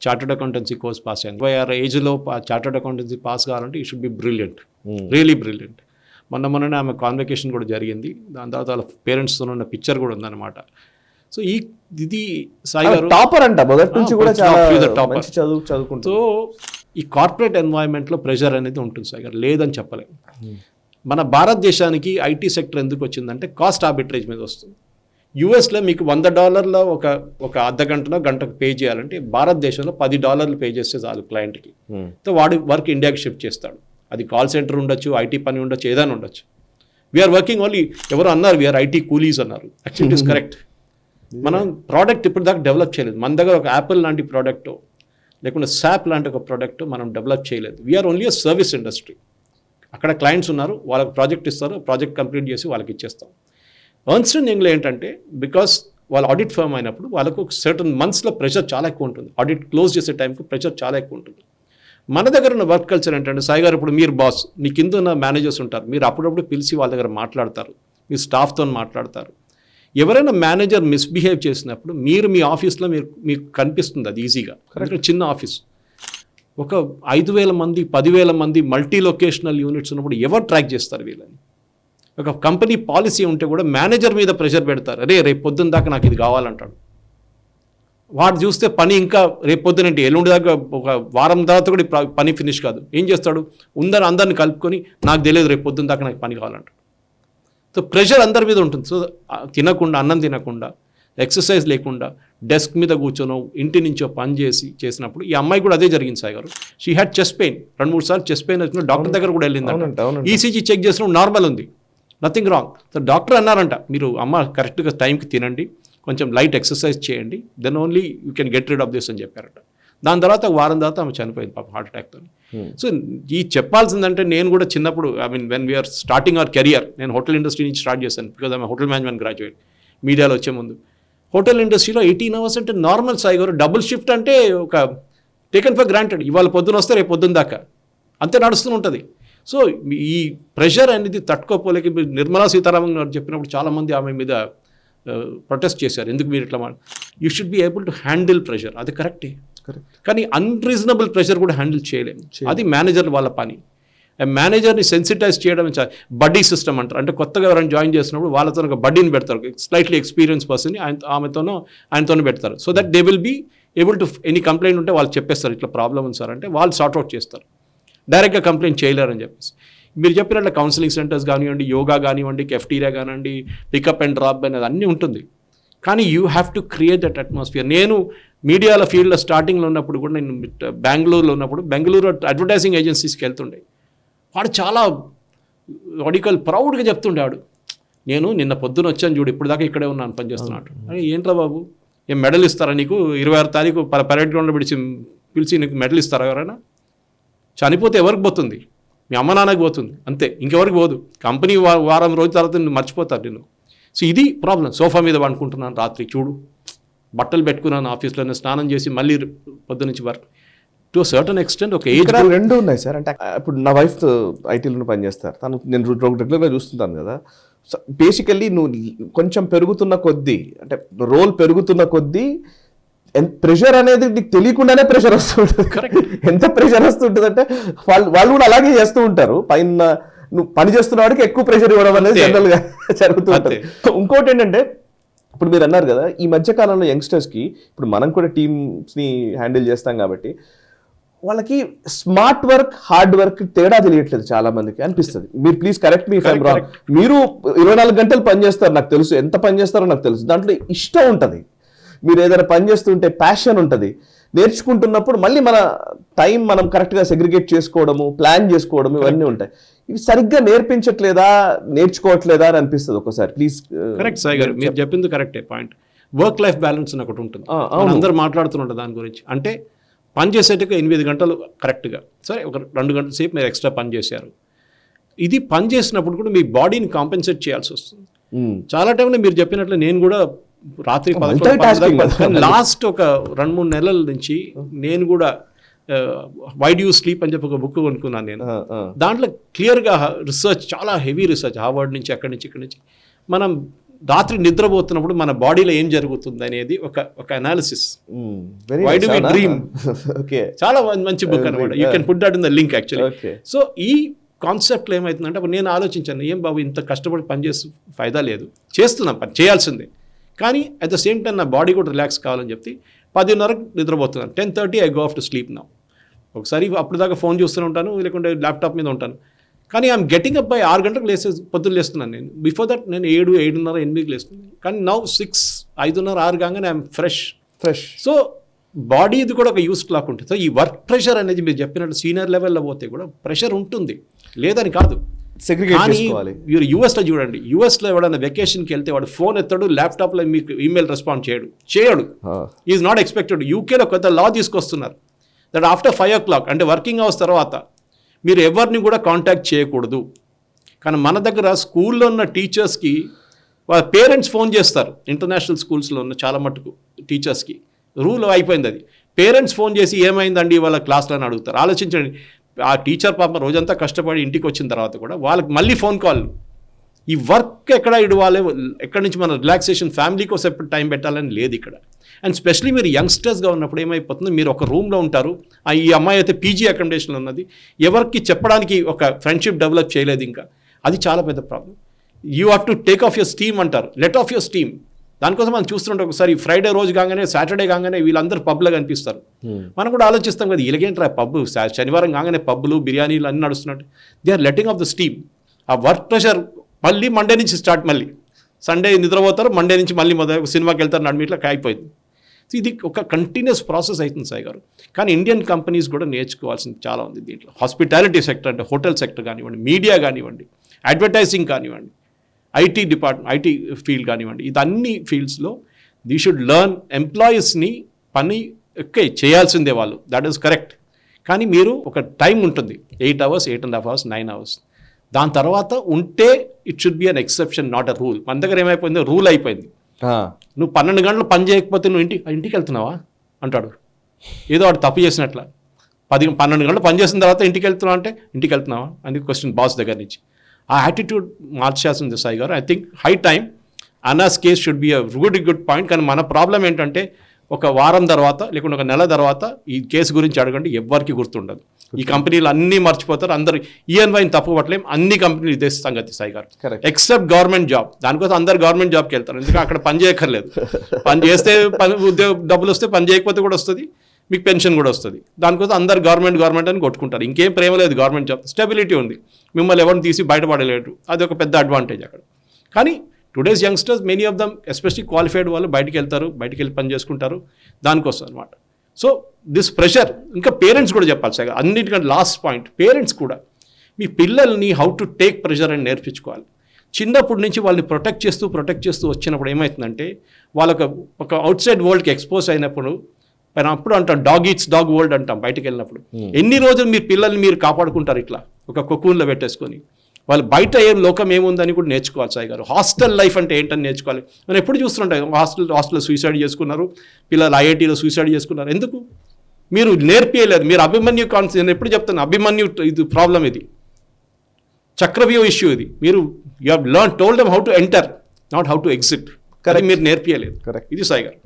chartered accountancy course pass అయింది. 26 ఏజ్లో చార్టర్డ్ అకౌంటెన్సీ పాస్ కావాలంటే you should B brilliant, really brilliant. మొన్ననే ఆమె కాన్వకేషన్ కూడా జరిగింది. దాని తర్వాత వాళ్ళ పేరెంట్స్తో ఉన్న పిక్చర్ కూడా ఉందన్నమాట. సో ఇది సాయి గారు టాపర్ అంట, మొదటి నుంచి కూడా మంచి చదువు చదువుకుంటూ. సో ఈ కార్పొరేట్ ఎన్వైరన్మెంట్లో ప్రెషర్ అనేది ఉంటుంది సాయి గారు, లేదని చెప్పలేము. మన భారతదేశానికి IT సెక్టర్ ఎందుకు వచ్చిందంటే కాస్ట్ ఆర్బిట్రేజ్ మీద వస్తుంది. యుఎస్లో మీకు $100 ఒక అర్ధ గంటకు పే చేయాలంటే భారతదేశంలో $10 పే చేస్తే చాలు క్లయింట్కి. సో వాడి వర్క్ ఇండియాకి షిఫ్ట్ చేస్తాడు. అది కాల్ సెంటర్ ఉండొచ్చు, IT పని ఉండొచ్చు, ఏదైనా ఉండొచ్చు. వీఆర్ వర్కింగ్ ఓన్లీ, ఎవరు అన్నారు వీఆర్ IT కూలీస్ అన్నారు. Actually it is correct. మనం ప్రోడక్ట్ ఇప్పుడు దాకా డెవలప్ చేయలేదు. మన దగ్గర ఒక యాపిల్ లాంటి ప్రోడక్ట్, లేకుంటే SAP లాంటి ఒక ప్రోడక్ట్ మనం డెవలప్ చేయలేదు. We are only a service industry. అక్కడ క్లయింట్స్ ఉన్నారు, వాళ్ళకి ప్రాజెక్ట్ ఇస్తారు, ప్రాజెక్ట్ కంప్లీట్ చేసి వాళ్ళకి ఇచ్చేస్తాం. ఎర్న్స్ట్ అండ్ యంగ్లో ఏంటంటే బికాస్ వాళ్ళు ఆడిట్ ఫర్మ్ అయినప్పుడు వాళ్ళకు సర్టన్ మంత్స్లో ప్రెషర్ చాలా ఎక్కువ ఉంటుంది. ఆడిట్ క్లోజ్ చేసే టైంకి ప్రెషర్ చాలా ఎక్కువ ఉంటుంది. మన దగ్గర ఉన్న వర్క్ కల్చర్ ఏంటంటే సాయి గారు, ఇప్పుడు మీరు బాస్, మీ కింద ఉన్న మేనేజర్స్ ఉంటారు, మీరు అప్పుడప్పుడు పిలిచి వాళ్ళ దగ్గర మాట్లాడతారు, మీ స్టాఫ్తో మాట్లాడతారు. ఎవరైనా మేనేజర్ మిస్బిహేవ్ చేసినప్పుడు మీరు మీ ఆఫీస్లో మీకు కనిపిస్తుంది అది ఈజీగా. కరెక్ట్. చిన్న ఆఫీస్, ఒక 5,000 మంది 10,000 మంది మల్టీ లొకేషనల్ యూనిట్స్ ఉన్నప్పుడు ఎవరు ట్రాక్ చేస్తారు వీళ్ళని? ఒక కంపెనీ పాలసీ ఉంటే కూడా మేనేజర్ మీద ప్రెషర్ పెడతారు. రేపు పొద్దున్న దాకా నాకు ఇది కావాలంటాడు. వాడు చూస్తే పని ఇంకా రేపు పొద్దునంటే ఎల్లుండి దాకా ఒక వారం తర్వాత కూడా పని ఫినిష్ కాదు. ఏం చేస్తాడు? అందరిని కలుపుకొని నాకు తెలియదు రేపు పొద్దున్న దాకా నాకు పని కావాలంటాడు. సో ప్రెషర్ అందరి మీద ఉంటుంది. సో అన్నం తినకుండా, ఎక్సర్సైజ్ లేకుండా, డెస్క్ మీద కూర్చొనో ఇంటి నుంచో పని చేసినప్పుడు ఈ అమ్మాయి కూడా అదే జరిగింది సాయి గారు. షీ హ్యాడ్ చెస్ట్ పెయిన్, 2-3 సార్లు చెస్ట్ పెయిన్ వచ్చిన డాక్టర్ దగ్గర కూడా వెళ్ళిందంట. ఈసీజీ చెక్ చేసినప్పుడు నార్మల్ ఉంది, నథింగ్ రాంగ్. సో డాక్టర్ అన్నారంట, మీరు అమ్మ కరెక్ట్గా టైంకి తినండి, కొంచెం లైట్ ఎక్సర్సైజ్ చేయండి, then only you can get rid of this అని చెప్పారట. దాని తర్వాత వారం తర్వాత ఆమె చనిపోయింది పాప హార్ట్ అటాక్తో. సో ఈ చెప్పాల్సిందంటే నేను కూడా చిన్నప్పుడు I mean when we are starting our career, నేను హోటల్ ఇండస్ట్రీ నుంచి స్టార్ట్ చేశాను because I hotel management graduate. మీడియాలో వచ్చే ముందు హోటల్ ఇండస్ట్రీలో 18 అవర్స్ అంటే నార్మల్ సాయి గారు. డబుల్ షిఫ్ట్ అంటే ఒక టేకన్ ఫర్ గ్రాంటెడ్, ఇవాళ పొద్దున వస్తే రేపు పొద్దున్న దాకా అంతే నడుస్తూ ఉంటుంది. సో ఈ ప్రెషర్ అనేది తట్టుకోపోలేక నిర్మలా సీతారామన్ గారు చెప్పినప్పుడు చాలామంది ఆమె మీద ప్రొటెస్ట్ చేశారు, ఎందుకు మీరు ఇట్లా you should be able to handle pressure, అది కరెక్టే. కానీ అన్రీజనబుల్ ప్రెషర్ కూడా హ్యాండిల్ చేయలేము, అది మేనేజర్ వాళ్ళ పని. మేనేజర్ని సెన్సిటైజ్ చేయడం బడ్డీ సిస్టమ్ అంటారు, అంటే కొత్తగా ఎవరైనా జాయిన్ చేసినప్పుడు వాళ్ళతో ఒక బడ్డీని పెడతారు, స్లైట్లీ ఎక్స్పీరియన్స్ పర్సన్ని ఆయనతోనే పెడతారు. So that they will be able to any complaint ఉంటే వాళ్ళు చెప్పేస్తారు ఇట్లా ప్రాబ్లం ఉంది సార్ అంటే వాళ్ళు సార్ట్అవుట్ చేస్తారు, డైరెక్ట్గా కంప్లైంట్ చేయలేరని చెప్పేసి. మీరు చెప్పినట్లు కౌన్సిలింగ్ సెంటర్స్ కానివ్వండి, యోగా కానివ్వండి, కెఫ్టీరియా కానివ్వండి, పికప్ అండ్ డ్రాప్ అనేది అన్నీ ఉంటుంది. కానీ you have to create that atmosphere. నేను మీడియాల ఫీల్డ్లో స్టార్టింగ్లో ఉన్నప్పుడు కూడా, నేను బెంగళూరులో ఉన్నప్పుడు బెంగళూరు అడ్వర్టైజింగ్ ఏజెన్సీస్కి వెళ్తుండే, వాడు చాలా వడికల్ ప్రౌడ్గా చెప్తుండేవాడు, నేను నిన్న పొద్దున వచ్చాను చూడు, ఇప్పుడు దాకా ఇక్కడే ఉన్నాను పనిచేస్తున్నాడు. అరే ఏంట్రా బాబు, ఏం మెడల్ ఇస్తారా నీకు, 26 తారీఖు పరేడ్ గ్రౌండ్లో పిలిచి నీకు మెడల్ ఇస్తారా ఎవరైనా? చనిపోతే ఎవరికి పోతుంది? మీ అమ్మ నాన్నకి పోతుంది అంతే, ఇంకెవరికి పోదు. కంపెనీ వారం రోజుల తర్వాత నిన్ను మర్చిపోతారు నిన్ను. సో ఇది ప్రాబ్లం. సోఫా మీద వండుకుంటున్నాను రాత్రి, చూడు బట్టలు పెట్టుకున్నాను ఆఫీస్లోనే, స్నానం చేసి మళ్ళీ పొద్దు నుంచి వర్క్. టు సర్టన్ ఎక్స్టెంట్ ఒక ఏజ్ రెండు ఉన్నాయి సార్. అంటే ఇప్పుడు నా వైఫ్ ఐటీలో పనిచేస్తారు, తను నేను రెగ్యులర్గా చూస్తుంటాను కదా. సో బేసికల్లీ నువ్వు కొంచెం పెరుగుతున్న కొద్దీ, అంటే రోల్ పెరుగుతున్న కొద్దీ ప్రెషర్ అనేది నీకు తెలియకుండానే ప్రెషర్ వస్తుంటుంది. ఎంత ప్రెషర్ వస్తుంటుంది అంటే వాళ్ళు కూడా అలాగే చేస్తూ ఉంటారు. పైన నువ్వు పని చేస్తున్న వాడికి ఎక్కువ ప్రెషర్ ఇవ్వడం అనేది జనరల్ గా జరుగుతూ ఉంటుంది. ఇంకోటి ఏంటంటే, ఇప్పుడు మీరు అన్నారు కదా, ఈ మధ్య కాలంలో యంగ్స్టర్స్ కి, ఇప్పుడు మనం కూడా టీమ్స్ ని హ్యాండిల్ చేస్తాం కాబట్టి, వాళ్ళకి స్మార్ట్ వర్క్ హార్డ్ వర్క్ తేడా తెలియట్లేదు చాలా మందికి అనిపిస్తుంది. మీరు please correct me if I'm wrong. మీరు 24 గంటలు పని చేస్తారు, నాకు తెలుసు, ఎంత పని చేస్తారో నాకు తెలుసు. దాంట్లో ఇష్టం ఉంటుంది, మీరు ఏదైనా పని చేస్తుంటే ప్యాషన్ ఉంటుంది. నేర్చుకుంటున్నప్పుడు మళ్ళీ మన టైం మనం కరెక్ట్గా సెగ్రిగేట్ చేసుకోవడము, ప్లాన్ చేసుకోవడము, ఇవన్నీ ఉంటాయి. ఇవి సరిగ్గా నేర్పించట్లేదా, నేర్చుకోవట్లేదా అని అనిపిస్తుంది ఒకసారి. ప్లీజ్. కరెక్ట్ సాయి గారు, మీరు చెప్పింది కరెక్టే పాయింట్. వర్క్ లైఫ్ బ్యాలెన్స్ అని ఒకటి ఉంటుంది, అందరూ మాట్లాడుతుంటారు దాని గురించి. అంటే పని చేసేట్టుగా 8 గంటలు కరెక్ట్గా, సరే ఒక 2 గంటల సేపు మీరు ఎక్స్ట్రా పని చేశారు. ఇది పని చేసినప్పుడు కూడా మీ బాడీని కాంపెన్సేట్ చేయాల్సి వస్తుంది. చాలా టైంలో మీరు చెప్పినట్లు నేను కూడా రాత్రి లాస్ట్ ఒక 2-3 నెలల నుంచి నేను కూడా వై డు యూ స్లీప్ అని చెప్పి ఒక బుక్ కొనుక్కున్నాను నేను. దాంట్లో క్లియర్గా రీసెర్చ్, చాలా హెవీ రీసెర్చ్, హార్వర్డ్ నుంచి అక్కడి నుంచి ఇక్కడి నుంచి, మనం రాత్రి నిద్రపోతున్నప్పుడు మన బాడీలో ఏం జరుగుతుంది అనేది ఒక analysis. Why do we dream, చాలా మంచి బుక్ అనమాట. You can put that in the link actually. So ఈ కాన్సెప్ట్లో ఏమవుతుందంటే, అప్పుడు నేను ఆలోచించాను, ఏం బాబు ఇంత కష్టపడి పనిచేసి ఫైదా లేదు, చేస్తున్నాం పని చేయాల్సిందే, కానీ అట్ ద సేమ్ టైం నా బాడీ కూడా రిలాక్స్ కావాలని చెప్పి 10:30 నిద్రపోతున్నాను. 10:30 I go off to sleep now. ఒకసారి అప్పుడు దాకా ఫోన్ చూస్తూనే ఉంటాను, లేకుంటే ల్యాప్టాప్ మీద ఉంటాను. కానీ ఐఎమ్ గెటింగ్ అప్ బై 6 గంటలకు పొద్దున్న లేస్తున్నాను నేను. బిఫోర్ దట్ నేను 7, 7:30, 8కి లేస్తున్నాను. కానీ నౌ 6, 5:30, 6 కాగానే ఐఎమ్ ఫ్రెష్. సో బాడీ ఇది కూడా ఒక యూస్ క్లాక్ ఉంటుంది. సో ఈ వర్క్ ప్రెషర్ అనేది మీరు చెప్పినట్టు సీనియర్ లెవెల్లో పోతే కూడా ప్రెషర్ ఉంటుంది, లేదని కాదు. కానీ మీరు యూఎస్లో చూడండి, యూఎస్లో ఎవడన్నా వెకేషన్కి వెళ్తే వాడు ఫోన్ ఎత్తాడు, ల్యాప్టాప్లో మీకు ఈమెయిల్ రెస్పాండ్ చేయడు. Is not expected. యూకేలో కొత్త లా తీసుకొస్తున్నారు దట్ ఆఫ్టర్ 5 o'clock, అంటే వర్కింగ్ అవర్స్ తర్వాత మీరు ఎవరిని కూడా కాంటాక్ట్ చేయకూడదు. కానీ మన దగ్గర స్కూల్లో ఉన్న టీచర్స్కి వాళ్ళ పేరెంట్స్ ఫోన్ చేస్తారు. ఇంటర్నేషనల్ స్కూల్స్లో ఉన్న చాలా మటుకు టీచర్స్కి రూల్ అయిపోయింది అది. పేరెంట్స్ ఫోన్ చేసి ఏమైందండి వాళ్ళ క్లాస్లో అని అడుగుతారు. ఆలోచించండి, ఆ టీచర్ పాప రోజంతా కష్టపడి ఇంటికి వచ్చిన తర్వాత కూడా వాళ్ళకి మళ్ళీ ఫోన్ కాల్. ఈ వర్క్ ఎక్కడ ఇవ్వాలి, ఎక్కడి నుంచి మన రిలాక్సేషన్, ఫ్యామిలీ కోసం ఎప్పుడు టైం పెట్టాలని లేదు ఇక్కడ. అండ్ స్పెషలీ మీరు యంగ్స్టర్స్గా ఉన్నప్పుడు ఏమైపోతుంది, మీరు ఒక రూమ్లో ఉంటారు, ఈ అమ్మాయి అయితే పీజీ అకామిడేషన్లో ఉన్నది, ఎవరికి చెప్పడానికి ఒక ఫ్రెండ్షిప్ డెవలప్ చేయలేదు ఇంకా, అది చాలా పెద్ద problem. You have to take off your steam అంటారు, లెట్ ఆఫ్ యువర్ స్టీమ్. దానికోసం మనం చూస్తుంటే ఒకసారి ఫ్రైడే రోజు కాగానే, సాటర్డే కాగానే వీళ్ళందరూ పబ్లో కనిపిస్తారు. మనం కూడా ఆలోచిస్తాం కదా, ఇలాగేంట్రా పబ్, శనివారం కాగానే పబ్బులు, బిర్యానీలు అన్నీ నడుస్తున్నట్టు. They are letting off the steam. ఆ వర్క్ ప్రెషర్ మళ్ళీ మండే నుంచి స్టార్ట్, మళ్ళీ సండే నిద్రపోతారు, మండే నుంచి మళ్ళీ సినిమాకి వెళ్తారు, నడిమిట్లా కాయిపోయింది. ఇది ఒక కంటిన్యూస్ ప్రాసెస్ అవుతుంది సాయి గారు. కానీ ఇండియన్ కంపెనీస్ కూడా నేర్చుకోవాల్సింది చాలా ఉంది దీంట్లో. హాస్పిటాలిటీ సెక్టర్ అంటే హోటల్ సెక్టర్ కానివ్వండి, మీడియా కానివ్వండి, అడ్వర్టైజింగ్ కానివ్వండి, ఐటీ ఫీల్డ్ కానివ్వండి, ఇదన్నీ ఫీల్డ్స్లో దీ షుడ్ లెర్న్. ఎంప్లాయీస్ని పని చేయాల్సిందే వాళ్ళు, దట్ ఈస్ కరెక్ట్. కానీ మీరు ఒక టైం ఉంటుంది, 8 hours, 8.5 hours, 9 hours. దాని తర్వాత ఉంటే it should be an exception, not a rule. మన దగ్గర ఏమైపోయింది, రూల్ అయిపోయింది. నువ్వు 12 గంటలు పని చేయకపోతే నువ్వు ఇంటికి వెళ్తున్నావా అంటాడు, ఏదో వాడు తప్పు చేసినట్ల. 12 గంటలు పని చేసిన తర్వాత ఇంటికి వెళ్తున్నావు అంటే ఇంటికి వెళ్తున్నావా అని క్వశ్చన్ బాస్ దగ్గర నుంచి. ఆ యాటిట్యూడ్ మార్చాల్సింది Sai garu. I think high time. Anas case should be a good point. కానీ మన ప్రాబ్లం ఏంటంటే ఒక వారం తర్వాత లేకుంటే ఒక నెల తర్వాత ఈ కేసు గురించి అడగండి, ఎవ్వరికి గుర్తుండదు. ఈ కంపెనీలు అన్నీ మర్చిపోతారు. అందరు ఈఎన్వైని తప్పు పట్టలేం, అన్ని కంపెనీలు ఇదే సంగతి సాయి గారు, ఎక్సెప్ట్ గవర్నమెంట్ జాబ్. దానికోసం అందరు గవర్నమెంట్ జాబ్కి వెళ్తారు, ఎందుకంటే అక్కడ పని చేయక్కర్లేదు. పని చేస్తే డబ్బులు వస్తే, పని చేయకపోతే కూడా వస్తుంది, మీకు పెన్షన్ కూడా వస్తుంది. దానికోసం అందరు గవర్నమెంట్ అని కొట్టుకుంటారు. ఇంకేం ప్రేమ లేదు గవర్నమెంట్ జాబ్, స్టెబిలిటీ ఉంది, మిమ్మల్ని ఎవరిని తీసి బయటపడలేరు. అది ఒక పెద్ద అడ్వాంటేజ్ అక్కడ. కానీ today's youngsters, many of them especially qualified వాళ్ళు బయటికి వెళ్ళి పని చేసుకుంటారు దానికోసం అనమాట. సో దిస్ ప్రెషర్, ఇంకా పేరెంట్స్ కూడా చెప్పాలి సార్, అన్నిటికంటే లాస్ట్ పాయింట్, పేరెంట్స్ కూడా మీ పిల్లల్ని హౌ టు టేక్ ప్రెషర్ అని నేర్పించుకోవాలి. చిన్నప్పటి నుంచి వాళ్ళని ప్రొటెక్ట్ చేస్తూ వచ్చినప్పుడు ఏమవుతుందంటే వాళ్ళకి ఒక అవుట్ సైడ్ వరల్డ్కి ఎక్స్పోజ్ అయినప్పుడు, అప్పుడు అంటాం డాగ్ ఈట్స్ డాగ్ వరల్డ్ అంటాం. బయటకు వెళ్ళినప్పుడు ఎన్ని రోజులు మీరు పిల్లల్ని మీరు కాపాడుకుంటారు ఇట్లా ఒక కొకూన్లో పెట్టేసుకొని? వాళ్ళు బయట లోకం ఏముందని కూడా నేర్చుకోవాలి సాయి గారు. హాస్టల్ లైఫ్ అంటే ఏంటని నేర్చుకోవాలి. నేను ఎప్పుడు చూస్తుంటాను హాస్టల్లో సూసైడ్ చేసుకున్నారు పిల్లలు, ఐఐటీలో సూసైడ్ చేసుకున్నారు. ఎందుకు? మీరు నేర్పియలేదు. మీరు అభిమన్యు కాన్సెప్ట్, నేను ఎప్పుడు చెప్తాను, అభిమన్యు ఇది ప్రాబ్లం, ఇది చక్రవ్యూహ ఇష్యూ. ఇది మీరు you have told them how to enter, not how to exit. కానీ మీరు నేర్పియలేదు. కరెక్ట్, ఇది సాయి గారు.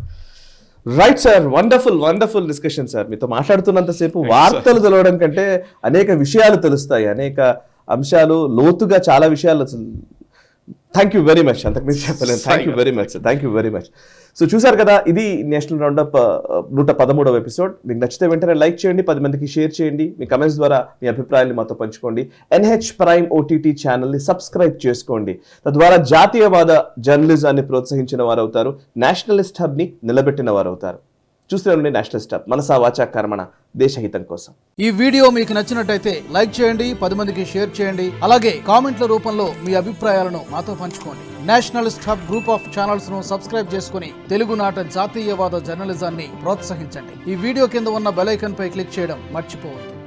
Right sir, wonderful discussion sir. మీతో మాట్లాడుతున్నంతసేపు వార్తలు తెలవడం కంటే అనేక విషయాలు తెలుస్తాయి, అనేక అంశాలు, లోతుగా చాలా విషయాలు. థ్యాంక్ యూ వెరీ మచ్, అంతకుమించి చెప్పలేను. Thank you very much sir, thank you very much. So చూసారు కదా, ఇది నేషనల్ రౌండప్ 113వ ఎపిసోడ్. మీకు నచ్చితే వెంటనే లైక్ చేయండి, 10 మందికి షేర్ చేయండి, మీ కమెంట్స్ ద్వారా మీ అభిప్రాయాన్ని మాతో పంచుకోండి. NH Prime OTT ఛానల్ని సబ్స్క్రైబ్ చేసుకోండి. తద్వారా జాతీయవాద జర్నలిజాన్ని ప్రోత్సహించిన వారు అవుతారు, నేషనలిస్ట్ హబ్ని నిలబెట్టిన వారు అవుతారు. చూస్తూనే ఉండండి నేషనలిస్ట్ హబ్, మనసా వాచా కర్మణ, దేశహితం కోసం. ఈ వీడియో మీకు నచ్చినట్టయితే లైక్ చేయండి, 10 మందికి షేర్ చేయండి. అలాగే కామెంట్ల రూపంలో మీ అభిప్రాయాలను మాతో పంచుకోండి. Nationalist hub group of channels ను సబ్స్క్రైబ్ చేసుకుని తెలుగునాట జాతీయవాద జర్నలిజాన్ని ప్రోత్సహించండి. ఈ వీడియో కింద ఉన్న బెల్ ఐకాన్ పై క్లిక్ చేయడం మర్చిపోవద్దు.